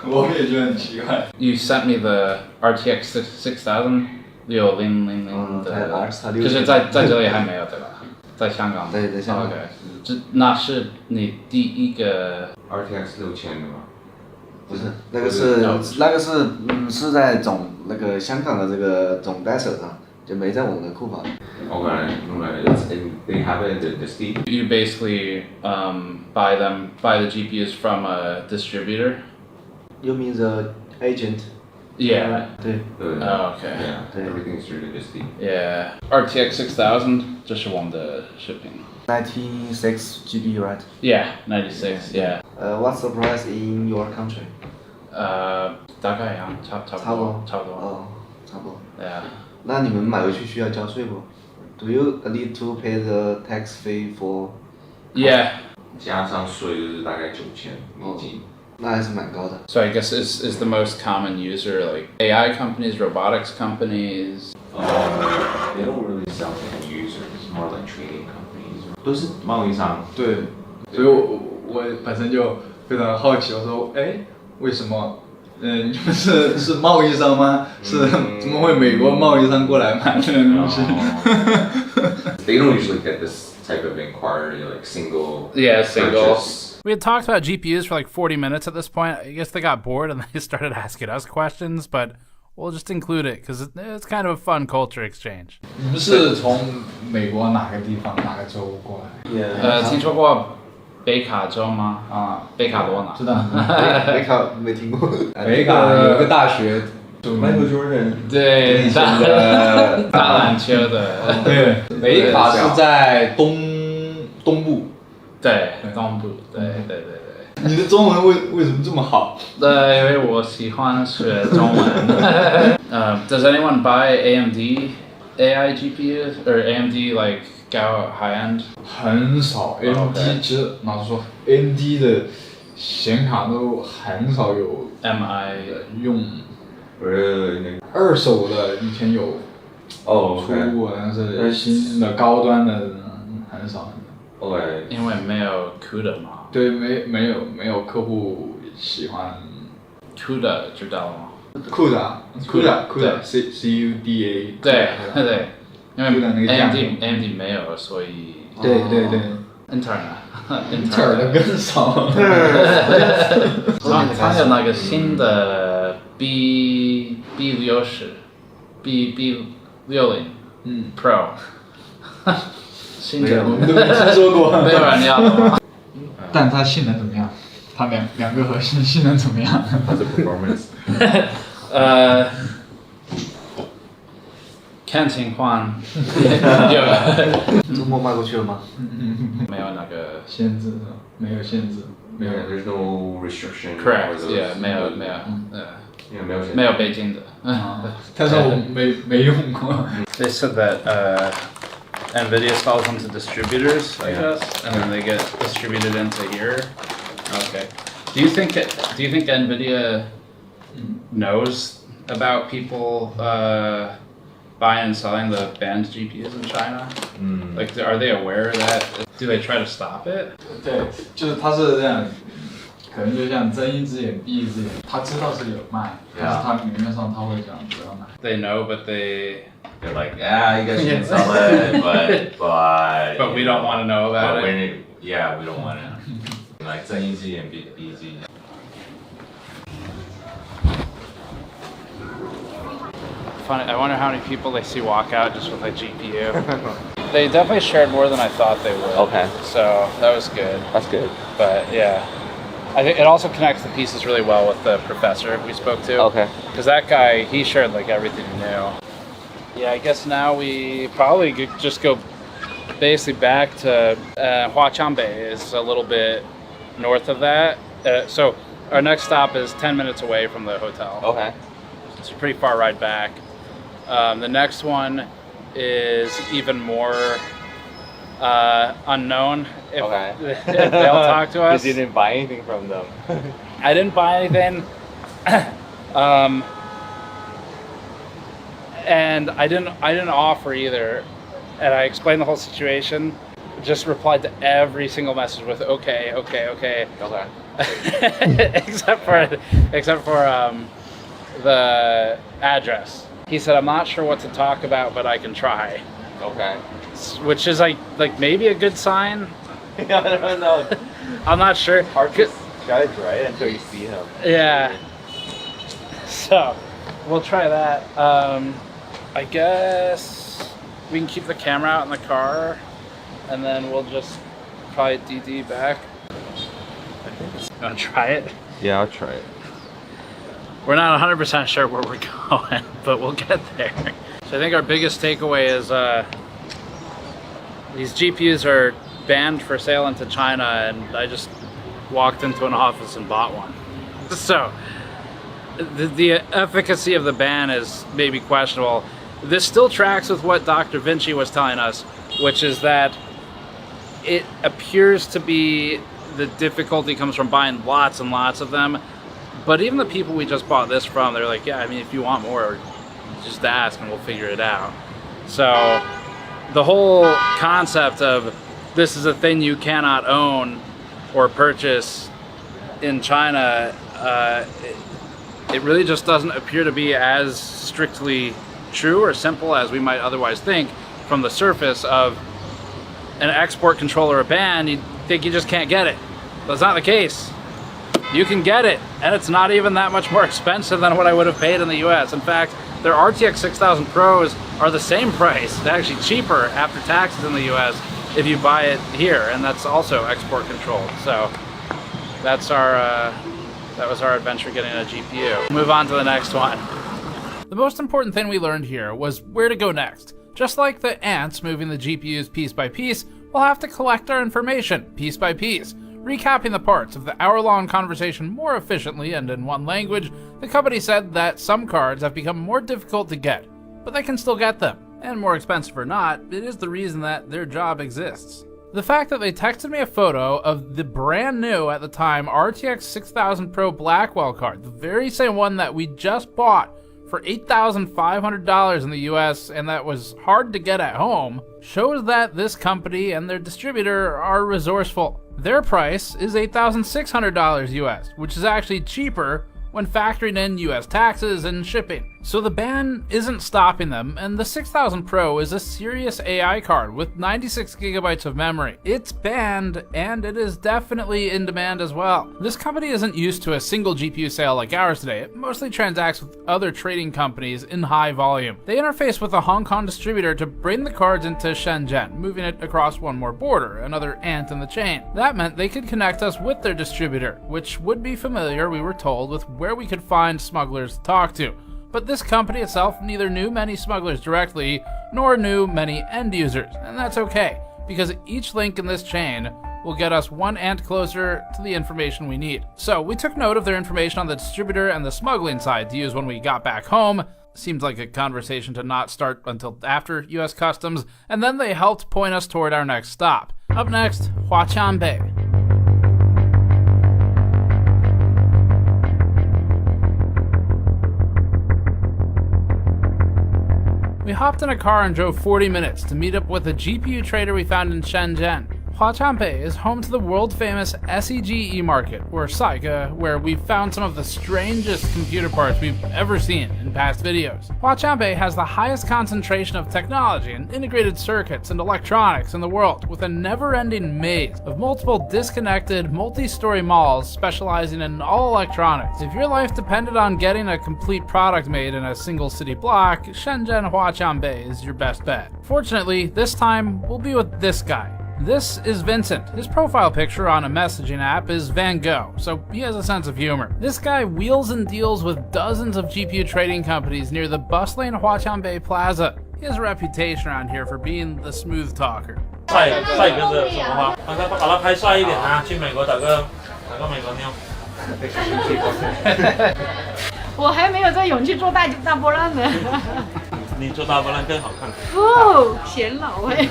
我也觉得很奇怪。You sent me the RTX 6000 6000的，就是在这里还没有对吧？在香港。对，在香港。那是你第一个 RTX 6000的吗？不是，那个是在香港的这个总代手上，就没在我们的库房。They have it in the Steam. You basically buy the GPUs from a distributor. You mean the agent? Yeah. 对。Oh, okay. Yeah. Everything's through the Steam. Yeah. RTX 6000, 这是我们的视频。96 GB, right? Yeah, 96. Yeah. What's the price in your country? 大概呀，差不多。哦，差不多。Yeah. 那你们买回去需要交税不 ？Do you need to pay the tax fee for? Yeah. 加上税就是大概9000美金。那还是蛮高的。So I guess is the most common user like AI companies, robotics companies? They don't really sell to end users, more like trading companies. 都是贸易商。对，所以我本身就非常好奇，我说，为什么？你们是贸易商吗？是怎么会美国贸易商过来买这个东西 They don't usually get this type of inquiry, like single. Yeah, single. Purchase. We had talked about GPUs for like 40 minutes at this point. I guess they got bored and they started asking us questions, but we'll just include it because it's kind of a fun culture exchange. 你们是从美国哪个地方哪个州过来？听说过北卡州吗？啊，北卡罗纳。知道。北卡没听过。北卡有个大学。Michael Jordan。对，打篮球的。对，北卡是在东部。对，东部。对。你的中文为什么这么好？因为我喜欢学中文。Does anyone buy AMD AI GPUs or AMD like go high end? 很少 ，AMD 其实老实说 ，AMD 的显卡都很少有 MI 用。二手的以前有出过，但是新的高端的很少。因为没有 CUDA 嘛。对，没有客户喜欢。CUDA 知道吗？CUDA C-U-D-A。对，因为 AMD 没有，所以。对。Intel 的更少。它有那个新的 B60 B60 Pro。新的我们都没听说过，没有人要的吗？但它性能怎么样？它两个核心性能怎么样？它的 performance。看情况。周末卖过去了吗？没有那个限制，没有限制，没有。There's no restriction. Correct. Yeah. 没有。没有北京的。但是我没用过。They said that NVIDIA sells them to distributors, I guess, and then they get distributed into here. Okay. Do you think NVIDIA knows about people buying and selling the banned GPUs in China? Like, are they aware of that? Do they try to stop it? 对，就是他是这样，可能就像睁一只眼闭一只眼，他知道是有卖，但是他明面上他会讲不要卖。They know, but they're like, you guys can sell it, but we don't want to know about it. We don't want to. Like 睁一只眼闭一只眼。Funny, I wonder how many people they see walk out just with a GPU. They definitely shared more than I thought they would. Okay. So that was good. That's good. But yeah, I think it also connects the pieces really well with the professor we spoke to. Okay. Because that guy, he shared like everything he knew. Yeah, I guess now we probably could just go basically back to Huaqiangbei is a little bit north of that. So our next stop is 10 minutes away from the hotel. Okay. It's a pretty far ride back. The next one is even more unknown if they'll talk to us. Because you didn't buy anything from them. I didn't buy anything. And I didn't offer either. And I explained the whole situation. Just replied to every single message with okay. except for the address. He said, I'm not sure what to talk about, but I can try. Okay. Which is like maybe a good sign. I don't know. I'm not sure. Gotta dry it until you see him. Yeah. So, we'll try that. I guess we can keep the camera out in the car, and then we'll just probably DD back. Gonna try it? Yeah, I'll try it. We're not 100% sure where we're going, but we'll get there. So I think our biggest takeaway is these GPUs are banned for sale into China, and I just walked into an office and bought one. So the efficacy of the ban is maybe questionable. This still tracks with what Dr. Vinci was telling us, which is that it appears to be the difficulty comes from buying lots and lots of them. But even the people we just bought this from, they're like, yeah, I mean, if you want more, just ask and we'll figure it out. So the whole concept of this is a thing you cannot own or purchase in China, it really just doesn't appear to be as strictly true or simple as we might otherwise think from the surface of an export control or a ban. You'd think you just can't get it. That's not the case. You can get it, and it's not even that much more expensive than what I would have paid in the US. In fact, their RTX 6000 Pros are the same price, actually cheaper after taxes in the US if you buy it here, and that's also export controlled. So that's our that was our adventure getting a GPU. Move on to the next one. The most important thing we learned here was where to go next. Just like the ants moving the GPUs piece by piece, we'll have to collect our information piece by piece. Recapping the parts of the hour-long conversation more efficiently and in one language, the company said that some cards have become more difficult to get, but they can still get them. And more expensive or not, it is the reason that their job exists. The fact that they texted me a photo of the brand new, at the time, RTX 6000 Pro Blackwell card, the very same one that we just bought for $8,500 in the US and that was hard to get at home, shows that this company and their distributor are resourceful. Their price is $8,600 US, which is actually cheaper when factoring in US taxes and shipping. So the ban isn't stopping them, and the 6000 Pro is a serious AI card with 96 gigabytes of memory. It's banned, and it is definitely in demand as well. This company isn't used to a single GPU sale like ours today. It mostly transacts with other trading companies in high volume. They interface with a Hong Kong distributor to bring the cards into Shenzhen, moving it across one more border, another ant in the chain. That meant they could connect us with their distributor, which would be familiar, we were told, with where we could find smugglers to talk to. But this company itself neither knew many smugglers directly, nor knew many end users, and that's okay, because each link in this chain will get us one ant closer to the information we need. So we took note of their information on the distributor and the smuggling side to use when we got back home. Seems like a conversation to not start until after US Customs, and then they helped point us toward our next stop. Up next, Huaqiangbei. We hopped in a car and drove 40 minutes to meet up with a GPU trader we found in Shenzhen. Huaqiangbei is home to the world-famous SEGE market, or SAIGA, where we've found some of the strangest computer parts we've ever seen in past videos. Huaqiangbei has the highest concentration of technology and integrated circuits and electronics in the world, with a never-ending maze of multiple disconnected, multi-story malls specializing in all electronics. If your life depended on getting a complete product made in a single city block, Shenzhen Huaqiangbei is your best bet. Fortunately, this time we'll be with this guy. This is Vincent. His profile picture on a messaging app is Van Gogh, so he has a sense of humor. This guy wheels and deals with dozens of GPU trading companies near the bustling Huaqiangbei Plaza. He has a reputation around here for being the smooth talker. 帅哥的什么话？把它拍帅一点啊！去美国打个美国妞。我还没有这勇气做大波浪呢。你做大波浪更好看。哦，显老哎。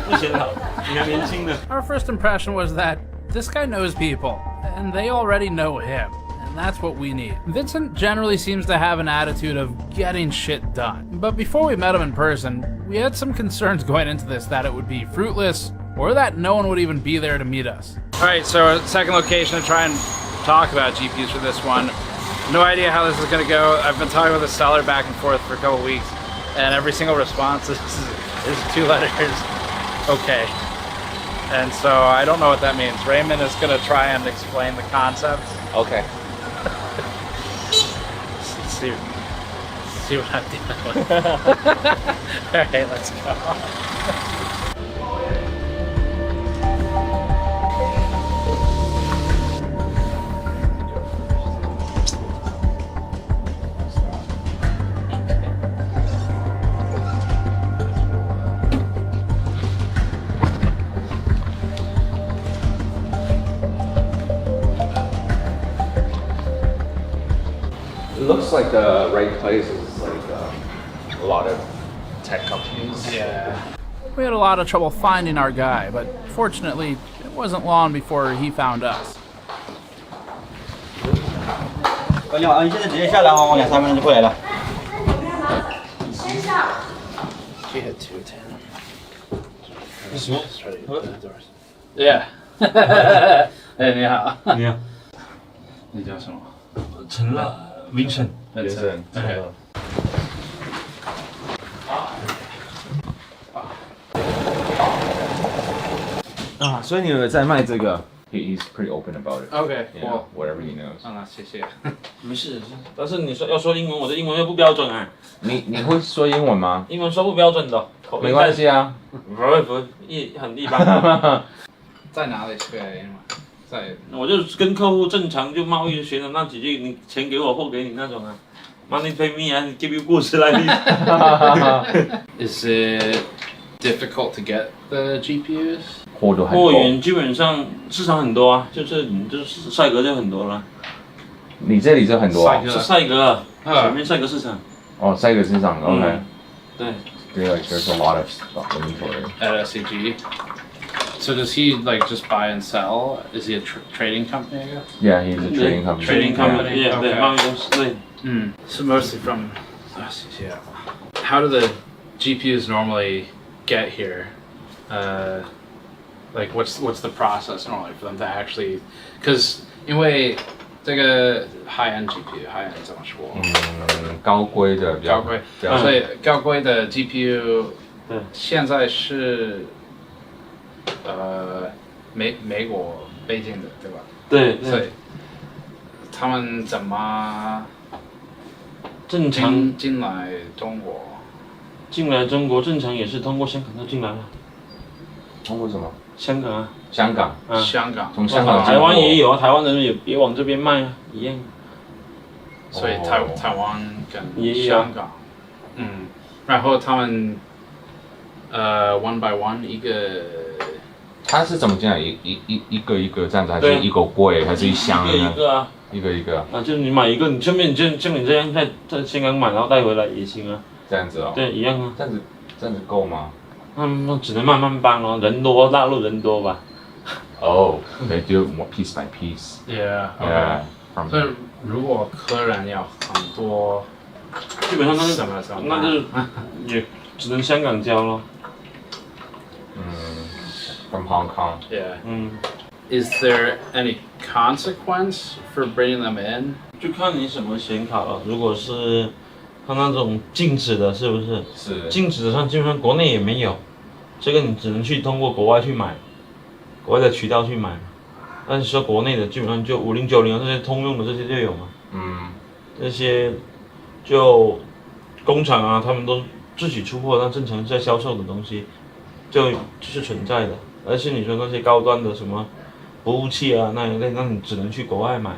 不显老，你还年轻呢。 Our first impression was that this guy knows people, and they already know him. And that's what we need. Vincent generally seems to have an attitude of getting shit done. But before we met him in person, we had some concerns going into this that it would be fruitless, or that no one would even be there to meet us. Alright, so second location to try and talk about GPUs for this one. No idea how this is going to go. I've been talking with the seller back and forth for a couple weeks, and every single response is 2 letters. Okay. And so I don't know what that means. Raymond is going to try and explain the concept. Okay. See what I'm dealing with. All right, let's go. It looks like the right place is like a lot of tech companies. Yeah. We had a lot of trouble finding our guy, but fortunately, it wasn't long before he found us. 你好，你现在直接下来哈，我2-3分钟就过来了。先下。 She had 210. Yeah. 哎，你好。你好。你叫什么？陈乐 Vincent。Vincent。Okay. 啊，所以你有在卖这个 ？He's pretty open about it. Okay, Yeah, cool. whatever he knows. 啊，谢谢。没事，但是你说要说英文，我的英文又不标准啊。你会说英文吗？英文说不标准的，口音没关系啊。不很一般。在哪里学英文？在。我就跟客户正常就贸易学的那几句，你钱给我货给你那种啊。Money pay me and give you goods like this. Is it difficult to get the GPUs? 货源基本上市场很多啊，就是赛格就很多了。你这里就很多、是赛格，前面赛格市场。哦，赛格市场 ，OK。对。Yeah, there's a lot of stuff inventory. At SCG. So does he like just buy and sell? Is he a trading company? I guess. Yeah, he's a trading company. Trading company. Yeah, 对，贸易公司对。So mostly from. Yeah. How do the GPUs normally get here? Like what's the process normally for them to actually? Because 因为这个 high-end GPU，high-end 怎么说？高规的比较高规，所以高规的 GPU 现在是美国北京的，对吧？对。所以他们怎么正常进来中国？进来中国正常也是通过香港就进来了。通过什么？香港啊。香港。香港。从香港。台湾也有啊，台湾人也往这边卖啊，一样。所以台湾跟香港，然后他们one by one 一个。他是怎么进来？一个一个这样子，还是一个柜，还是一箱呢？一个啊。一个一个。啊，就是你买一个，你顺便像你这样在香港买，然后带回来也行啊。这样子哦。对，一样啊。这样子够吗？那只能慢慢搬哦，人多，大陆人多吧。Oh, they do more piece by piece. Yeah. Yeah. 所以如果客人要很多，基本上那就是也只能香港交咯。From Hong Kong. Yeah. Is there any consequence for bringing them in? 就看你什么显卡了。如果是它那种静止的，是不是？是。静止的上基本上国内也没有，这个你只能去通过国外去买，国外的渠道去买。但是说国内的基本上就5090这些通用的这些就有嘛。这些就工厂啊，他们都自己出货，那正常在销售的东西就是存在的。而且你说那些高端的什么服务器啊那一类，那你只能去国外买。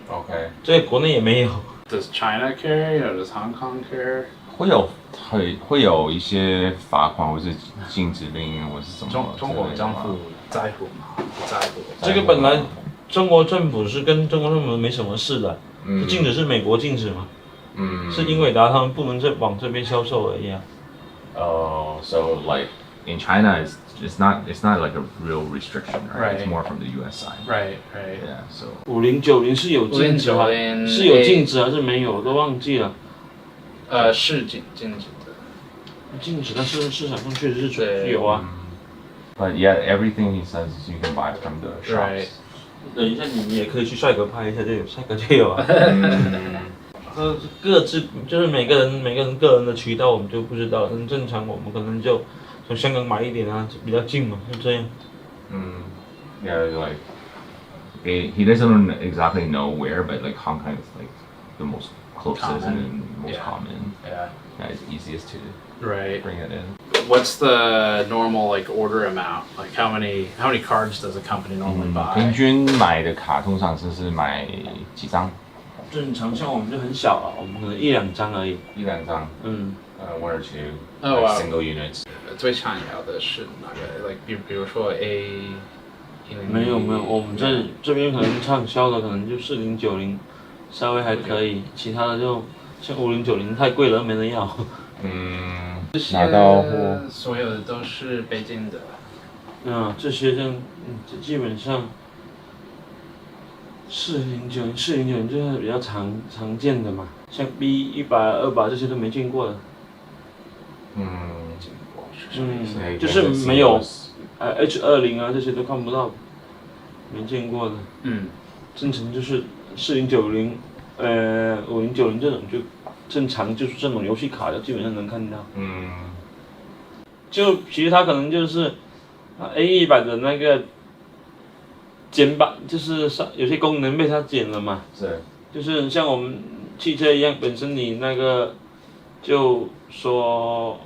OK。这个国内也没有。Does China care? Does Hong Kong care? 会有一些罚款或是禁止令，或是什么？中国政府在乎吗？不在乎。这个本来中国政府是跟中国政府没什么事的，禁止是美国禁止嘛。是英伟达他们不能再往这边销售而已啊。So like in China, it's not like a real restriction, right? It's more from the U.S. side. Right. Yeah. So 5090是有禁止吗？是有禁止还是没有？我都忘记了。是禁止的。禁止，但是市场上确实是有啊。But yeah, everything he says you can buy from the shops. 等一下，你也可以去帅哥拍一下，就有帅哥就有啊。各自就是每个人个人的渠道我们就不知道，但正常我们可能就从香港买一点啊，比较近嘛，就这样。Yeah, like he doesn't exactly know where, but like Hong Kong is like the most closest and most common. Yeah. It's easiest to bring it in. What's the normal like order amount? Like how many cards does a company normally buy? 平均买的卡通常是买几张？正常像我们就很小啊，我们可能1、2张而已。1、2张。1 or 2 Oh, wow. single units. 最常要的是哪个 ？like 比如说 A。没有，我们这边可能畅销的可能就4090，稍微还可以，其他的就像5090太贵了，没人要。拿到货，所有的都是北京的。这些就基本上4090就是比较常见的嘛，像 B100、200这些都没见过的。就是没有。H20啊，这些都看不到，没见过的。正常就是4090，5090这种就正常，就是这种游戏卡的基本上能看到。就其实它可能就是A100的那个减版，就是有些功能被它减了嘛。是。就是像我们汽车一样，本身你那个就说。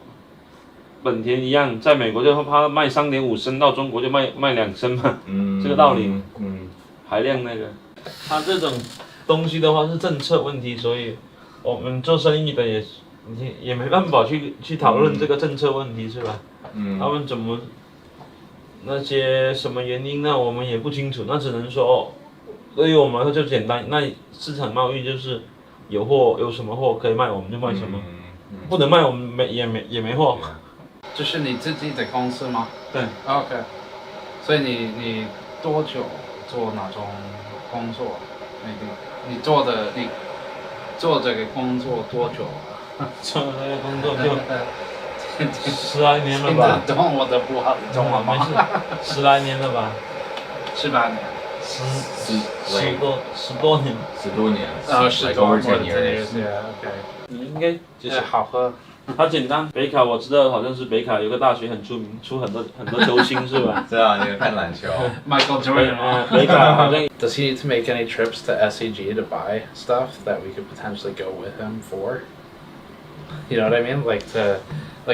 本田一样，在美国就它卖3.5升，到中国就卖2升嘛，这个道理。排量那个，它这种东西的话是政策问题，所以我们做生意的也没办法去讨论这个政策问题，是吧？他们怎么那些什么原因呢？我们也不清楚，那只能说对于我们来说就简单，那市场贸易就是有什么货可以卖我们就卖什么，不能卖我们也没货。这是你自己的公司吗？对。OK。所以你多久做哪种工作？你做这个工作多久了？做这个工作就10来年了吧？听得懂我的不好中文吗？没事，10来年了吧？18年。10多年。10多年。10多 10 years. OK。你应该就是好喝。它简单，北卡我知道，好像是北卡有个大学很出名，出很多球星是吧？知道，你有看篮球。Michael Jordan。北卡好像。Does he need to make any trips to SEG to buy stuff that we could potentially go with him for? You know what I mean? Like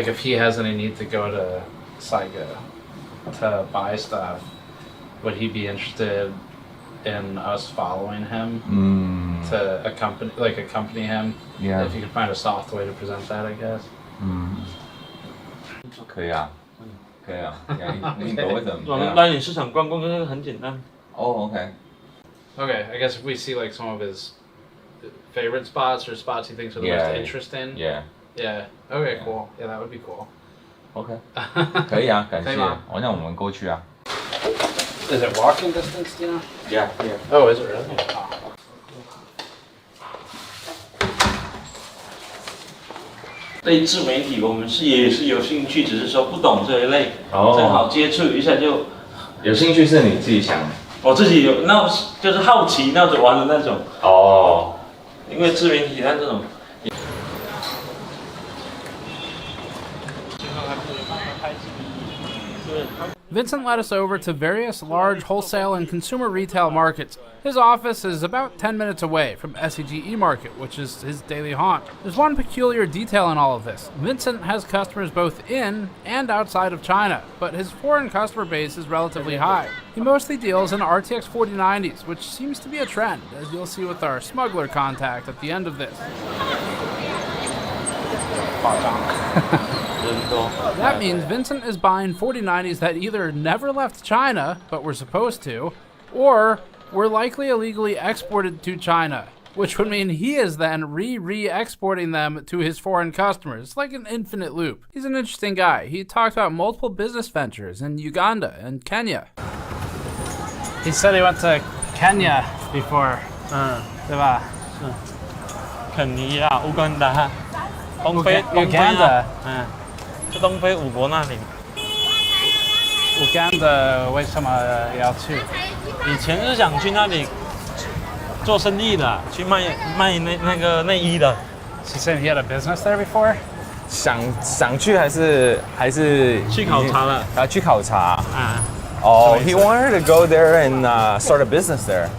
if he has any need to go to Saiga to buy stuff, would he be interested in us following him to accompany him? Yeah. If you could find a soft way to present that, I guess. 可以啊，你 go with them. 我们带你市场逛逛，这个很简单。Oh, okay. Okay, I guess if we see like some of his favorite spots or spots he thinks are the most interesting. Yeah. Yeah. Okay, cool. Yeah, that would be cool. OK. 可以啊，感谢。那我们过去啊。Is it walking distance, do you know? Yeah. Oh, is it really? Oh. 对自媒体，我们也是有兴趣，只是说不懂这一类，正好接触一下就。有兴趣是你自己想的？我自己有，那就是好奇那种玩的那种。因为自媒体它这种。Vincent led us over to various large wholesale and consumer retail markets. His office is about 10 minutes away from SEG E-Market, which is his daily haunt. There's one peculiar detail in all of this. Vincent has customers both in and outside of China, but his foreign customer base is relatively high. He mostly deals in RTX 4090s, which seems to be a trend, as you'll see with our smuggler contact at the end of this. That means Vincent is buying 4090s that either never left China, but were supposed to, or were likely illegally exported to China, which would mean he is then re-exporting them to his foreign customers. It's like an infinite loop. He's an interesting guy. He talks about multiple business ventures in Uganda and Kenya. He said he went to Kenya before, 对吧？肯尼亚、乌干达、东非、Uganda， 是东非5国那里。Uganda 为什么要去？以前是想去那里做生意的，去卖那个内衣的。He said he had a business there before. 想去还是去考察了？去考察。Oh, he wanted to go there and start a business there.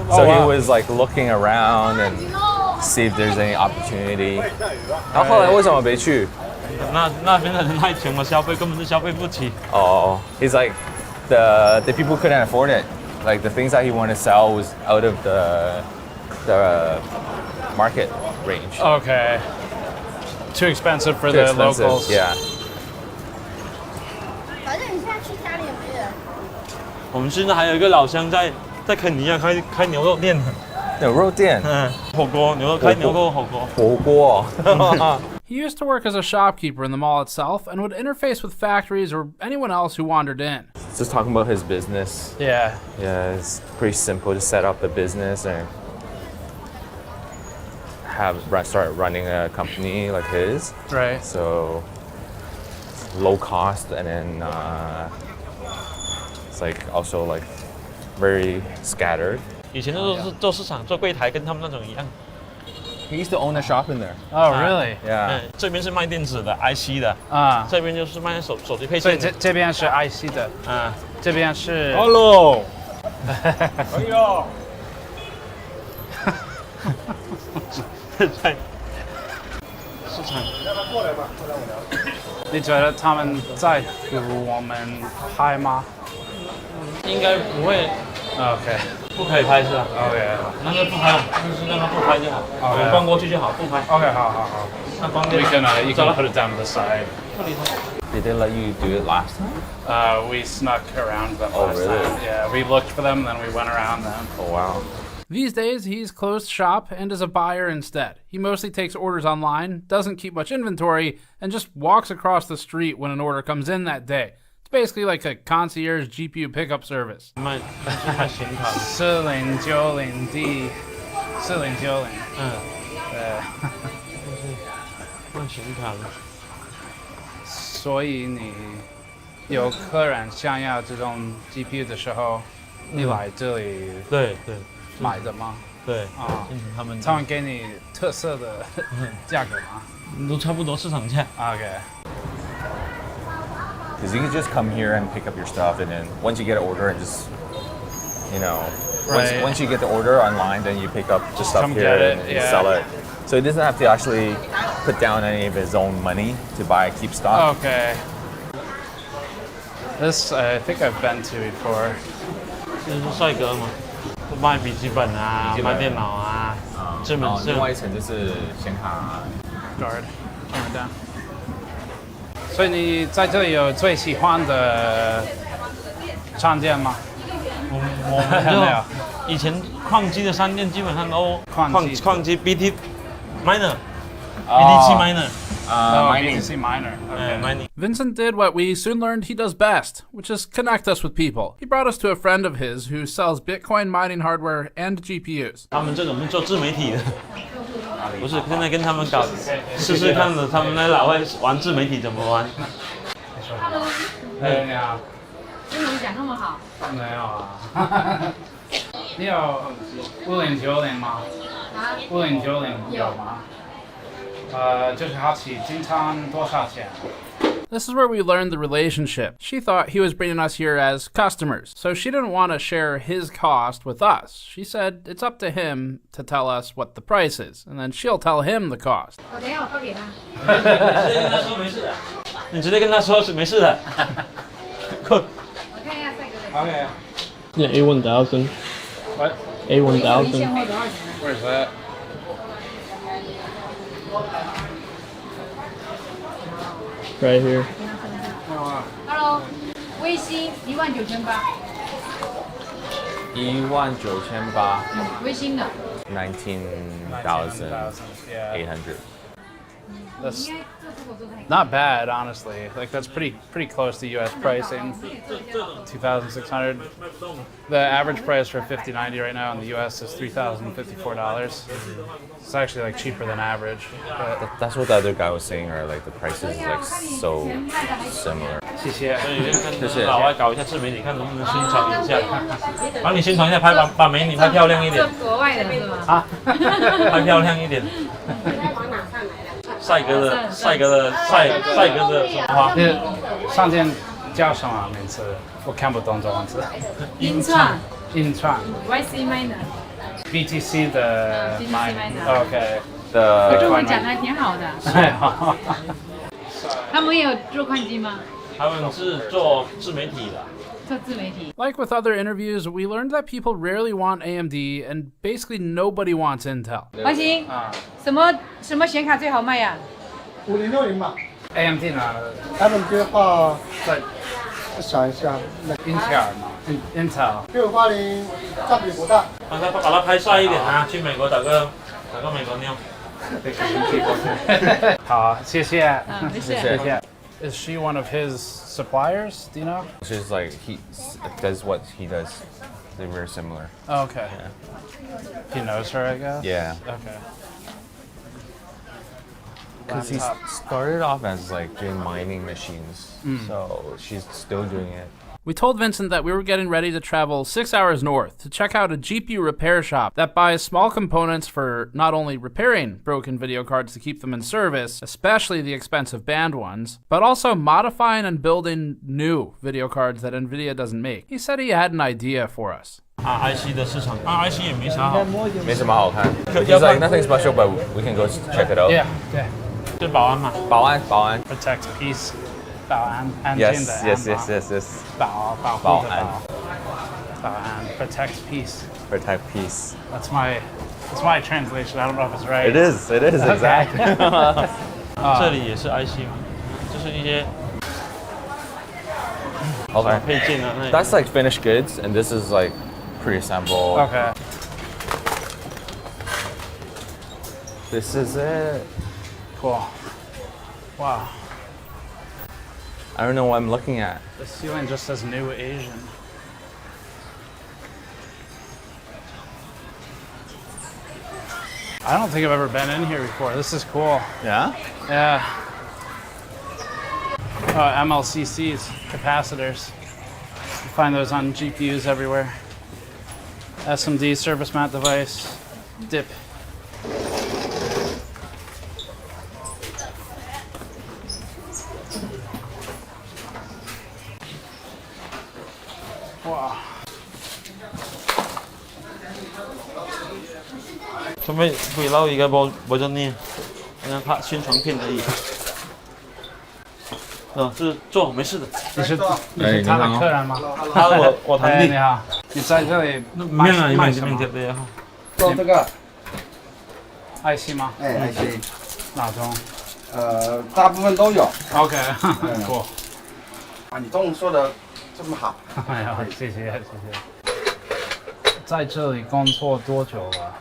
So he was like looking around and see if there's any opportunity. 然后后来为什么没去？那边的人太穷了，消费根本是消费不起。Oh, he's like the people couldn't afford it. Like the things that he wanted to sell was out of the market range. Okay. Too expensive for the locals. Yeah. 反正你现在去家里也没人。我们现在还有一个老乡在肯尼亚开牛肉店。牛肉店。火锅，开牛肉火锅。火锅。He used to work as a shopkeeper in the mall itself and would interface with factories or anyone else who wandered in. Just talking about his business. Yeah. Yeah, it's pretty simple to set up a business and start running a company like his. Right. So low cost, and then it's like also like very scattered. 以前都是做市场做柜台，跟他们那种一样。He used to own a shop in there. Oh, really? Yeah. 这边是卖电子的 IC 的这边就是卖手机配件的。所以这边是 IC 的这边是。Hello。哎呦。在市场。你觉得他们在乎我们拍吗？应该不会。OK。不可以拍是吧 ？OK。那就不拍，就是让他不拍就好。我们逛过去就好，不拍。OK， 好。那关掉。You can put it down to the side. Did they let you do it last time? We snuck around them Oh, last really? time. Yeah, we looked for them, then we went around them. Oh, wow. These days, he's closed shop and is a buyer instead. He mostly takes orders online, doesn't keep much inventory, and just walks across the street when an order comes in that day. It's basically like a concierge GPU pickup service. 卖显卡。4090D，4090。卖显卡的。所以你有客人想要这种 GPU 的时候，你来这里对买的吗？对他们给你特色的价格吗？都差不多市场价。Okay. Because you can just come here and pick up your stuff, and then once you get an order and just, once you get the order online, then you pick up the stuff here and sell it. So he doesn't have to actually put down any of his own money to keep stock. Okay. This I think I've been to before. 这是帅哥嘛，卖笔记本啊，卖电脑啊，这门另外一层就是显卡。Guard, turn it down. 所以你在这里有最喜欢的商店吗？我就以前矿机的商店基本上都矿机 BT miner BTC miner BTC miner. Okay. mining. Vincent did what we soon learned he does best, which is connect us with people. He brought us to a friend of his who sells Bitcoin mining hardware and GPUs. 他们这种是做自媒体的。不是，现在跟他们搞试试看的，他们那老外玩自媒体怎么玩。Hello。你好。英文讲那么好。没有啊。你有5090吗？5090有吗？就是好奇，经常多少钱？This is where we learned the relationship. She thought he was bringing us here as customers, so she didn't want to share his cost with us. She said it's up to him to tell us what the price is, and then she'll tell him the cost. 我等一下我发给他。你直接跟他说是没事的。我看一下帅哥的。Okay. Yeah, A1000. What? A1000. 现货多少钱？ Where's that? Right here. Hello，微星19800。19800。微星的。19,800. That's not bad, honestly. Like that's pretty close to U.S. pricing. 2,600. The average price for a 5090 right now in the U.S. is $3,054. It's actually like cheaper than average. But That's what the other guy was saying, or like the prices is like so similar. 谢谢。所以跟老外搞一下自媒体，看能不能宣传一下，帮你宣传一下，把美女拍漂亮一点。国外的是吗？啊，拍漂亮一点。帅哥的什么花？上天叫什么名字？我看不懂中文字。音创YC Minor BTC 的 BTC Minor OK 我中文讲的还挺好的。他们也有做矿机吗？他们是做自媒体的。做自媒体。 Like with other interviews, we learned that people rarely want AMD and basically nobody wants Intel. 华兴，什么显卡最好卖呀5060吧。AMD 呢 ？AMD 的话，再想一下，Intel 嘛，Intel 6580占比不大。把它拍帅一点啊！去美国打个美国妞。好，谢谢。没事。谢谢。Is she one of his suppliers? Do you know? She's like he does what he does. They're very similar. Oh, okay. Yeah. He knows her, I guess. Yeah. Okay. Because he started off as like doing mining machines, so she's still doing it. We told Vincent that we were getting ready to travel 6 hours north to check out a GPU repair shop that buys small components for not only repairing broken video cards to keep them in service, especially the expensive banned ones, but also modifying and building new video cards that NVIDIA doesn't make. He said he had an idea for us. IC 的市场，IC 也没啥好，没什么好看。He's like nothing special, but we can go check it out. Yeah. 就保安嘛，保安 Protect peace. 保安，安静的安 Yes. 保护的保安 protect peace. Protect peace. That's my translation. I don't know if it's right. It is exactly. 这里也是 IC 嘛，就是一些 Okay. 配件啊。That's like finished goods, and this is like pre-assembled. Okay. This is it. Cool. Wow. I don't know what I'm looking at. The ceiling just says New Asian. I don't think I've ever been in here before. This is cool. Yeah? Yeah. MLCCs, capacitors. You find those on GPUs everywhere. SMD, service mount device, DIP. Wow. 準備回撈而家播咗呢，人家拍宣傳片而已。是坐，沒事的。你是他的客人嗎？他我堂弟。你好，你在這裡賣什麼？做这个IC 嗎？IC 哪種？大部分都有。OK，cool。啊，你中文说的这么好。哎呀，谢谢。在这里工作多久了？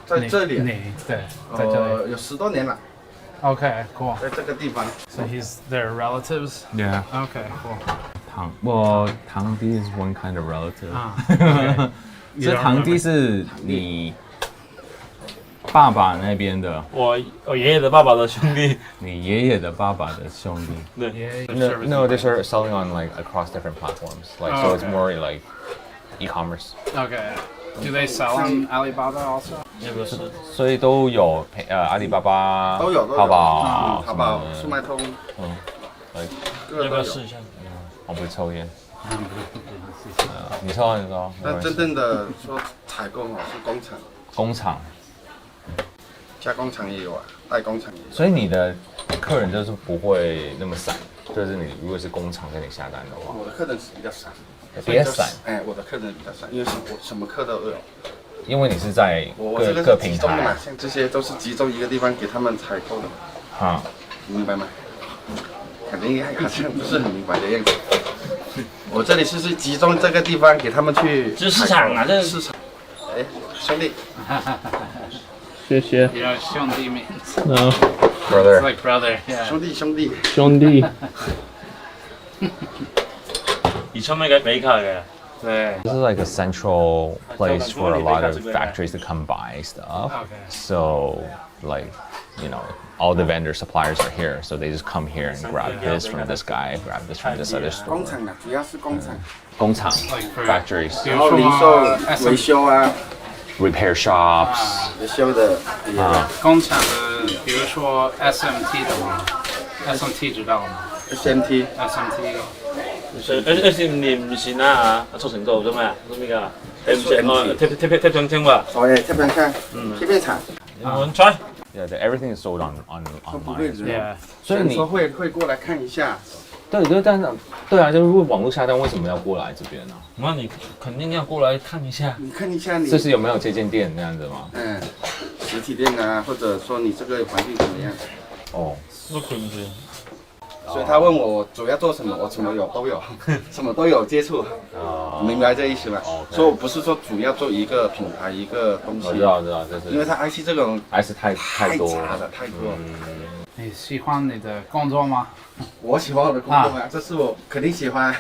在这里？对，在这里有10多年了。Okay, cool. 在这个地方。So he's their relatives? Yeah. Okay, cool. 堂弟 is one kind of relative. 这堂弟是你爸爸那边的。我爷爷的爸爸的兄弟。你爷爷的爸爸的兄弟。对。No, they start selling on like across different platforms. Like so, it's more like e-commerce. Okay. Do they sell on Alibaba also? 也不是。所以都有阿里巴巴、都有淘宝、淘宝、速卖通。要不要试一下？我不会抽烟。你抽。但真正的说采购是工厂。工厂。加工厂也有啊，代工厂也有。所以你的客人就是不会那么散，就是你如果是工厂跟你下单的话。我的客人是比较散。比较散。我的客人比较散，因为我什么课都有。因为你是在各平台。像这些都是集中一个地方给他们采购的。哈，你明白吗？肯定好像不是很明白的样子。我这里是集中这个地方给他们去。这市场啊，这市场。哎，兄弟。谢谢。You know, 兄弟 means. No. Brother. It's like brother. Yeah. 兄弟。以前咪俾卡嘅。This is like a central place for a lot of factories to come buy stuff. Okay. So, like, you know, all the vendor suppliers are here, so they just come here and grab this from this guy, grab this from this other store. 工厂的，主要是工厂。工厂 factories. 然后零售、维修啊。Repair shops. 维修的。工厂的，比如说 SMT 的吗？SMT 知道吗？ SMT。你唔是啦嚇，促成度做咩啊？做咩㗎？你唔是貼上清喎？哦，貼上清，貼邊層？我猜。Yeah, everything is sold online. 所以你说会过来看一下。对，但是对啊，就是网络下单为什么要过来这边呢？那你肯定要过来看一下。你看一下你。这是有没有这间店那样子吗？实体店啊，或者说你这个环境怎么样？哦，那可能是。所以他问我主要做什么，我什么都有，什么都有接触。明白这意思吗？所以我不是说主要做一个品牌一个东西。我知道，就是因为它 IC 这种 IC 太多杂了，太多。你喜欢你的工作吗？我喜欢我的工作吗？这是我肯定喜欢。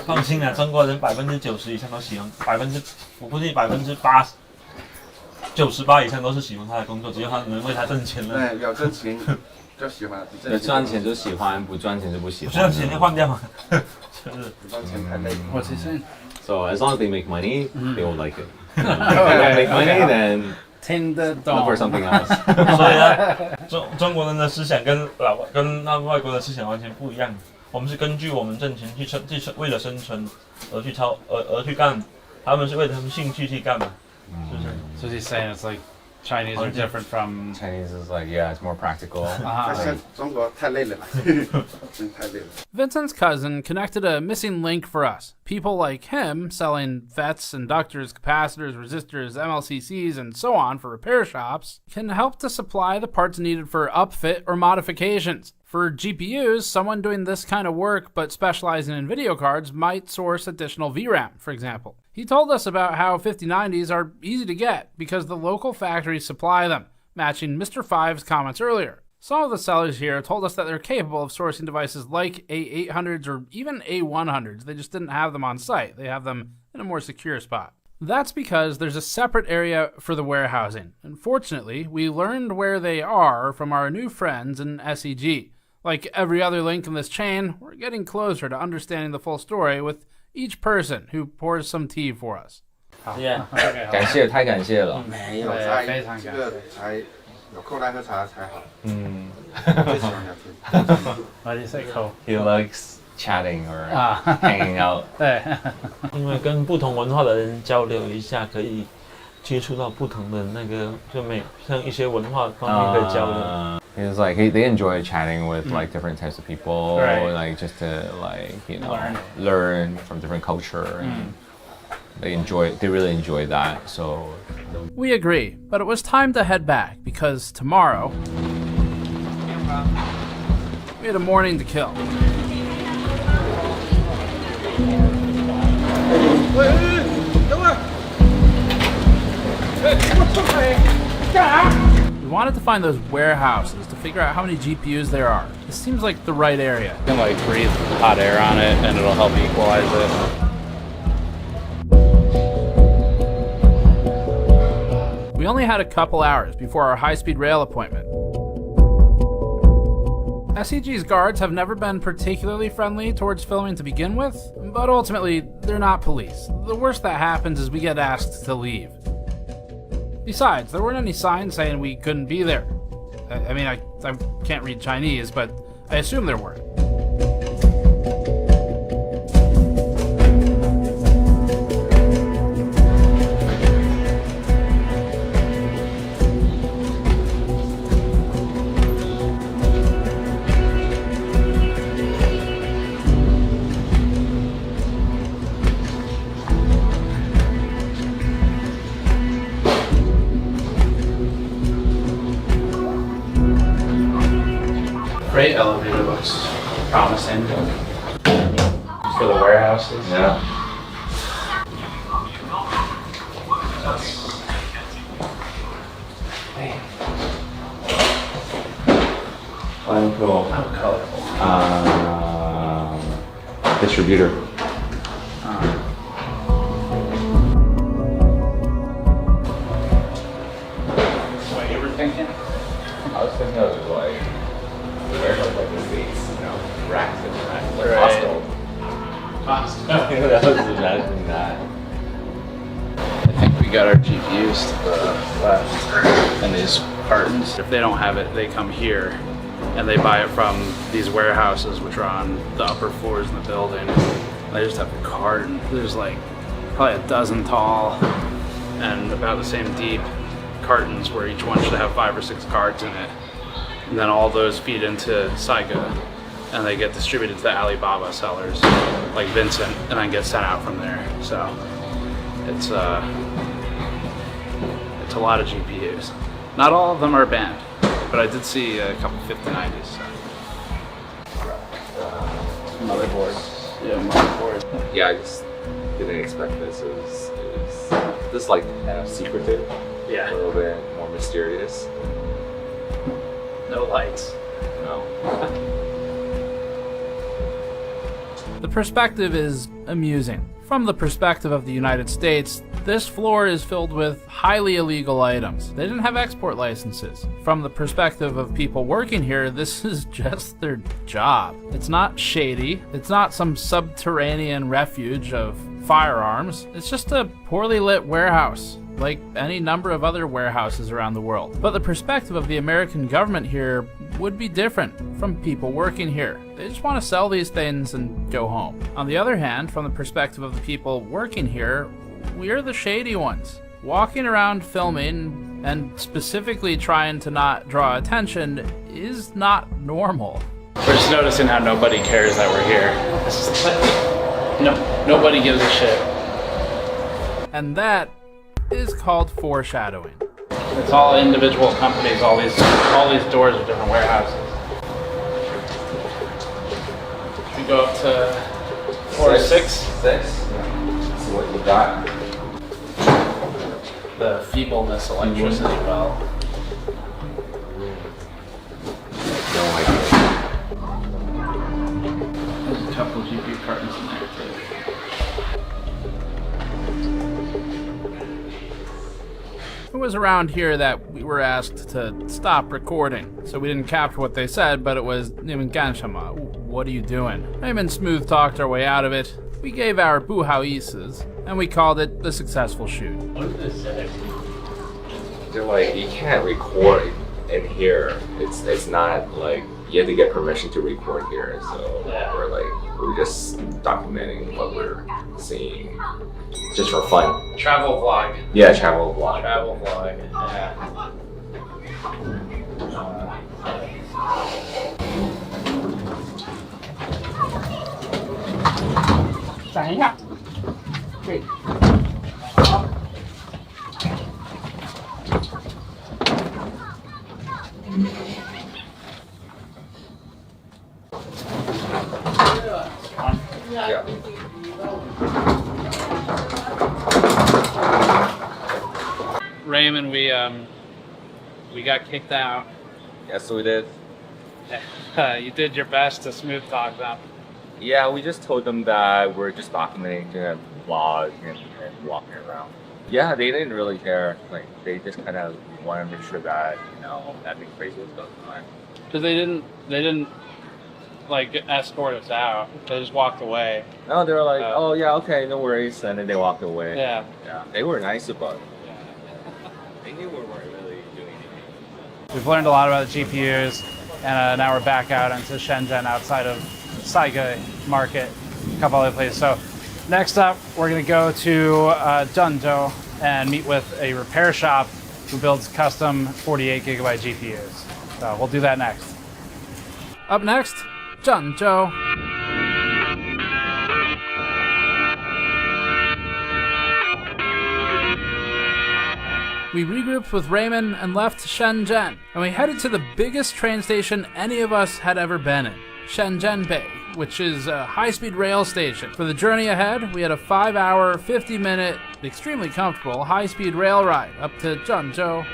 放心啊，中国人90%以上都喜欢，我估计98以上都是喜欢他的工作，只要他能为他挣钱了。对，有挣钱就喜欢。有赚钱就喜欢，不赚钱就不喜欢。赚钱就换掉嘛。就是不赚钱太累。What's he saying? So as long as they make money, they will like it. If they don't make money, then look for something else. 所以呢，中国人的思想跟那外国的思想完全不一样。我们是根据我们挣钱去为了生存而去干，他们是为了他们兴趣去干嘛，是不是？ So he's saying it's like Chinese are different from Chinese is like it's more practical. 中国太累了，真太累了。 Vincent's cousin connected a missing link for us. People like him selling FETs, inductors, capacitors, resistors, MLCCs, and so on for repair shops can help to supply the parts needed for upfit or modifications. For GPUs, someone doing this kind of work but specializing in video cards might source additional VRAM, for example. He told us about how 5090s are easy to get because the local factories supply them, matching Mr. Five's comments earlier. Some of the sellers here told us that they're capable of sourcing devices like A800s or even A100s. They just didn't have them on site. They have them in a more secure spot. That's because there's a separate area for the warehousing. Unfortunately, we learned where they are from our new friends in SEG. Like every other link in this chain, we're getting closer to understanding the full story with each person who pours some tea for us. Yeah. 感谢，太感谢了。没有，这个才有空来喝茶才好。最喜欢聊天。Why do you say cool? He likes chatting or hanging out. 对，因为跟不同文化的人交流一下，可以接触到不同的那个，像一些文化方面的交流。It's like they enjoy chatting with like different types of people, like just to learn from different culture, and they really enjoy that. So we agree, but it was time to head back because tomorrow we had a morning to kill. We wanted to find those warehouses to figure out how many GPUs there are. This seems like the right area. You can like breathe hot air on it and it'll help equalize it. We only had a couple hours before our high-speed rail appointment. SEG's guards have never been particularly friendly towards filming to begin with, but ultimately, they're not police. The worst that happens is we get asked to leave. Besides, there weren't any signs saying we couldn't be there. I mean, I can't read Chinese, but I assume there weren't. Freight elevator looks promising for the warehouses. Yeah. How colorful. Distributor. What you were thinking? I was thinking of like like the States, racks and racks, like Costco. I was imagining that. I think we got our GPUs to the left and these cartons. If they don't have it, they come here and they buy it from these warehouses which are on the upper floors in the building. They just have a carton. There's like probably a dozen tall and about the same deep cartons where each one should have 5 or 6 cards in it. And then all those feed into Saiga and they get distributed to the Alibaba sellers like Vincent and then get sent out from there. So it's a lot of GPUs. Not all of them are banned, but I did see a couple 5090s. So. Motherboards. Yeah, motherboard. Yeah, I just didn't expect this. It was this like kind of secretive. Yeah. A little bit more mysterious. No lights. No. The perspective is amusing. From the perspective of the United States, this floor is filled with highly illegal items. They didn't have export licenses. From the perspective of people working here, this is just their job. It's not shady. It's not some subterranean refuge of firearms. It's just a poorly lit warehouse, like any number of other warehouses around the world. But the perspective of the American government here would be different from people working here. They just want to sell these things and go home. On the other hand, from the perspective of the people working here, we're the shady ones. Walking around filming and specifically trying to not draw attention is not normal. We're just noticing how nobody cares that we're here. It's just like, nobody gives a shit. And that is called foreshadowing. It's all individual companies, all these doors are different warehouses. Should we go up to floor 6? 6? Let's see what you got. The feebleness electricity well. No idea. There's a couple GPU cartons in there too. It was around here that we were asked to stop recording, so we didn't capture what they said, but it was "Ganshama, what are you doing?" Raymond smooth talked our way out of it. We gave our buhauises, and we called it the successful shoot. What did this say? They're like, you can't record in here. It's not like you have to get permission to record here. So we're just documenting what we're seeing, just for fun. Travel vlog. Yeah, travel vlog. Travel vlog. Yeah. Wait. Yeah. Raymond, we got kicked out. Yes, we did. You did your best to smooth talk them. Yeah, we just told them that we're just documenting the vlog and walking around. Yeah, they didn't really care. Like, they just kind of want to make sure that, nothing crazy was going on. Because they didn't like escort us out. They just walked away. No, they were like, oh yeah, okay, no worries, and then they walked away. Yeah. Yeah, they were nice about it. They knew we weren't really doing anything. We've learned a lot about the GPUs, and now we're back out into Shenzhen outside of Saiga Market, a couple other places. So next up, we're going to go to Zhengzhou and meet with a repair shop who builds custom 48 gigabyte GPUs. So we'll do that next. Up next, Zhengzhou. We regrouped with Raymond and left Shenzhen, and we headed to the biggest train station any of us had ever been in, Shenzhen Bay, which is a high-speed rail station. For the journey ahead, we had a 5-hour, 50-minute, extremely comfortable high-speed rail ride up to Zhengzhou.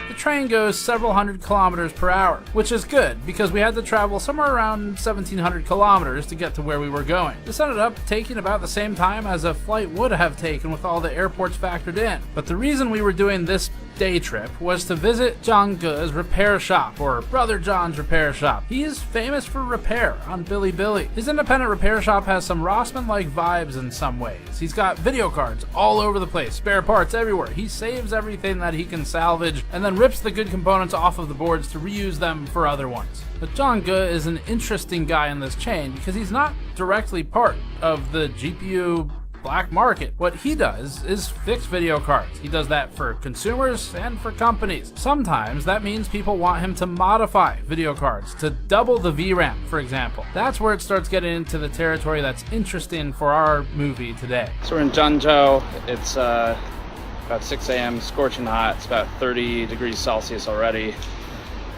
The train goes several hundred kilometers per hour, which is good because we had to travel somewhere around 1,700 kilometers to get to where we were going. This ended up taking about the same time as a flight would have taken with all the airports factored in. But the reason we were doing this day trip was to visit Zhang Ge's repair shop, or Brother John's repair shop. He is famous for repair on Bilibili. His independent repair shop has some Rossmann-like vibes in some ways. He's got video cards all over the place, spare parts everywhere. He saves everything that he can salvage and then rips the good components off of the boards to reuse them for other ones. But Zhang Ge is an interesting guy in this chain because he's not directly part of the GPU black market. What he does is fix video cards. He does that for consumers and for companies. Sometimes that means people want him to modify video cards to double the VRAM, for example. That's where it starts getting into the territory that's interesting for our movie today. So we're in Zhengzhou. It's about 6 a.m., scorching hot. It's about 30 degrees Celsius already.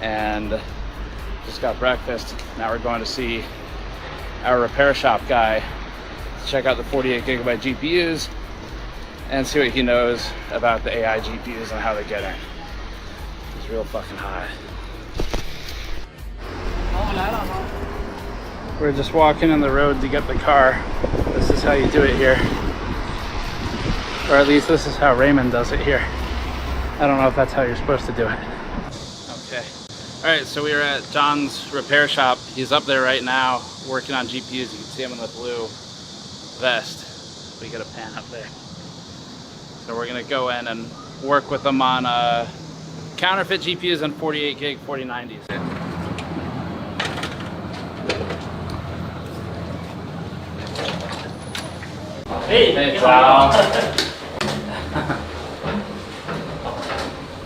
And just got breakfast. Now we're going to see our repair shop guy, check out the 48 gigabyte GPUs and see what he knows about the AI GPUs and how they get in. It's real fucking hot. We're just walking on the road to get the car. This is how you do it here. Or at least this is how Raymond does it here. I don't know if that's how you're supposed to do it. Okay. Alright, so we are at John's repair shop. He's up there right now working on GPUs. You can see him in the blue vest. We get a pan up there. So we're gonna go in and work with them on counterfeit GPUs and 48 gig 4090s. Hey, hey, 你好。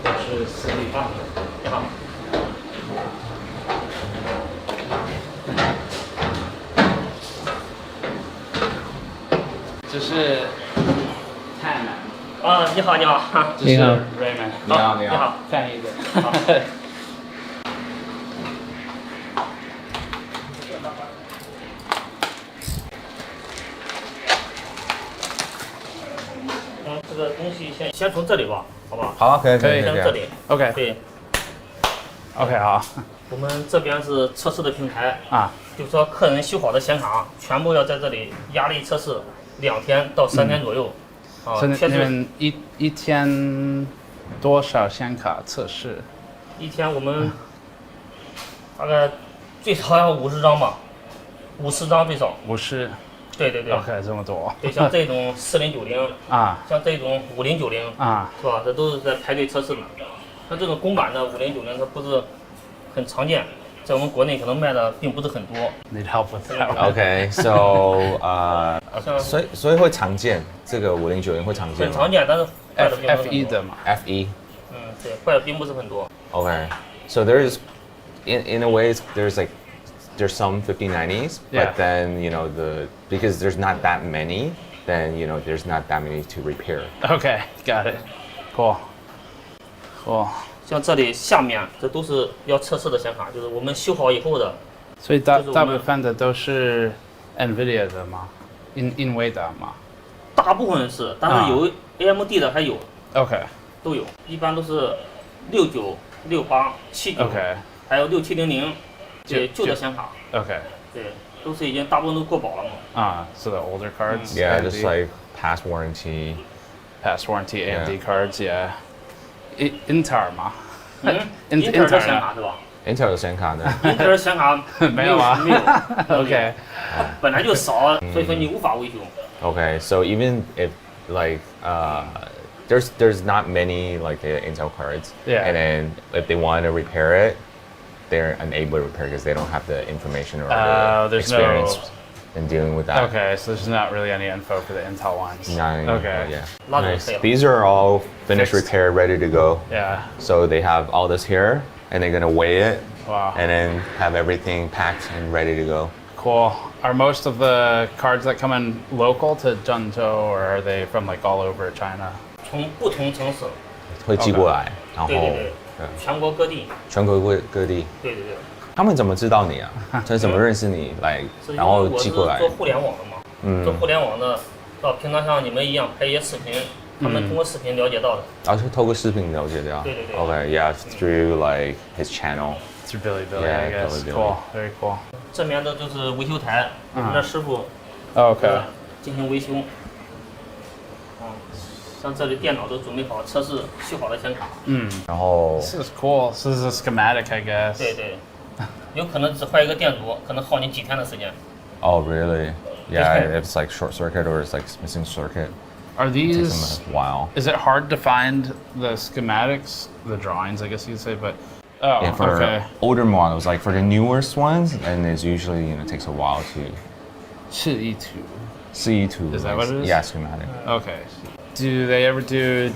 这是私立啊，你好。这是 Tan 啊，你好，你好。这是 Raymond。你好，你好。翻译的。好。这个东西先从这里吧，好吧？好，可以，可以，先这里。OK。对。OK， 好。我们这边是测试的平台啊，就是说客人修好的显卡全部要在这里压力测试2天到3天左右。啊，你们一天多少显卡测试？一天我们大概最少要50张吧，50张最少。50。对对对。OK， 这么多。对，像这种4090啊，像这种5090啊，是吧？这都是在排队测试的。像这种公版的5090，它不是很常见，在我们国内可能卖的并不是很多。Need help with that? Okay, so 所以会常见，这个5090会常见吗？很常见，但是坏的并不是很多。F1的嘛。F1。嗯，对，坏的并不是很多。Okay, so there's in a way there's some 5090s, Yeah. but then because there's not that many, then there's not that many to repair. Okay, got it. Cool. 像这里下面这都是要测试的显卡，就是我们修好以后的。所以大部分的都是 NVIDIA 的吗？英伟达吗？大部分是，但是有 AMD 的还有。OK。都有，一般都是69、68、79， OK， 还有6700，对，旧的显卡。OK。对，都是已经大部分都过保了嘛。啊，so the older cards. Yeah, just like past warranty AMD cards. Yeah. Intel 吗？Intel 的显卡是吧 ？Intel 的显卡呢？Intel 的显卡没有啊？没有。OK。本来就少，所以说你无法维修。Okay, so even if there's not many like the Intel cards, yeah, and then if they want to repair it, they're unable to repair because they don't have the information or the experience in dealing with that. Okay, so there's not really any info for the Intel ones. Okay. Yeah. Nice. These are all finished, repaired, ready to go. Yeah. So they have all this here, and they're gonna weigh it. Wow. And then have everything packed and ready to go. Cool. Are most of the cards that come in local to Zhengzhou, or are they from like all over China? 从不同城市会寄过来，然后对，全国各地。全国各地。对。他们怎么知道你啊？他怎么认识你来，然后寄过来？做互联网的嘛，做互联网的，平常像你们一样拍一些视频，他们通过视频了解到的。然后是透过视频了解到。对。Okay, yeah, through like his channel. Through Bilibili, yeah, I guess. Bilibili. Cool, very cool. 这面的就是维修台，我们的师傅，OK，进行维修。像这里电脑都准备好，测试修好的显卡。然后 This is cool. This is a schematic, I guess. 对对，有可能只坏一个电阻，可能耗你几天的时间。Oh, really? Yeah, if it's like short circuit or it's like missing circuit. Are It takes these? them a while. Is it hard to find the schematics, the drawings, I guess you could say, but oh, Yeah, for okay. older models, like for the newest ones, and it's usually takes a while to. CE2. CE2. Is that what it is? Yeah, schematic. Okay. Do they ever do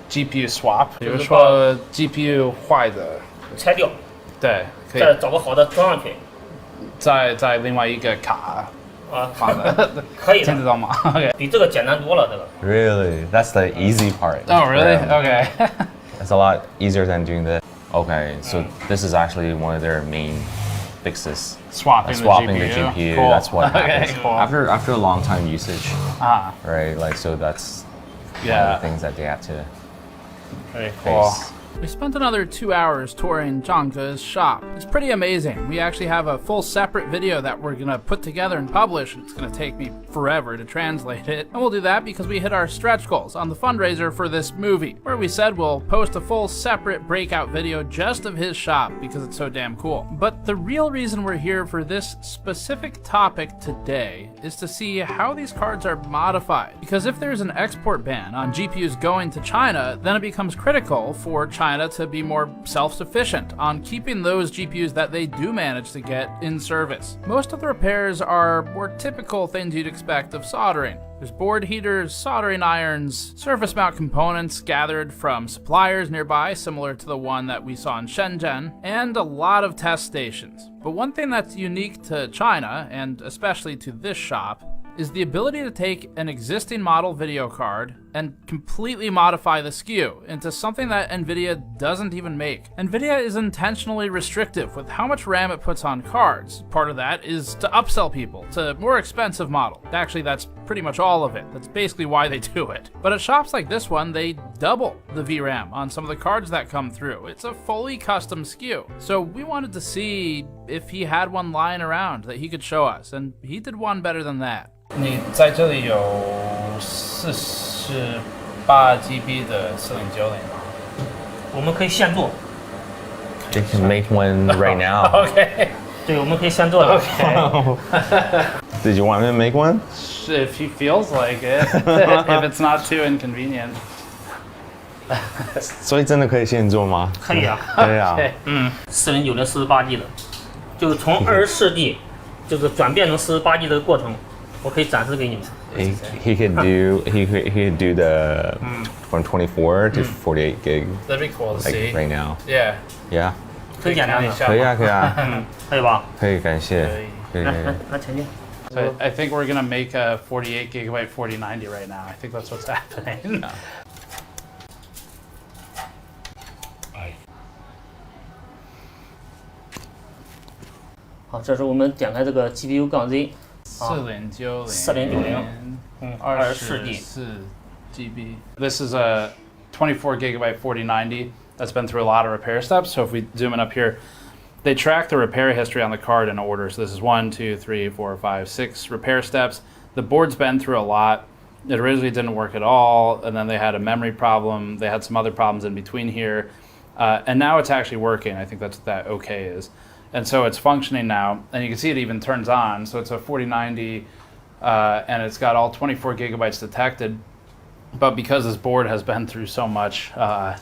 GPU swap? 比如说 GPU 坏的，拆掉，对，可以再找个好的装上去。在另外一个卡放的，可以的，听得到吗？Okay. 比这个简单多了，这个。Really? That's the easy part. Oh, really? for them. Okay. It's a lot easier than doing this. Okay, so this is actually one of their main fixes. Swapping the the GPU. Cool. That's what Okay, happens cool. after a long time usage. Ah. Right. Like so that's one Yeah. of the things that they have to Very cool. face. We spent another 2 hours touring Zhangge's shop. It's pretty amazing. We actually have a full separate video that we're gonna put together and publish. It's gonna take me forever to translate it. And we'll do that because we hit our stretch goals on the fundraiser for this movie, where we said we'll post a full separate breakout video just of his shop because it's so damn cool. But the real reason we're here for this specific topic today is to see how these cards are modified. Because if there's an export ban on GPUs going to China, then it becomes critical for China to be more self-sufficient on keeping those GPUs that they do manage to get in service. Most of the repairs are more typical things you'd expect of soldering. There's board heaters, soldering irons, surface mount components gathered from suppliers nearby, similar to the one that we saw in Shenzhen, and a lot of test stations. But one thing that's unique to China, and especially to this shop, is the ability to take an existing model video card and completely modify the SKU into something that NVIDIA doesn't even make. NVIDIA is intentionally restrictive with how much RAM it puts on cards. Part of that is to upsell people to more expensive model. Actually, that's pretty much all of it. That's basically why they do it. But at shops like this one, they double the VRAM on some of the cards that come through. It's a fully custom SKU. So we wanted to see if he had one lying around that he could show us, and he did one better than that. 你在这里有48 GB 的4090吗？我们可以现做。 They can make one right now. Okay. 对，我们可以现做的。Okay. Did you want me to make one? If he feels like it, if it's not too inconvenient. 所以真的可以现做吗？可以啊。可以啊。4090 48G 的，就是从24G 就是转变成48G 的过程。 我可以展示给你们。He could do the from 24 to 48 gig. That'd be cool to like see right now. Yeah. Yeah. 很简单的。可以啊，可以啊。可以吧？可以，感谢。可以。来前进。 So I think we're gonna make a 48 gigabyte 4090 right now. I think that's what's happening. 好，这时候我们点开这个 GPU 杠 Z。 4090 24G GB. This is a 24 gigabyte 4090 that's been through a lot of repair steps. So if we zoom in up here, they track the repair history on the card in order. So this is 1, 2, 3, 4, 5, 6 repair steps. The board's been through a lot. It originally didn't work at all, and then they had a memory problem. They had some other problems in between here, and now it's actually working. I think that's what that OK is. And so it's functioning now, and you can see it even turns on. So it's a 4090, and it's got all 24 gigabytes detected. But because this board has been through so much, how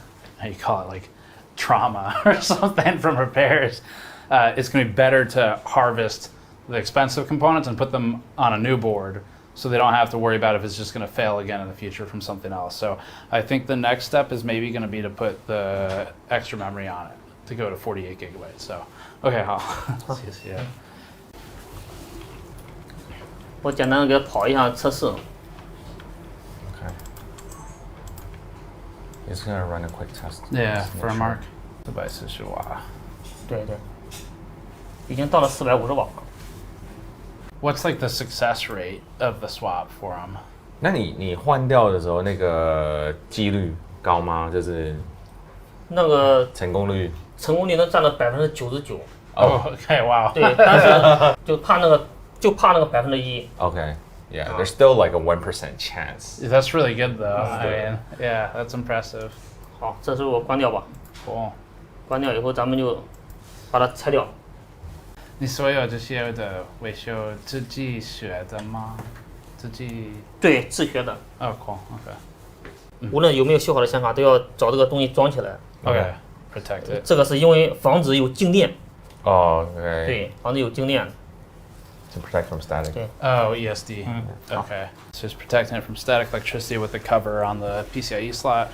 you call it, like trauma or something from repairs, it's going to be better to harvest the expensive components and put them on a new board, so they don't have to worry about if it's just going to fail again in the future from something else. So I think the next step is maybe going to be to put the extra memory on it to go to 48 gigabytes. So. OK， 好，谢谢。我简单的给它跑一下测试。Okay. It's gonna run a quick test. Yeah, for Mark. 440瓦。对对。已经到了450瓦。What's like the success rate of the swap for them? 那你换掉的时候，那个几率高吗？就是那个成功率。 成功率能占到99%。哦 ，OK， 哇。对，但是就怕那个1%。OK。Yeah, there's still like a 1% chance. That's really good though. I mean, yeah, that's impressive. 好，这时候我关掉吧。 Cool. 关掉以后，咱们就把它拆掉。你所有这些的维修自己学的吗？自己？对，自学的。Oh, cool. Okay. 无论有没有修好的显卡，都要找这个东西装起来。Okay. Protect it. 这个是因为防止有静电。哦 ，OK。对，防止有静电。 To protect from static. Oh, ESD. Okay. So it's protecting it from static electricity with the cover on the PCIe slot.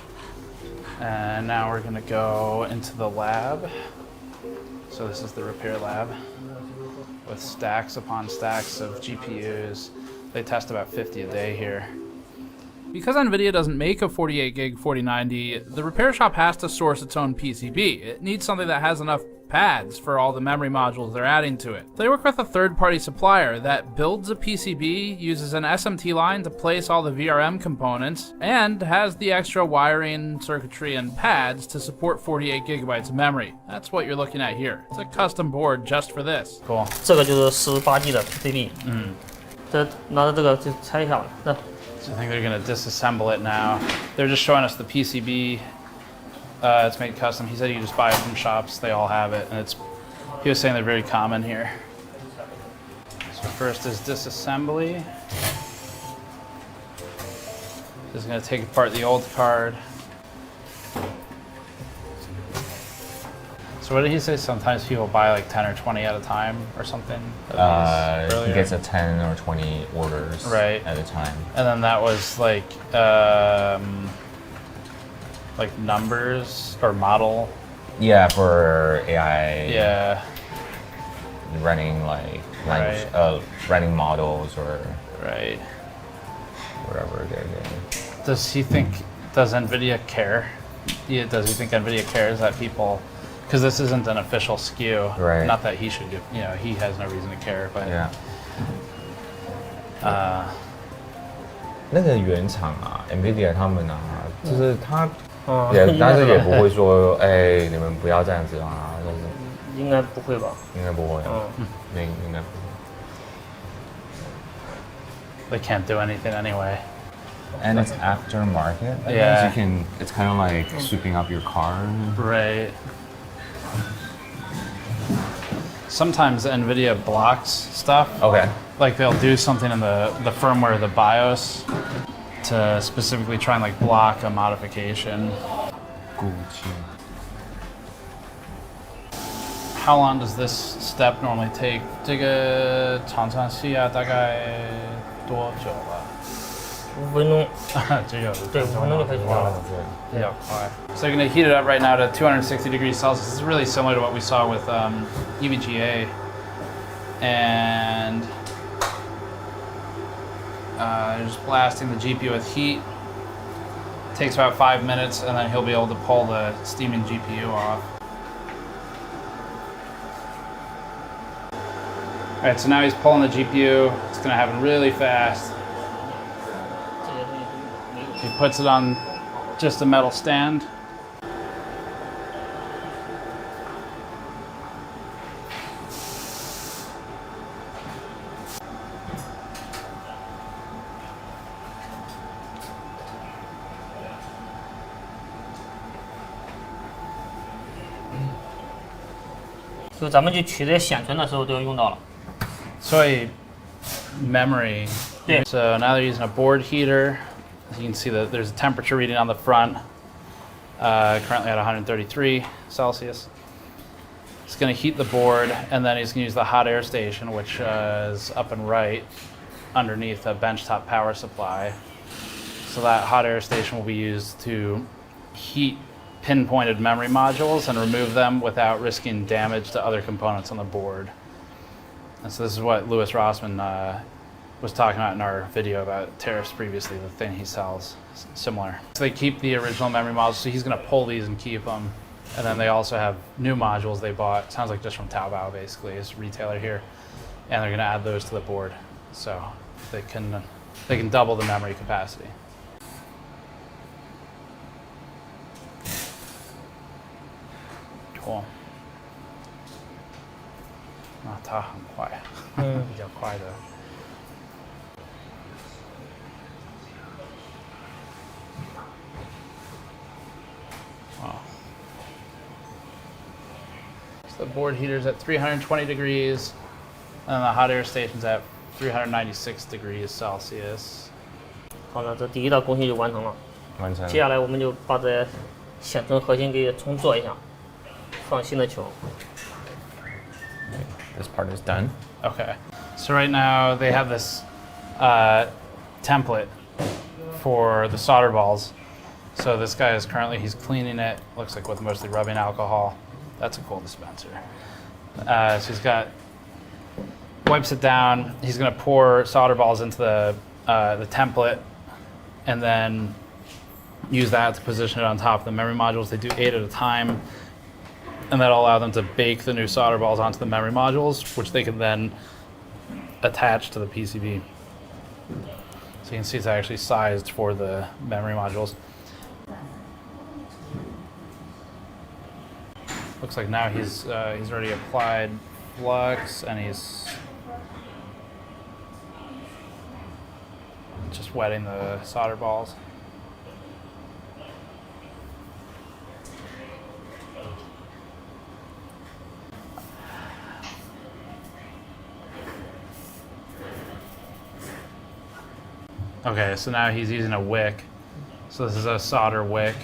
And now we're going to go into the lab. So this is the repair lab with stacks upon stacks of GPUs. They test about 50 a day here. Because NVIDIA doesn't make a 48 gig 4090, the repair shop has to source its own PCB. It needs something that has enough pads for all the memory modules they're adding to it. They work with a third-party supplier that builds a PCB, uses an SMT line to place all the VRM components, and has the extra wiring, circuitry, and pads to support 48 gigabytes of memory. That's what you're looking at here. It's a custom board just for this. Cool. 这个就是18G 的 PCB。这拿着这个就拆一下吧。那。 So I think they're going to disassemble it now. They're just showing us the PCB. It's made custom. He said you just buy it from shops. They all have it, and he was saying they're very common here. So first is disassembly. This is going to take apart the old card. So what did he say? Sometimes people buy like 10 or 20 at a time or something? He gets a 10 or 20 orders at a time. And then that was like numbers or model. Yeah, for AI. Yeah. Running like language, running models or whatever they're doing. Does NVIDIA care? Does he think NVIDIA cares that people? Because this isn't an official SKU. Right. Not that he should, he has no reason to care, but. Yeah. 那个原厂啊 ，NVIDIA 他们啊，就是他，但是也不会说，哎，你们不要这样子啊，就是。应该不会吧？应该不会。应该不They 会。can't do anything anyway. And it's aftermarket. Yeah. It's kind of like sweeping up your car. Right. Sometimes NVIDIA blocks stuff. Okay. Like they'll do something in the firmware of the BIOS to specifically try and like block a modification. How long does this step normally take? 这个常常需要大概多久了？5分钟。只有对，5分钟就可以做了。比较快。So you're going to heat it up right now to 260 degrees Celsius. This is really similar to what we saw with EVGA. And just blasting the GPU with heat. Takes about 5 minutes, and then he'll be able to pull the steaming GPU off. All right, so now he's pulling the GPU. It's going to happen really fast. He puts it on just a metal stand. So 咱们去取这些显存的时候都用到了。所以 memory. So now they're using a board heater. As you can see that there's a temperature reading on the front, currently at 133 Celsius. It's going to heat the board, and then he's going to use the hot air station, which is up and right underneath a benchtop power supply. So that hot air station will be used to heat pinpointed memory modules and remove them without risking damage to other components on the board. And so this is what Louis Rossmann was talking about in our video about tariffs previously, the thing he sells, similar. So they keep the original memory modules, so he's going to pull these and keep them. And then they also have new modules they bought, sounds like just from Taobao basically, it's a retailer here. And they're going to add those to the board. So they can double the memory capacity. Cool. 那它很快，比较快的。So the board heater's at 320 degrees, and the hot air station's at 396 degrees Celsius. 好了，这第一道工序就完成了。完成。接下来我们就把这显存核心给重做一下，放新的球。This part is done. Okay. So right now they have this template for the solder balls. So this guy is currently, he's cleaning it, looks like with mostly rubbing alcohol. That's a cool dispenser. So he's got, wipes it down. He's gonna pour solder balls into the template and then use that to position it on top of the memory modules. They do 8 at a time. And that'll allow them to bake the new solder balls onto the memory modules, which they can then attach to the PCB. So you can see it's actually sized for the memory modules. Looks like now he's already applied flux and he's just wetting the solder balls. Okay, so now he's using a wick. So this is a solder wick.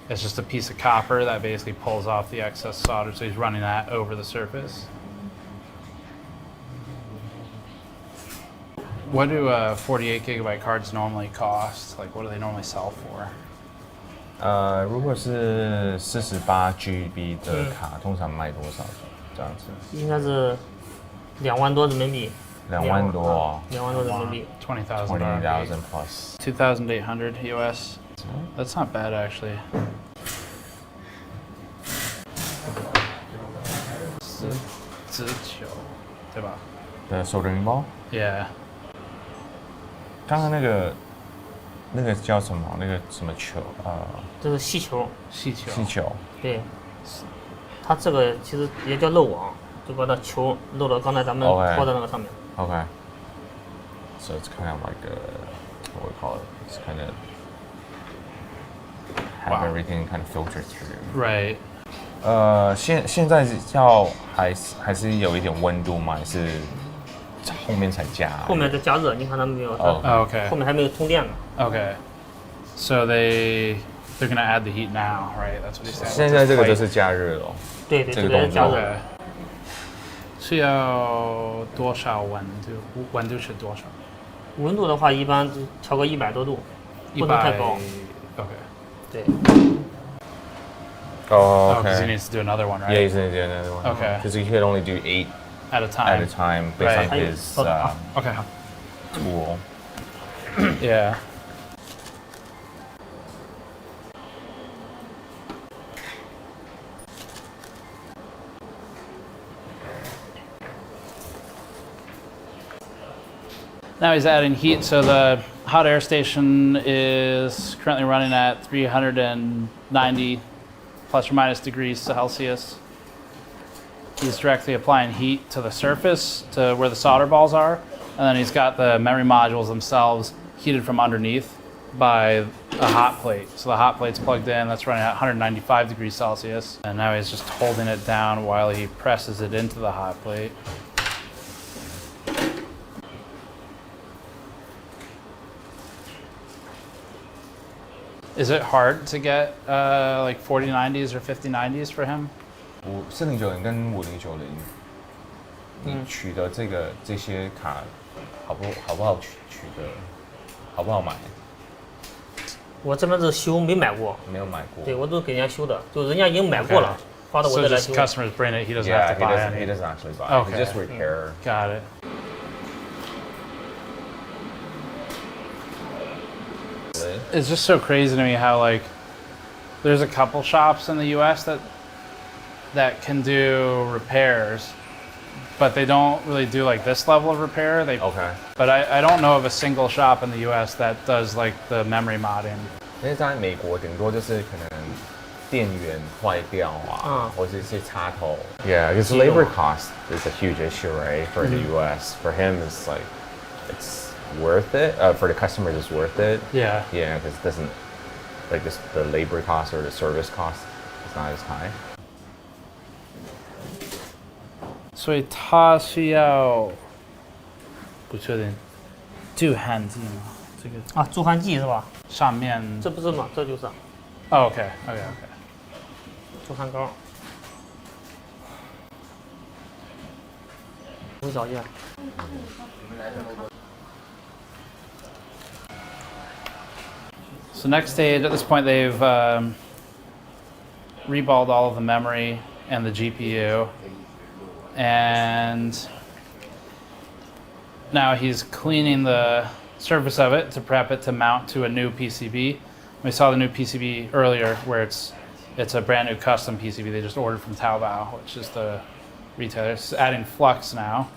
It's just a piece of copper that basically pulls off the excess solder, so he's running that over the surface. What do 48 gigabyte cards normally cost? Like, what do they normally sell for? 如果是48GB 的卡，通常卖多少？这样子？应该是2万多人民币。2万多。2万多人民币。20,000 20,000 plus. 2,800 US. That's not bad actually. 直球，对吧？ The soldering ball. Yeah. 刚刚那个叫什么？那个什么球？这是气球。气球。气球。对。它这个其实也叫漏网，就把它球漏到刚才咱们拖在那个上面。Okay. So it's kind of like what we call it. It's kind of have everything kind of filtered through. Right. 现在还是有一点温度吗？还是后面才加？后面再加热，你看他们没有？ Okay. 后面还没有通电呢。Okay. So they're gonna add the heat now, right? That's what he said. 现在这个就是加热了。对，这个是加热。是要多少温度？温度是多少？温度的话，一般调个100多度，不能太高。Okay. 对。Oh, okay. Because he needs to do another one, right? Yeah, he's gonna do another one. Okay. Because he could only do 8 at a time. At a time, based on his okay. tool. Yeah. Now he's adding heat, so the hot air station is currently running at 390 plus or minus degrees Celsius. He's directly applying heat to the surface, to where the solder balls are, and then he's got the memory modules themselves heated from underneath by a hot plate. So the hot plate's plugged in, that's running at 195 degrees Celsius, and now he's just holding it down while he presses it into the hot plate. Is it hard to get like 4090s or 5090s for him? 4090跟5090，你取得这些卡好不好取得？好不好买？我这边是修，没买过。没有买过。对，我都给人家修的，就人家已经买过了，发到我这来修。So just customers bring it, he doesn't have to buy it. He doesn't actually buy it. Okay. He just repair. Got it. It's just so crazy to me how like there's a couple shops in the US that can do repairs, but they don't really do like this level of repair. But I don't know of a single shop in the US that does like the memory modding. 因为在美国顶多就是可能电源坏掉或者是插头。Yeah, because labor cost is a huge issue, right? For the US, for him it's like it's worth it. For the customers, it's worth it. Yeah. Yeah, because it doesn't like the labor cost or the service cost is not as high. 所以它需要不确定助焊剂吗？这个啊，助焊剂是吧？上面这不是吗？这就是。哦，OK，助焊膏。无小件。So next stage, at this point, they've reballed all of the memory and the GPU, and now he's cleaning the surface of it to prep it to mount to a new PCB. We saw the new PCB earlier, where it's a brand new custom PCB they just ordered from Taobao, which is the retailer. It's adding flux now.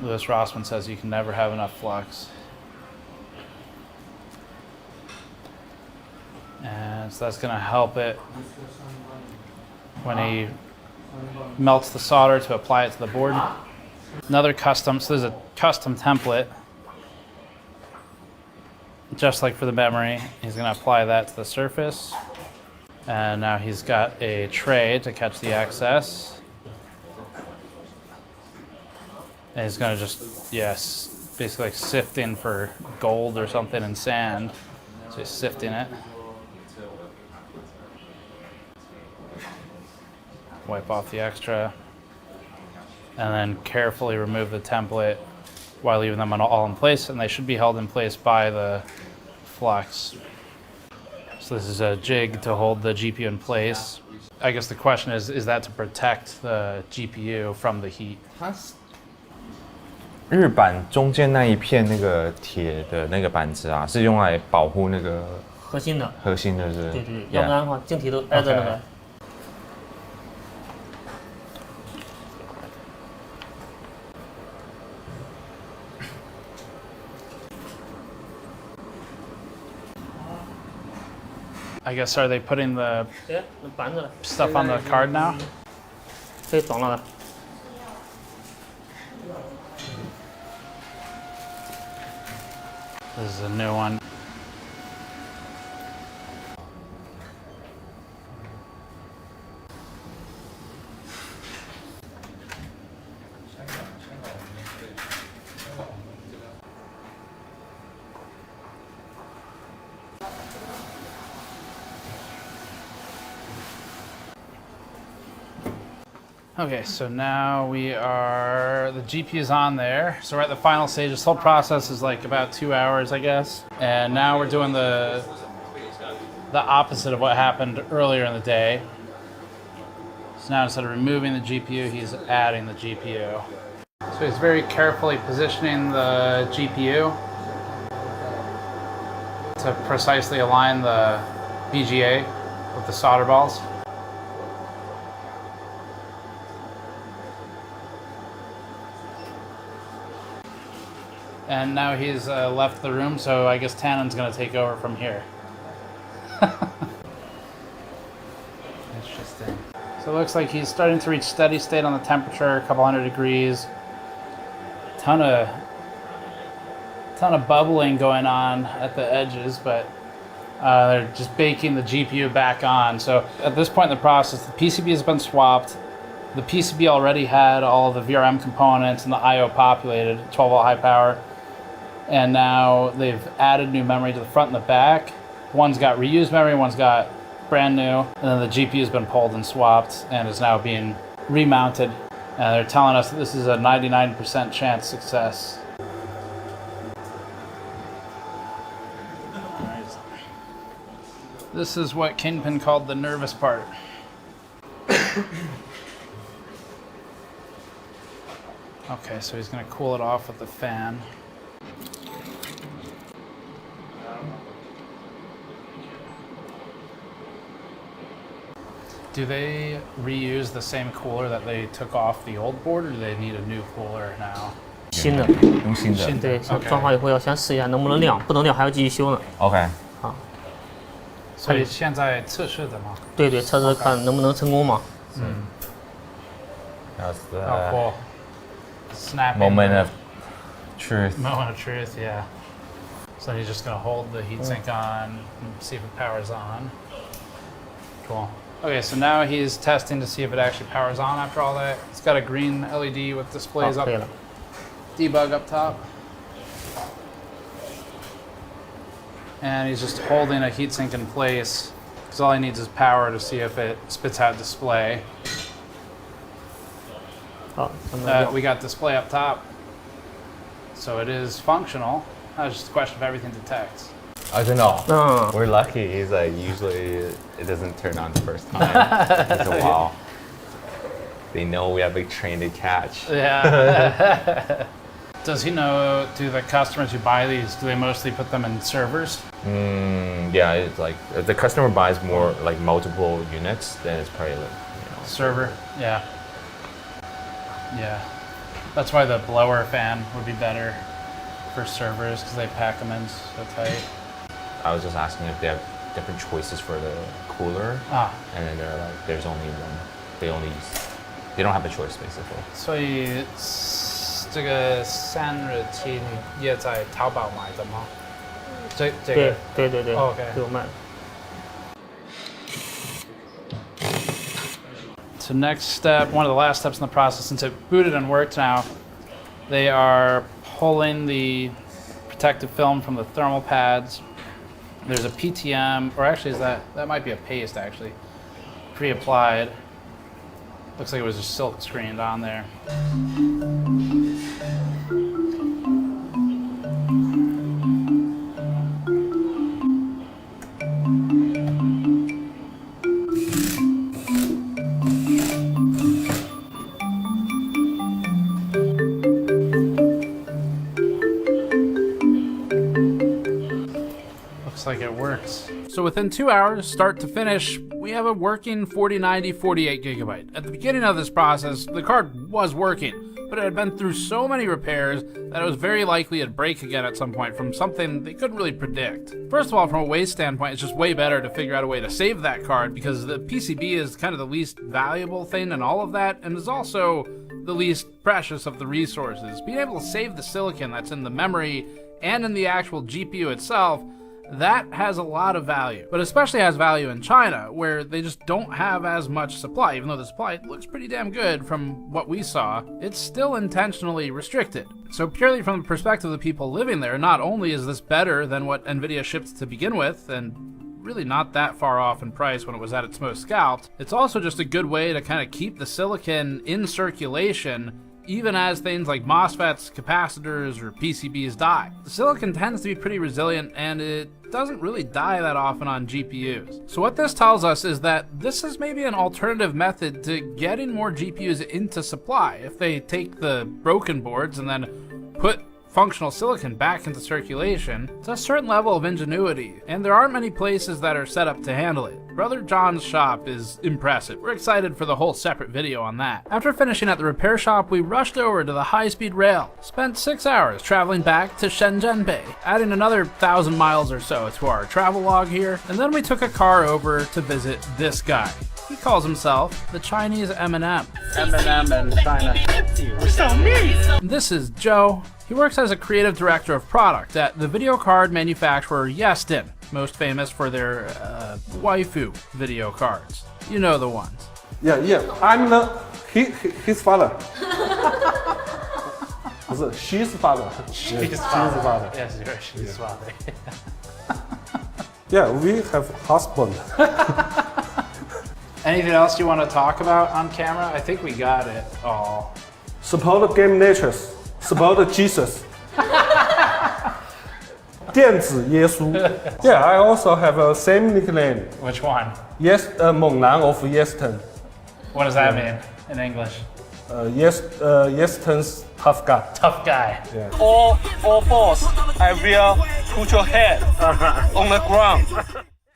Louis Rossmann says you can never have enough flux. And so that's going to help it when he melts the solder to apply it to the board. Another custom, so there's a custom template, just like for the memory. He's going to apply that to the surface. And now he's got a tray to catch the excess. And he's going to just, yes, basically like sifting for gold or something in sand. So he's sifting it. Wipe off the extra, and then carefully remove the template while leaving them all in place, and they should be held in place by the flux. So this is a jig to hold the GPU in place. I guess the question is that to protect the GPU from the heat? 日板中间那一片那个铁的那个板子啊，是用来保护那个核心的是。对，要不然的话晶体都挨着那个。I guess, are they putting the stuff on the card now? 可以装了的。This is a new one. Okay, so now the GPU is on there. So we're at the final stage. This whole process is like about 2 hours, I guess. And now we're doing the opposite of what happened earlier in the day. So now instead of removing the GPU, he's adding the GPU. So he's very carefully positioning the GPU to precisely align the BGA with the solder balls. And now he's left the room, so I guess Tannen's going to take over from here. Interesting. So it looks like he's starting to reach steady state on the temperature, a couple hundred degrees. Ton of bubbling going on at the edges, but they're just baking the GPU back on. So at this point in the process, the PCB has been swapped. The PCB already had all of the VRM components and the I/O populated, 12-volt high power. And now they've added new memory to the front and the back. One's got reused memory, one's got brand new. And then the GPU's been pulled and swapped and is now being remounted. And they're telling us that this is a 99% chance success. This is what Kingpin called the nervous part. Okay, so he's going to cool it off with the fan. Do they reuse the same cooler that they took off the old board, or do they need a new cooler now? 新的，用新的。对，装好以后要先试一下能不能亮，不能亮还要继续修呢。OK。好。所以现在测试的吗？对，测试看能不能成功嘛。嗯。That's the cool. Snapping. Moment of truth. Moment of truth, yeah. So he's just gonna hold the heatsink on and see if it powers on. Cool. Okay, so now he's testing to see if it actually powers on after all that. It's got a green LED with displays up, debug up top. And he's just holding a heatsink in place because all he needs is power to see if it spits out display. We got display up top, so it is functional. Now it's just a question of everything detects. I don't know. We're lucky. He's like, usually it doesn't turn on the first time. It's a while. They know we have a train to catch. Yeah. Does he know, do the customers who buy these, do they mostly put them in servers? Yeah, it's like if the customer buys more, like multiple units, then it's probably like, server. Yeah. Yeah. That's why the blower fan would be better for servers because they pack them in so tight. I was just asking if they have different choices for the cooler, and then they're like, there's only one. They don't have a choice basically. 所以这个散热器你也在淘宝买的吗？这个对 OK 有卖。So next step, one of the last steps in the process, since it booted and worked now, they are pulling the protective film from the thermal pads. There's a PTM, or actually that might be a paste actually, pre-applied. Looks like it was just silk screened on there. Looks like it works. So within 2 hours, start to finish, we have a working 4090 48 gigabyte. At the beginning of this process, the card was working, but it had been through so many repairs that it was very likely it'd break again at some point from something they couldn't really predict. First of all, from a waste standpoint, it's just way better to figure out a way to save that card because the PCB is kind of the least valuable thing in all of that, and is also the least precious of the resources. Being able to save the silicon that's in the memory and in the actual GPU itself, that has a lot of value, but especially has value in China, where they just don't have as much supply. Even though the supply looks pretty damn good from what we saw, it's still intentionally restricted. So purely from the perspective of the people living there, not only is this better than what NVIDIA shipped to begin with, and really not that far off in price when it was at its most scalped, it's also just a good way to kind of keep the silicon in circulation even as things like MOSFETs, capacitors, or PCBs die. The silicon tends to be pretty resilient, and it doesn't really die that often on GPUs. So what this tells us is that this is maybe an alternative method to getting more GPUs into supply. If they take the broken boards and then put functional silicon back into circulation, it's a certain level of ingenuity, and there aren't many places that are set up to handle it. Brother John's shop is impressive. We're excited for the whole separate video on that. After finishing at the repair shop, we rushed over to the high-speed rail, spent 6 hours traveling back to Shenzhen Bay, adding another 1,000 miles or so to our travel log here, and then we took a car over to visit this guy. He calls himself the Chinese Eminem. Eminem in China. So mean! This is Joe. He works as a creative director of product at the video card manufacturer Yeston, most famous for their waifu video cards. You know the ones. Yeah. I'm his father. She's father. She's father. Yes, you're she's father. Yeah, we have husband. Anything else you want to talk about on camera? I think we got it all. Support GamersNexus. Support Jesus. 电子耶稣. Yeah, I also have a same nickname. Which one? Yes, 猛男 of Yeston. What does that mean in English? Yeston's tough guy. Tough guy. Yeah. All boss, I will put your head on the ground.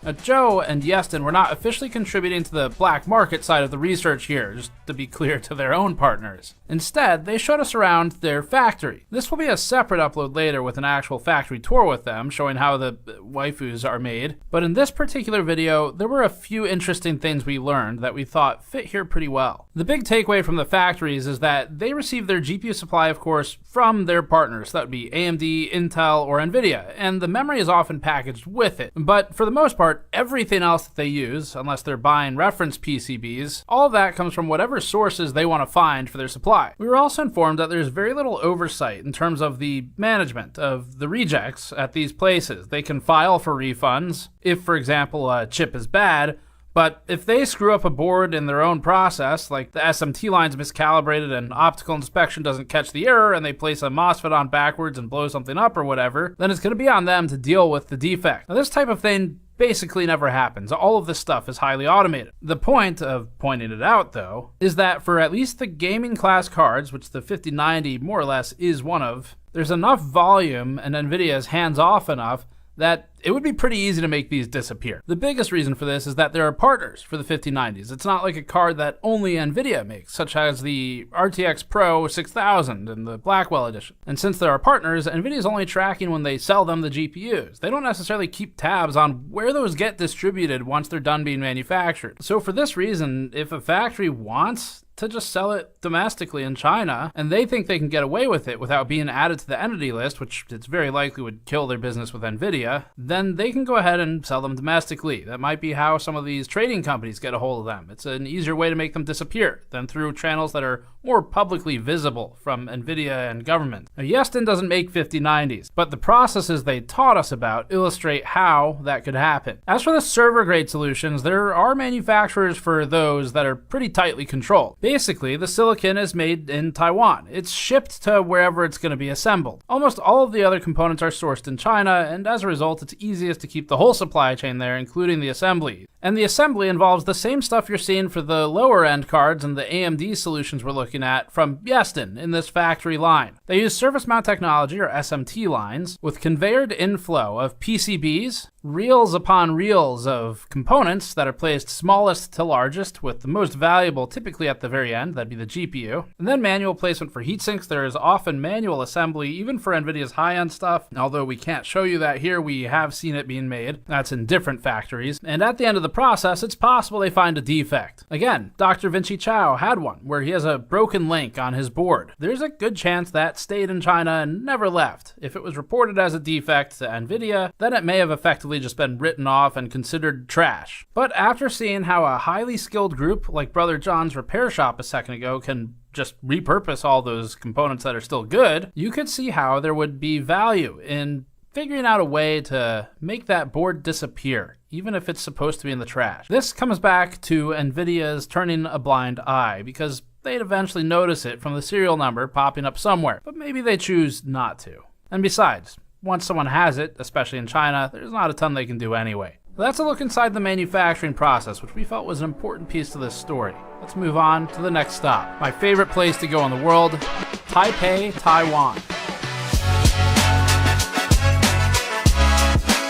Now, Joe and Yeston were not officially contributing to the black market side of the research here, just to be clear to their own partners. Instead, they showed us around their factory. This will be a separate upload later with an actual factory tour with them, showing how the waifus are made. But in this particular video, there were a few interesting things we learned that we thought fit here pretty well. The big takeaway from the factories is that they receive their GPU supply, of course, from their partners. That would be AMD, Intel, or NVIDIA, and the memory is often packaged with it. But for the most part, apart everything else that they use, unless they're buying reference PCBs. All of that comes from whatever sources they want to find for their supply. We were also informed that there's very little oversight in terms of the management of the rejects at these places. They can file for refunds if, for example, a chip is bad, but if they screw up a board in their own process, like the SMT line's miscalibrated and optical inspection doesn't catch the error and they place a MOSFET on backwards and blow something up or whatever, then it's going to be on them to deal with the defect. Now, this type of thing basically never happens. All of this stuff is highly automated. The point of pointing it out, though, is that for at least the gaming class cards, which the 5090 more or less is one of, there's enough volume and NVIDIA is hands-off enough that it would be pretty easy to make these disappear. The biggest reason for this is that there are partners for the 5090s. It's not like a card that only NVIDIA makes, such as the RTX Pro 6000 and the Blackwell edition. And since there are partners, NVIDIA is only tracking when they sell them the GPUs. They don't necessarily keep tabs on where those get distributed once they're done being manufactured. So for this reason, if a factory wants to just sell it domestically in China, and they think they can get away with it without being added to the entity list, which it's very likely would kill their business with NVIDIA, then they can go ahead and sell them domestically. That might be how some of these trading companies get a hold of them. It's an easier way to make them disappear than through channels that are more publicly visible from NVIDIA and government. Now, Yeston doesn't make 5090s, but the processes they taught us about illustrate how that could happen. As for the server-grade solutions, there are manufacturers for those that are pretty tightly controlled. Basically, the silicon is made in Taiwan. It's shipped to wherever it's going to be assembled. Almost all of the other components are sourced in China, and as a result, it's easiest to keep the whole supply chain there, including the assembly. And the assembly involves the same stuff you're seeing for the lower-end cards and the AMD solutions we're looking at from Yeston in this factory line. They use surface mount technology, or SMT lines, with conveyored inflow of PCBs, reels upon reels of components that are placed smallest to largest, with the most valuable typically at the very end, that'd be the GPU, and then manual placement for heatsinks. There is often manual assembly, even for NVIDIA's high-end stuff. Although we can't show you that here, we have seen it being made. That's in different factories. And at the end of the process, it's possible they find a defect. Again, Dr. Vinci Chao had one, where he has a broken link on his board. There's a good chance that stayed in China and never left. If it was reported as a defect to NVIDIA, then it may have effectively just been written off and considered trash. But after seeing how a highly skilled group like Brother John's repair shop a second ago can just repurpose all those components that are still good, you could see how there would be value in figuring out a way to make that board disappear, even if it's supposed to be in the trash. This comes back to NVIDIA's turning a blind eye, because they'd eventually notice it from the serial number popping up somewhere, but maybe they choose not to. And besides, once someone has it, especially in China, there's not a ton they can do anyway. That's a look inside the manufacturing process, which we felt was an important piece to this story. Let's move on to the next stop. My favorite place to go in the world, Taipei, Taiwan.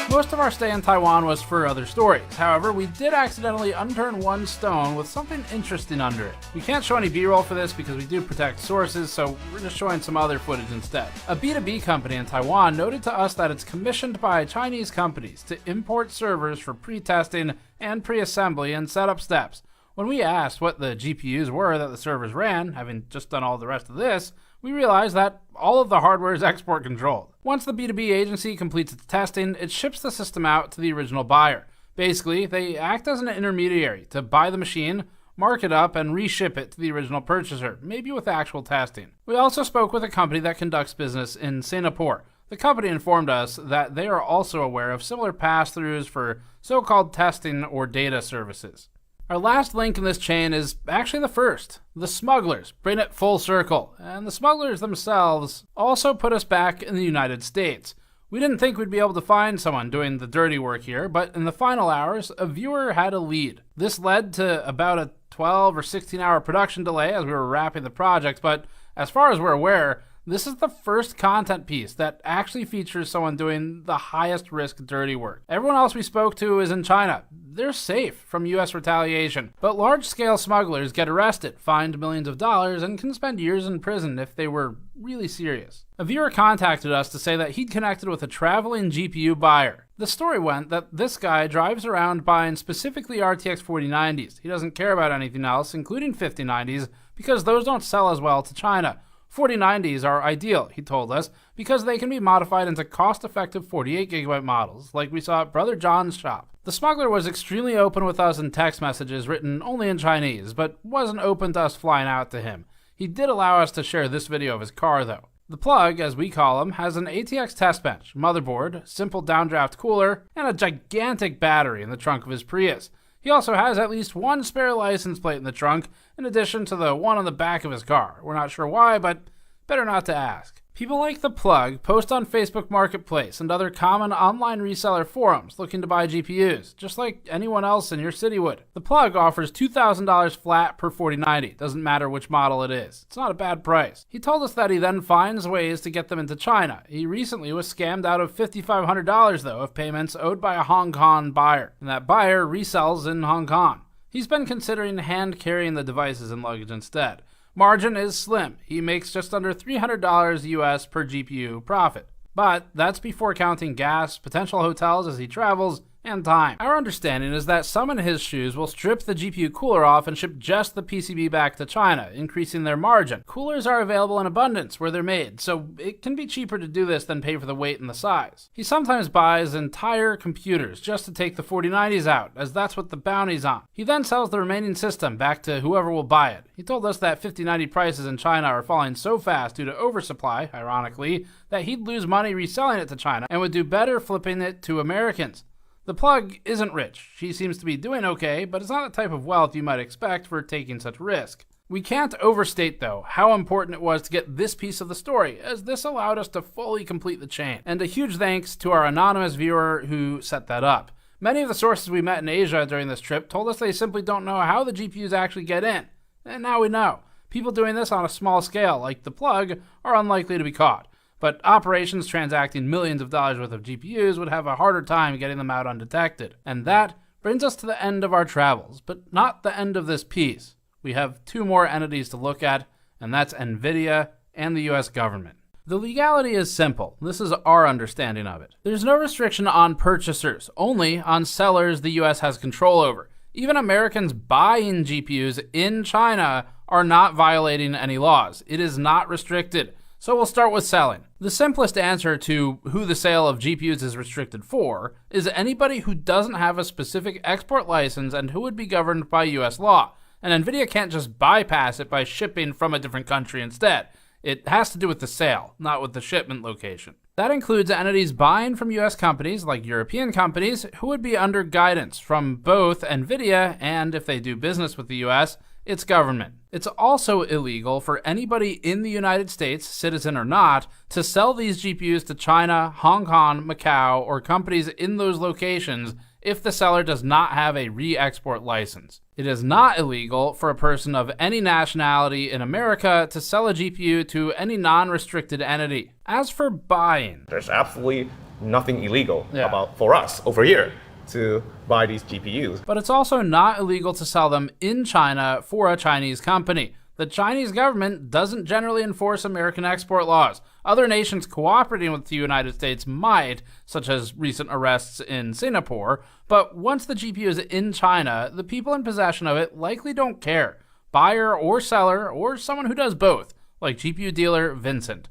Most of our stay in Taiwan was for other stories. However, we did accidentally unturn one stone with something interesting under it. We can't show any B-roll for this because we do protect sources, so we're just showing some other footage instead. A B2B company in Taiwan noted to us that it's commissioned by Chinese companies to import servers for pre-testing and pre-assembly and setup steps. When we asked what the GPUs were that the servers ran, having just done all the rest of this, we realized that all of the hardware is export controlled. Once the B2B agency completes its testing, it ships the system out to the original buyer. Basically, they act as an intermediary to buy the machine, mark it up, and reship it to the original purchaser, maybe with actual testing. We also spoke with a company that conducts business in Singapore. The company informed us that they are also aware of similar pass-throughs for so-called testing or data services. Our last link in this chain is actually the first. The smugglers bring it full circle, and the smugglers themselves also put us back in the United States. We didn't think we'd be able to find someone doing the dirty work here, but in the final hours, a viewer had a lead. This led to about a 12 or 16 hour production delay as we were wrapping the project, but as far as we're aware, this is the first content piece that actually features someone doing the highest risk dirty work. Everyone else we spoke to is in China. They're safe from US retaliation, but large-scale smugglers get arrested, fined millions of dollars, and can spend years in prison if they were really serious. A viewer contacted us to say that he'd connected with a traveling GPU buyer. The story went that this guy drives around buying specifically RTX 4090s. He doesn't care about anything else, including 5090s, because those don't sell as well to China. 4090s are ideal, he told us, because they can be modified into cost-effective 48GB models, like we saw at Brother John's shop. The smuggler was extremely open with us in text messages written only in Chinese, but wasn't open to us flying out to him. He did allow us to share this video of his car, though. The plug, as we call him, has an ATX test bench, motherboard, simple downdraft cooler, and a gigantic battery in the trunk of his Prius. He also has at least one spare license plate in the trunk, in addition to the one on the back of his car. We're not sure why, but better not to ask. People like the plug post on Facebook Marketplace and other common online reseller forums looking to buy GPUs, just like anyone else in your city would. The plug offers $2,000 flat per 4090, doesn't matter which model it is. It's not a bad price. He told us that he then finds ways to get them into China. He recently was scammed out of $5,500 though of payments owed by a Hong Kong buyer, and that buyer resells in Hong Kong. He's been considering hand carrying the devices and luggage instead. Margin is slim. He makes just under $300 US per GPU profit. But that's before counting gas, potential hotels as he travels, and time. Our understanding is that some in his shoes will strip the GPU cooler off and ship just the PCB back to China, increasing their margin. Coolers are available in abundance where they're made, so it can be cheaper to do this than pay for the weight and the size. He sometimes buys entire computers just to take the 4090s out, as that's what the bounty's on. He then sells the remaining system back to whoever will buy it. He told us that 5090 prices in China are falling so fast due to oversupply, ironically, that he'd lose money reselling it to China and would do better flipping it to Americans. The plug isn't rich. She seems to be doing okay, but it's not the type of wealth you might expect for taking such risk. We can't overstate, though, how important it was to get this piece of the story, as this allowed us to fully complete the chain. And a huge thanks to our anonymous viewer who set that up. Many of the sources we met in Asia during this trip told us they simply don't know how the GPUs actually get in. And now we know. People doing this on a small scale, like the plug, are unlikely to be caught. But operations transacting millions of dollars worth of GPUs would have a harder time getting them out undetected. And that brings us to the end of our travels, but not the end of this piece. We have two more entities to look at, and that's NVIDIA and the US government. The legality is simple. This is our understanding of it. There's no restriction on purchasers, only on sellers the US has control over. Even Americans buying GPUs in China are not violating any laws. It is not restricted. So we'll start with selling. The simplest answer to who the sale of GPUs is restricted for is anybody who doesn't have a specific export license and who would be governed by US law. And NVIDIA can't just bypass it by shipping from a different country instead. It has to do with the sale, not with the shipment location. That includes entities buying from US companies like European companies who would be under guidance from both NVIDIA and, if they do business with the US, its government. It's also illegal for anybody in the United States, citizen or not, to sell these GPUs to China, Hong Kong, Macau, or companies in those locations if the seller does not have a re-export license. It is not illegal for a person of any nationality in America to sell a GPU to any non-restricted entity. As for buying, there's absolutely nothing illegal about for us over here to buy these GPUs. But it's also not illegal to sell them in China for a Chinese company. The Chinese government doesn't generally enforce American export laws. Other nations cooperating with the United States might, such as recent arrests in Singapore, but once the GPU is in China, the people in possession of it likely don't care. Buyer or seller, or someone who does both, like GPU dealer Vincent.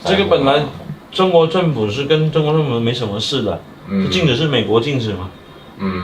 这个本来中国政府是跟中国政府没什么事的，禁止是美国禁止嘛，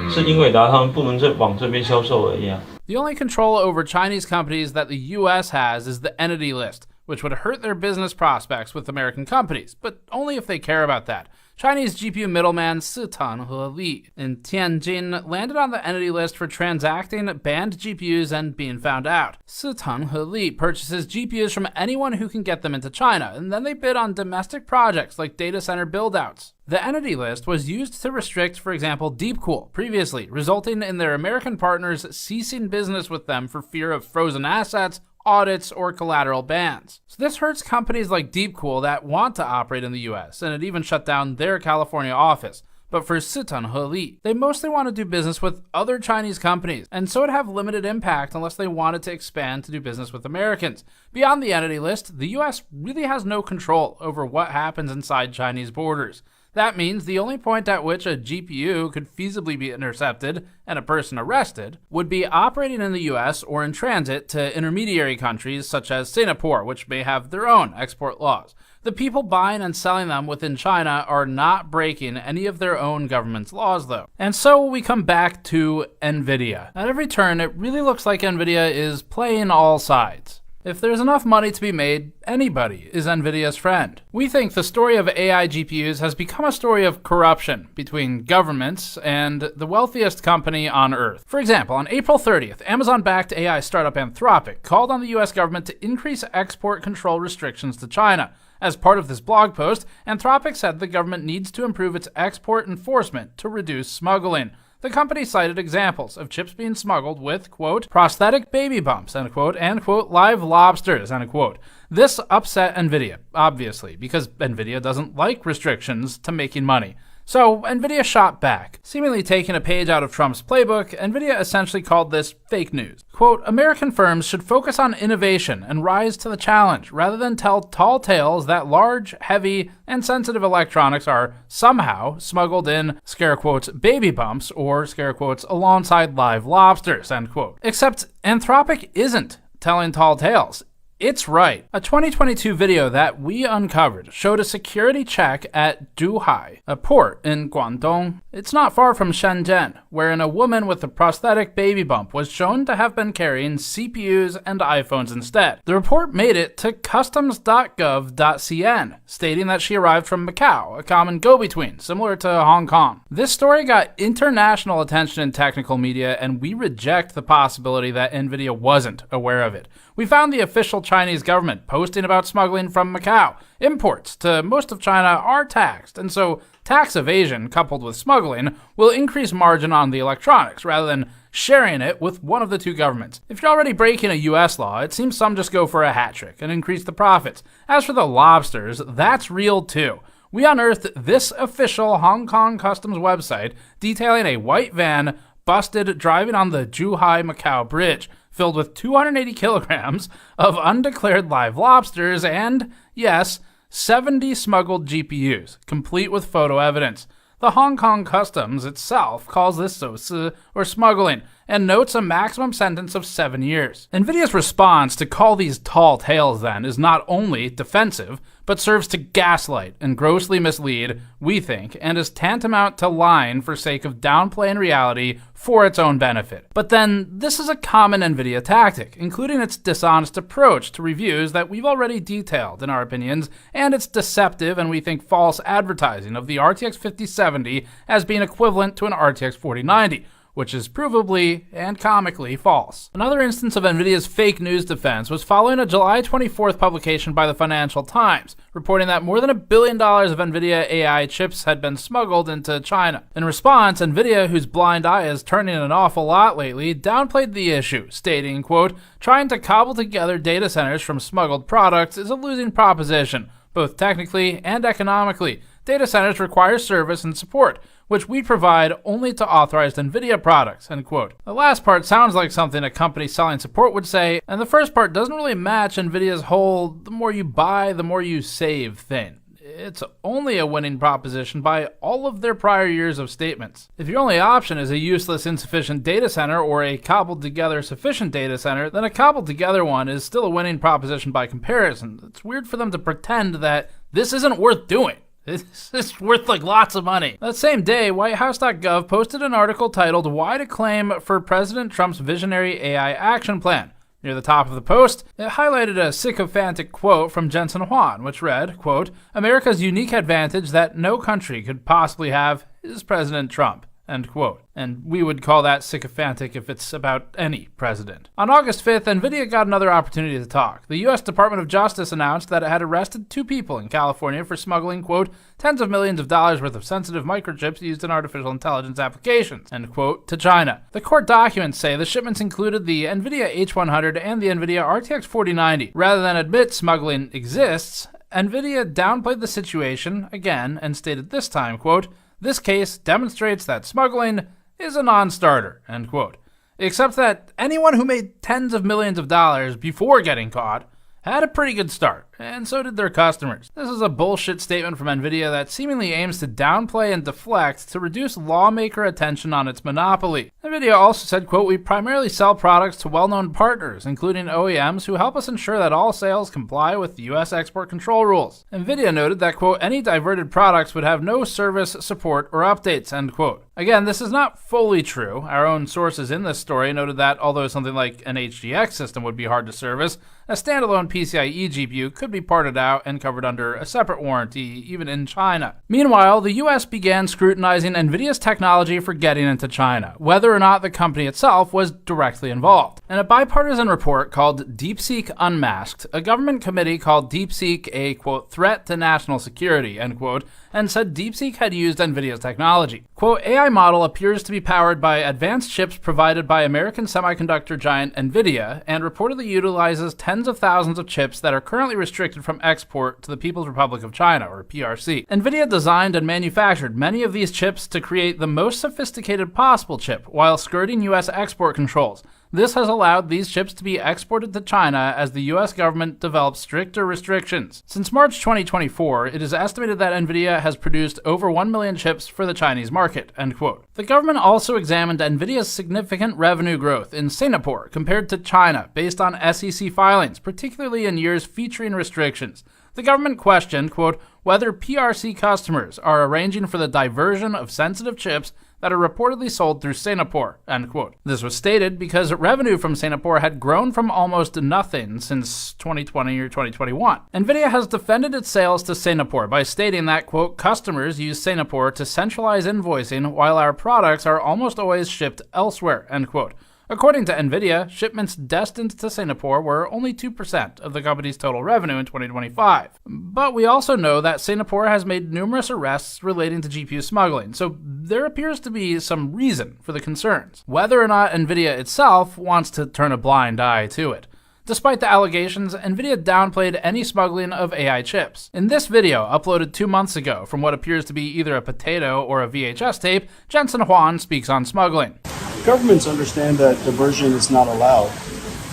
是英伟达他们不能再往这边销售而已啊。The only control over Chinese companies that the US has is the entity list, which would hurt their business prospects with American companies, but only if they care about that. Chinese GPU middleman Sitan He in Tianjin landed on the entity list for transacting banned GPUs and being found out. Sitan He purchases GPUs from anyone who can get them into China, and then they bid on domestic projects like data center build-outs. The entity list was used to restrict, for example, Deepcool previously, resulting in their American partners ceasing business with them for fear of frozen assets, audits, or collateral bans. So this hurts companies like Deepcool that want to operate in the US, and it even shut down their California office. But for Sitan He, they mostly want to do business with other Chinese companies, and so it'd have limited impact unless they wanted to expand to do business with Americans. Beyond the entity list, the US really has no control over what happens inside Chinese borders. That means the only point at which a GPU could feasibly be intercepted and a person arrested would be operating in the US or in transit to intermediary countries such as Singapore, which may have their own export laws. The people buying and selling them within China are not breaking any of their own government's laws, though. And so we come back to NVIDIA. At every turn, it really looks like NVIDIA is playing all sides. If there's enough money to be made, anybody is NVIDIA's friend. We think the story of AI GPUs has become a story of corruption between governments and the wealthiest company on Earth. For example, on April 30th, Amazon-backed AI startup Anthropic called on the US government to increase export control restrictions to China. As part of this blog post, Anthropic said the government needs to improve its export enforcement to reduce smuggling. The company cited examples of chips being smuggled with, quote, prosthetic baby bumps, end quote, and, quote, live lobsters, end quote. This upset NVIDIA, obviously, because NVIDIA doesn't like restrictions to making money. So NVIDIA shot back. Seemingly taking a page out of Trump's playbook, NVIDIA essentially called this fake news. Quote, American firms should focus on innovation and rise to the challenge rather than tell tall tales that large, heavy, and sensitive electronics are somehow smuggled in, scare quotes, baby bumps, or scare quotes, alongside live lobsters, end quote. Except Anthropic isn't telling tall tales. It's right. A 2022 video that we uncovered showed a security check at Zhuhai, a port in Guangdong. It's not far from Shenzhen, wherein a woman with a prosthetic baby bump was shown to have been carrying CPUs and iPhones instead. The report made it to customs.gov.cn, stating that she arrived from Macau, a common go-between, similar to Hong Kong. This story got international attention in technical media, and we reject the possibility that NVIDIA wasn't aware of it. We found the official Chinese government posting about smuggling from Macau. Imports to most of China are taxed, and so tax evasion coupled with smuggling will increase margin on the electronics rather than sharing it with one of the two governments. If you're already breaking a US law, it seems some just go for a hat trick and increase the profits. As for the lobsters, that's real too. We unearthed this official Hong Kong customs website detailing a white van busted driving on the Zhuhai-Macau bridge, filled with 280 kilograms of undeclared live lobsters and, yes, 70 smuggled GPUs, complete with photo evidence. The Hong Kong Customs itself calls this sosi, or smuggling, and notes a maximum sentence of 7 years. NVIDIA's response to call these tall tales, then, is not only defensive, but serves to gaslight and grossly mislead, we think, and is tantamount to lying for sake of downplaying reality for its own benefit. But then, this is a common NVIDIA tactic, including its dishonest approach to reviews that we've already detailed in our opinions, and its deceptive and we think false advertising of the RTX 5070 as being equivalent to an RTX 4090, which is provably and comically false. Another instance of NVIDIA's fake news defense was following a July 24th publication by the Financial Times, reporting that more than $1 billion of NVIDIA AI chips had been smuggled into China. In response, NVIDIA, whose blind eye is turning an awful lot lately, downplayed the issue, stating, quote, trying to cobble together data centers from smuggled products is a losing proposition, both technically and economically. Data centers require service and support, which we provide only to authorized NVIDIA products, end quote. The last part sounds like something a company selling support would say, and the first part doesn't really match NVIDIA's whole the more you buy, the more you save thing. It's only a winning proposition by all of their prior years of statements. If your only option is a useless, insufficient data center or a cobbled together sufficient data center, then a cobbled together one is still a winning proposition by comparison. It's weird for them to pretend that this isn't worth doing. It's worth like lots of money. That same day, WhiteHouse.gov posted an article titled Why to Claim for President Trump's Visionary AI Action Plan. Near the top of the post, it highlighted a sycophantic quote from Jensen Huang, which read, quote, America's unique advantage that no country could possibly have is President Trump, end quote. And we would call that sycophantic if it's about any president. On August 5th, NVIDIA got another opportunity to talk. The U.S. Department of Justice announced that it had arrested 2 people in California for smuggling, quote, tens of millions of dollars worth of sensitive microchips used in artificial intelligence applications, end quote, to China. The court documents say the shipments included the NVIDIA H100 and the NVIDIA RTX 4090. Rather than admit smuggling exists, NVIDIA downplayed the situation again and stated this time, quote, this case demonstrates that smuggling is a non-starter, end quote. Except that anyone who made tens of millions of dollars before getting caught had a pretty good start, and so did their customers. This is a bullshit statement from NVIDIA that seemingly aims to downplay and deflect to reduce lawmaker attention on its monopoly. NVIDIA also said, quote, "We primarily sell products to well-known partners, including OEMs, who help us ensure that all sales comply with the U.S. export control rules." NVIDIA noted that, quote, "Any diverted products would have no service, support, or updates," end quote. Again, this is not fully true. Our own sources in this story noted that although something like an HGX system would be hard to service, a standalone PCIe GPU could be parted out and covered under a separate warranty, even in China. Meanwhile, the US began scrutinizing NVIDIA's technology for getting into China, whether or not the company itself was directly involved. In a bipartisan report called DeepSeek Unmasked, a government committee called DeepSeek a, quote, "threat to national security," end quote, and said DeepSeek had used NVIDIA's technology. Quote, "AI model appears to be powered by advanced chips provided by American semiconductor giant NVIDIA and reportedly utilizes tens of thousands of chips that are currently restricted from export to the People's Republic of China, or PRC. NVIDIA designed and manufactured many of these chips to create the most sophisticated possible chip while skirting US export controls. This has allowed these chips to be exported to China as the US government develops stricter restrictions. Since March 2024, it is estimated that NVIDIA has produced over 1 million chips for the Chinese market," end quote. The government also examined NVIDIA's significant revenue growth in Singapore compared to China based on SEC filings, particularly in years featuring restrictions. The government questioned, quote, "whether PRC customers are arranging for the diversion of sensitive chips that are reportedly sold through Singapore," end quote. This was stated because revenue from Singapore had grown from almost nothing since 2020 or 2021. NVIDIA has defended its sales to Singapore by stating that, quote, "customers use Singapore to centralize invoicing while our products are almost always shipped elsewhere," end quote. According to NVIDIA, shipments destined to Singapore were only 2% of the company's total revenue in 2025. But we also know that Singapore has made numerous arrests relating to GPU smuggling, so there appears to be some reason for the concerns, whether or not NVIDIA itself wants to turn a blind eye to it. Despite the allegations, NVIDIA downplayed any smuggling of AI chips. In this video, uploaded 2 months ago from what appears to be either a potato or a VHS tape, Jensen Huang speaks on smuggling. Governments understand that diversion is not allowed,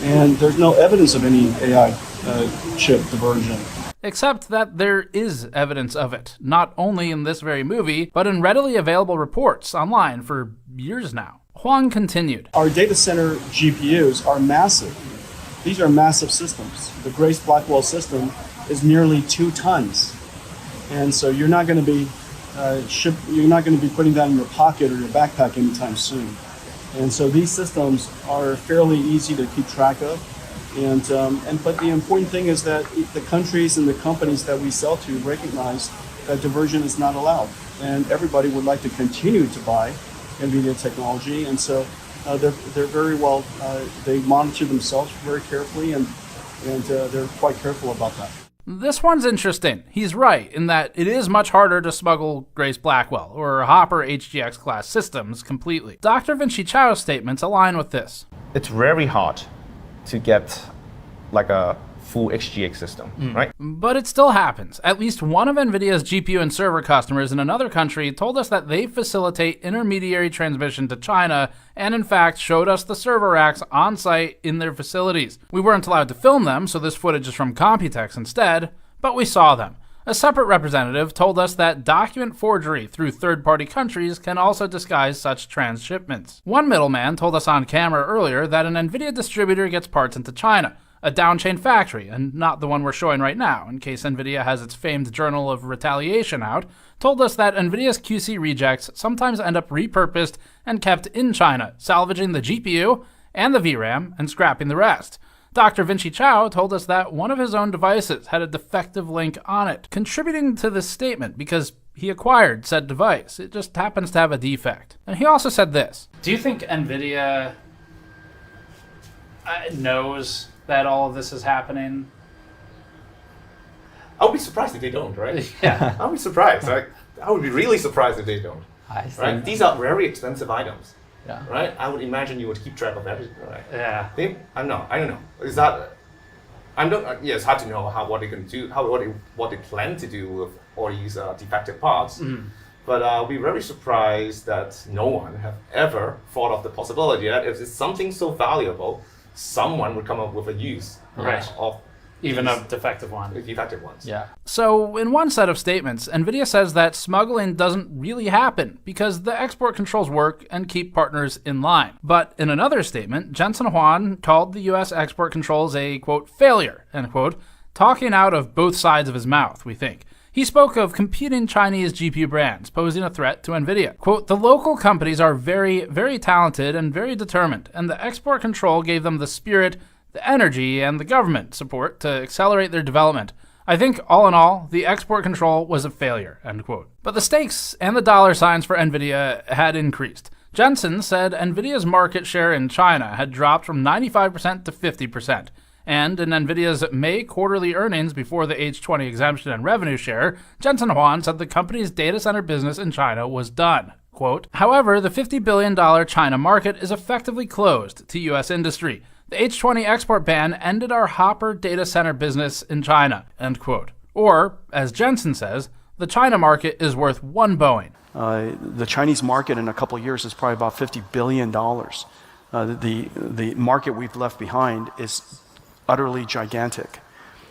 and there's no evidence of any AI chip diversion. Except that there is evidence of it, not only in this very movie, but in readily available reports online for years now. Huang continued. Our data center GPUs are massive. These are massive systems. The Grace Blackwell system is nearly 2 tons. And so you're not going to be putting that in your pocket or your backpack anytime soon. And so these systems are fairly easy to keep track of. But the important thing is that the countries and the companies that we sell to recognize that diversion is not allowed. And everybody would like to continue to buy NVIDIA technology. And so they're very well, they monitor themselves very carefully, and they're quite careful about that. This one's interesting. He's right in that it is much harder to smuggle Grace Blackwell or Hopper HGX class systems completely. Dr. Vinci Chao's statements align with this. It's very hard to get like a full HGX system, right? But it still happens. At least one of NVIDIA's GPU and server customers in another country told us that they facilitate intermediary transmission to China and in fact showed us the server racks on site in their facilities. We weren't allowed to film them, so this footage is from Computex instead, but we saw them. A separate representative told us that document forgery through third-party countries can also disguise such transshipments. One middleman told us on camera earlier that an NVIDIA distributor gets parts into China, a downchain factory, and not the one we're showing right now, in case NVIDIA has its famed Journal of Retaliation out, told us that NVIDIA's QC rejects sometimes end up repurposed and kept in China, salvaging the GPU and the VRAM and scrapping the rest. Dr. Vinci Chao told us that one of his own devices had a defective link on it, contributing to this statement because he acquired said device. It just happens to have a defect. And he also said this. Do you think NVIDIA knows that all of this is happening? I would be surprised if they don't, right? Yeah. I would be surprised. I would be really surprised if they don't. Right? These are very expensive items. Yeah. Right? I would imagine you would keep track of everything, right? Yeah. I don't know. Is that? Yeah, it's hard to know what they can do, what they plan to do with all these defective parts. But I'll be very surprised that no one have ever thought of the possibility that if it's something so valuable, someone would come up with a use of Even a defective one. Defective ones. Yeah. So, in one set of statements, NVIDIA says that smuggling doesn't really happen because the export controls work and keep partners in line. But in another statement, Jensen Huang called the US export controls a, quote, failure, end quote, talking out of both sides of his mouth, we think. He spoke of competing Chinese GPU brands posing a threat to NVIDIA. Quote, the local companies are very, very talented and very determined, and the export control gave them the spirit, the energy, and the government support to accelerate their development. I think, all in all, the export control was a failure, end quote. But the stakes and the dollar signs for NVIDIA had increased. Jensen said NVIDIA's market share in China had dropped from 95% to 50%. And in NVIDIA's May quarterly earnings before the H20 exemption and revenue share, Jensen Huang said the company's data center business in China was done. Quote, however, the $50 billion China market is effectively closed to U.S. industry. The H20 export ban ended our Hopper data center business in China, end quote. Or, as Jensen says, the China market is worth one Boeing. The Chinese market in a couple of years is probably about $50 billion. The market we've left behind is utterly gigantic.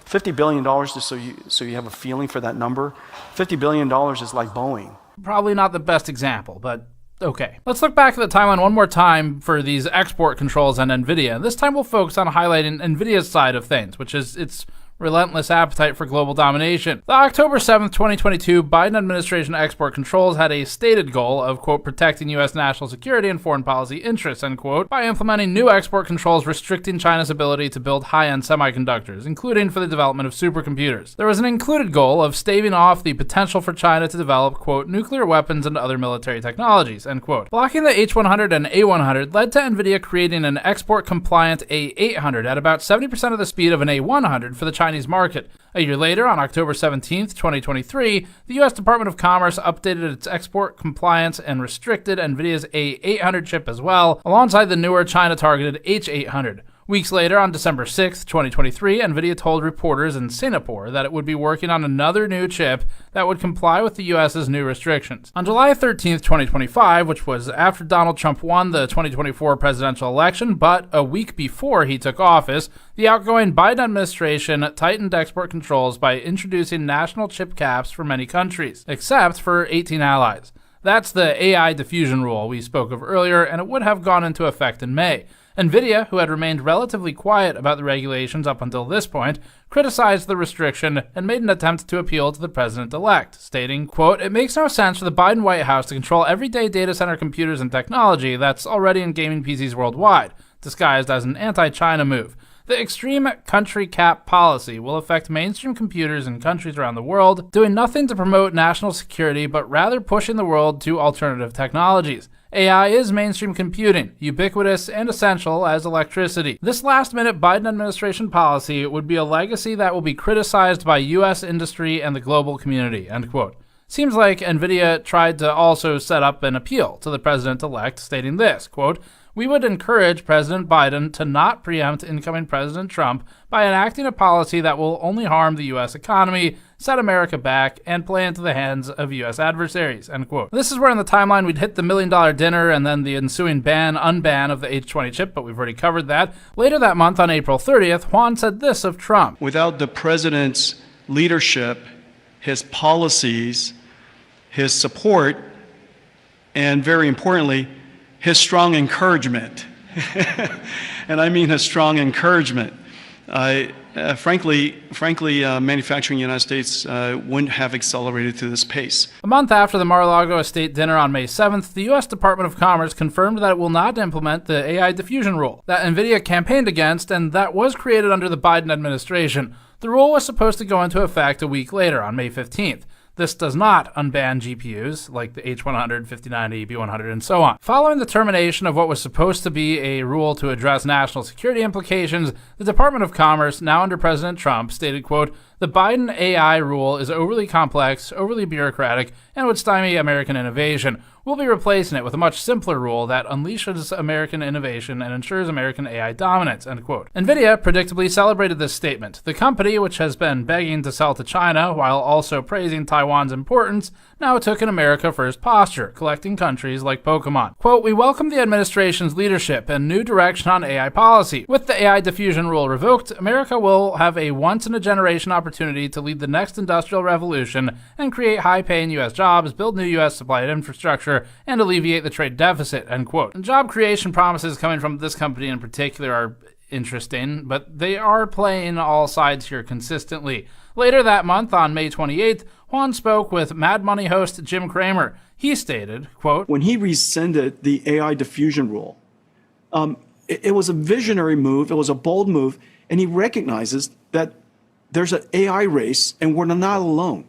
$50 billion, just so you have a feeling for that number, $50 billion is like Boeing. Probably not the best example, but okay. Let's look back at the timeline one more time for these export controls and NVIDIA. This time we'll focus on highlighting NVIDIA's side of things, which is its relentless appetite for global domination. The October 7th, 2022 Biden administration export controls had a stated goal of, quote, protecting U.S. national security and foreign policy interests, end quote, by implementing new export controls restricting China's ability to build high-end semiconductors, including for the development of supercomputers. There was an included goal of staving off the potential for China to develop, quote, nuclear weapons and other military technologies, end quote. Blocking the H100 and A100 led to NVIDIA creating an export-compliant A800 at about 70% of the speed of an A100 for the Chinese market. A year later, on October 17th, 2023, the U.S. Department of Commerce updated its export compliance and restricted NVIDIA's A800 chip as well, alongside the newer China-targeted H800. Weeks later, on December 6, 2023, NVIDIA told reporters in Singapore that it would be working on another new chip that would comply with the U.S.'s new restrictions. On July 13, 2025, which was after Donald Trump won the 2024 presidential election, but a week before he took office, the outgoing Biden administration tightened export controls by introducing national chip caps for many countries, except for 18 allies. That's the AI diffusion rule we spoke of earlier, and it would have gone into effect in May. NVIDIA, who had remained relatively quiet about the regulations up until this point, criticized the restriction and made an attempt to appeal to the president-elect, stating, quote, it makes no sense for the Biden White House to control everyday data center computers and technology that's already in gaming PCs worldwide, disguised as an anti-China move. The extreme country cap policy will affect mainstream computers in countries around the world, doing nothing to promote national security, but rather pushing the world to alternative technologies. AI is mainstream computing, ubiquitous and essential as electricity. This last-minute Biden administration policy would be a legacy that will be criticized by U.S. industry and the global community, end quote. Seems like NVIDIA tried to also set up an appeal to the president-elect, stating this, quote, we would encourage President Biden to not preempt incoming President Trump by enacting a policy that will only harm the U.S. economy, set America back, and play into the hands of U.S. adversaries, end quote. This is where in the timeline we'd hit the $1 million dinner and then the ensuing unban of the H20 chip, but we've already covered that. Later that month, on April 30th, Huang said this of Trump. Without the president's leadership, his policies, his support, and very importantly, his strong encouragement, and I mean his strong encouragement. Frankly, manufacturing in the United States wouldn't have accelerated to this pace. A month after the Mar-a-Lago estate dinner on May 7th, the U.S. Department of Commerce confirmed that it will not implement the AI diffusion rule that NVIDIA campaigned against and that was created under the Biden administration. The rule was supposed to go into effect a week later, on May 15th. This does not unban GPUs like the H100, 5090, B100, and so on. Following the termination of what was supposed to be a rule to address national security implications, the Department of Commerce, now under President Trump, stated, quote, the Biden AI rule is overly complex, overly bureaucratic, and would stymie American innovation. we'll be replacing it with a much simpler rule that unleashes American innovation and ensures American AI dominance, end quote. NVIDIA predictably celebrated this statement. The company, which has been begging to sell to China while also praising Taiwan's importance, now took an America First posture, collecting countries like Pokemon. Quote, we welcome the administration's leadership and new direction on AI policy. With the AI diffusion rule revoked, America will have a once-in-a-generation opportunity to lead the next industrial revolution and create high-paying U.S. jobs, build new U.S. supply infrastructure, and alleviate the trade deficit, end quote. And job creation promises coming from this company in particular are interesting, but they are playing all sides here consistently. Later that month, on May 28th, Juan spoke with Mad Money host Jim Cramer. He stated, quote, when he rescinded the AI diffusion rule, it was a visionary move, it was a bold move, and he recognizes that there's an AI race and we're not alone.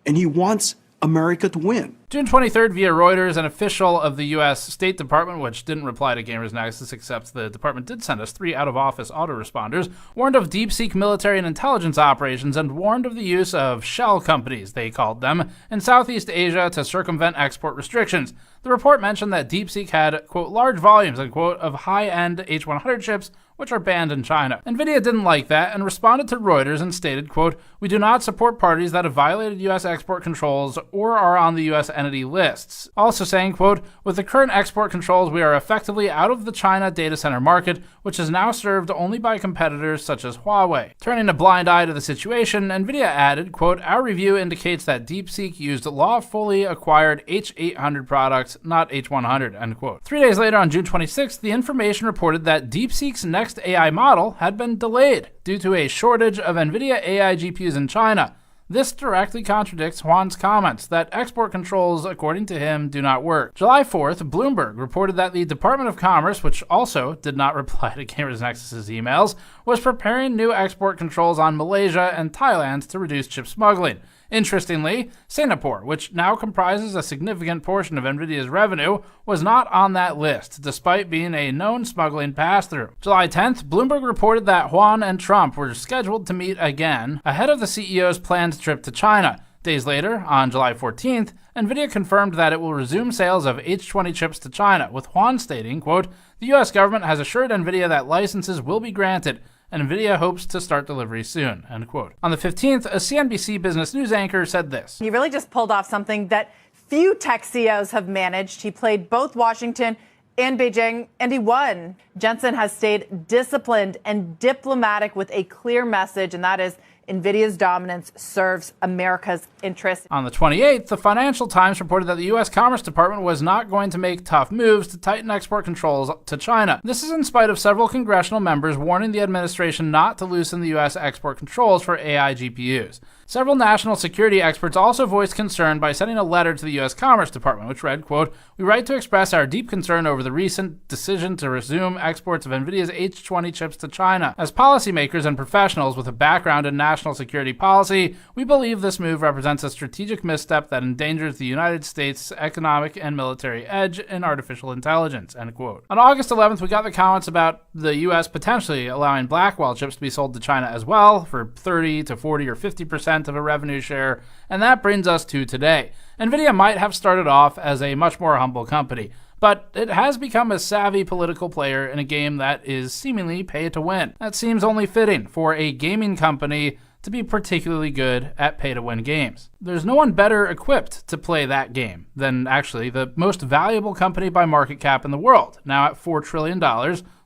And he wants America to win. June 23rd, via Reuters, an official of the U.S. State Department, which didn't reply to GamersNexus, except the department did send us 3 out-of-office autoresponders, warned of deep-seek military and intelligence operations and warned of the use of shell companies, they called them, in Southeast Asia to circumvent export restrictions. The report mentioned that DeepSeek had, quote, large volumes, unquote, of high-end H100 chips, which are banned in China. NVIDIA didn't like that and responded to Reuters and stated, quote, we do not support parties that have violated U.S. export controls or are on the U.S. entity lists. Also saying, quote, with the current export controls, we are effectively out of the China data center market, which is now served only by competitors such as Huawei. Turning a blind eye to the situation, NVIDIA added, quote, our review indicates that DeepSeek used lawfully acquired H800 products, not H100, end quote. 3 days later, on June 26th, the information reported that DeepSeek's next AI model had been delayed due to a shortage of NVIDIA AI GPUs in China. This directly contradicts Juan's comments that export controls, according to him, do not work. July 4th, Bloomberg reported that the Department of Commerce, which also did not reply to GamersNexus's emails, was preparing new export controls on Malaysia and Thailand to reduce chip smuggling. Interestingly, Singapore, which now comprises a significant portion of NVIDIA's revenue, was not on that list, despite being a known smuggling pass-through. July 10th, Bloomberg reported that Juan and Trump were scheduled to meet again ahead of the CEO's planned trip to China. Days later, on July 14th, NVIDIA confirmed that it will resume sales of H20 chips to China, with Juan stating, quote, the U.S. government has assured NVIDIA that licenses will be granted, and NVIDIA hopes to start delivery soon, end quote. On the 15th, a CNBC Business News anchor said this. He really just pulled off something that few tech CEOs have managed. He played both Washington and Beijing, and he won. Jensen has stayed disciplined and diplomatic with a clear message, and that is NVIDIA's dominance serves America's interests. On the 28th, the Financial Times reported that the U.S. Commerce Department was not going to make tough moves to tighten export controls to China. This is in spite of several congressional members warning the administration not to loosen the U.S. export controls for AI GPUs. Several national security experts also voiced concern by sending a letter to the U.S. Commerce Department, which read, quote, we write to express our deep concern over the recent decision to resume exports of NVIDIA's H20 chips to China. As policymakers and professionals with a background in national security policy, we believe this move represents a strategic misstep that endangers the United States' economic and military edge in artificial intelligence, end quote. On August 11th, we got the comments about the U.S. potentially allowing Blackwell chips to be sold to China as well for 30 to 40 or 50% of a revenue share, and that brings us to today. NVIDIA might have started off as a much more humble company, but it has become a savvy political player in a game that is seemingly pay to win. That seems only fitting for a gaming company to be particularly good at pay-to-win games. There's no one better equipped to play that game than actually the most valuable company by market cap in the world, now at $4 trillion,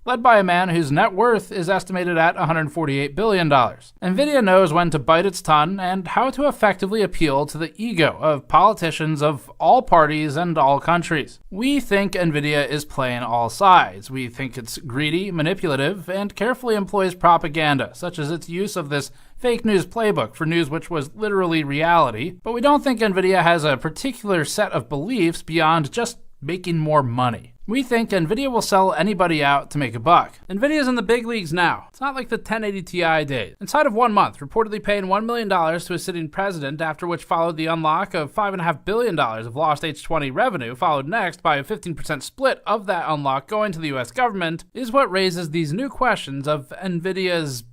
led by a man whose net worth is estimated at $148 billion. NVIDIA knows when to bite its tongue and how to effectively appeal to the ego of politicians of all parties and all countries. We think NVIDIA is playing all sides. We think it's greedy, manipulative, and carefully employs propaganda, such as its use of this fake news playbook for news which was literally reality. But we don't think NVIDIA has a particular set of beliefs beyond just making more money. We think NVIDIA will sell anybody out to make a buck. NVIDIA's in the big leagues now. It's not like the 1080 Ti days. Inside of 1 month, reportedly paying $1 million to a sitting president, after which followed the unlock of $5.5 billion of lost H20 revenue, followed next by a 15% split of that unlock going to the US government, is what raises these new questions of NVIDIA's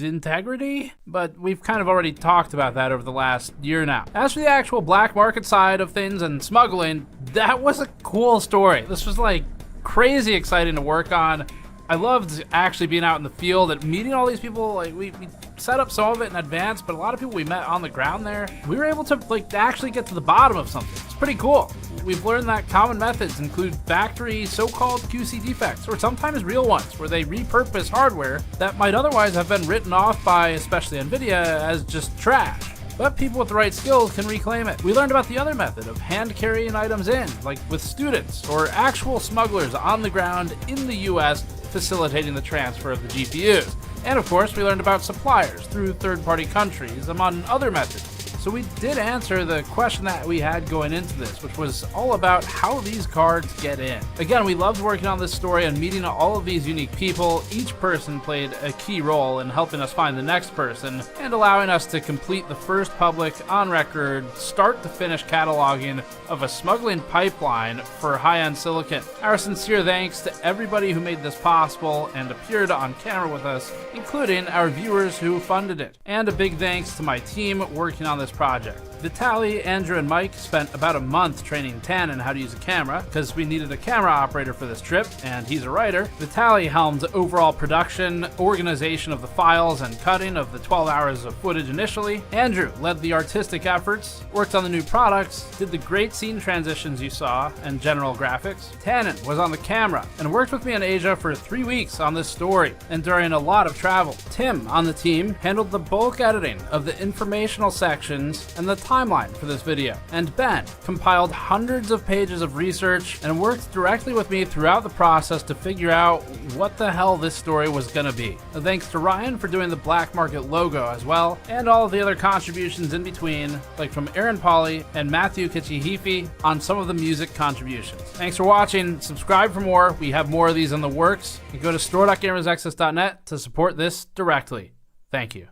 integrity, but we've kind of already talked about that over the last year now. As for the actual black market side of things and smuggling, that was a cool story. This was like crazy exciting to work on. I loved actually being out in the field and meeting all these people. Like we set up some of it in advance, but a lot of people we met on the ground there, we were able to like actually get to the bottom of something. It's pretty cool. We've learned that common methods include factory so-called QC defects, or sometimes real ones, where they repurpose hardware that might otherwise have been written off by especially NVIDIA as just trash. But people with the right skills can reclaim it. We learned about the other method of hand carrying items in, like with students or actual smugglers on the ground in the US facilitating the transfer of the GPUs. And of course, we learned about suppliers through third-party countries, among other methods. So we did answer the question that we had going into this, which was all about how these cards get in. Again, we loved working on this story and meeting all of these unique people. Each person played a key role in helping us find the next person and allowing us to complete the first public, on-record, start-to-finish cataloging of a smuggling pipeline for high-end silicon. Our sincere thanks to everybody who made this possible and appeared on camera with us, including our viewers who funded it. And a big thanks to my team working on this project. Vitaly, Andrew, and Mike spent about a month training Tan in how to use a camera, because we needed a camera operator for this trip, and he's a writer. Vitaly helmed overall production, organization of the files, and cutting of the 12 hours of footage initially. Andrew led the artistic efforts, worked on the new products, did the great scene transitions you saw, and general graphics. Tannen was on the camera, and worked with me in Asia for 3 weeks on this story, and during a lot of travel. Tim, on the team, handled the bulk editing of the informational sections and the timeline for this video. And Ben compiled hundreds of pages of research and worked directly with me throughout the process to figure out what the hell this story was gonna be. Thanks to Ryan for doing the black market logo as well, and all of the other contributions in between, like from Aaron Pauly and Matthew Kichihifi on some of the music contributions. Thanks for watching. Subscribe for more. We have more of these in the works. You go to store.gamersnexus.net to support this directly. Thank you.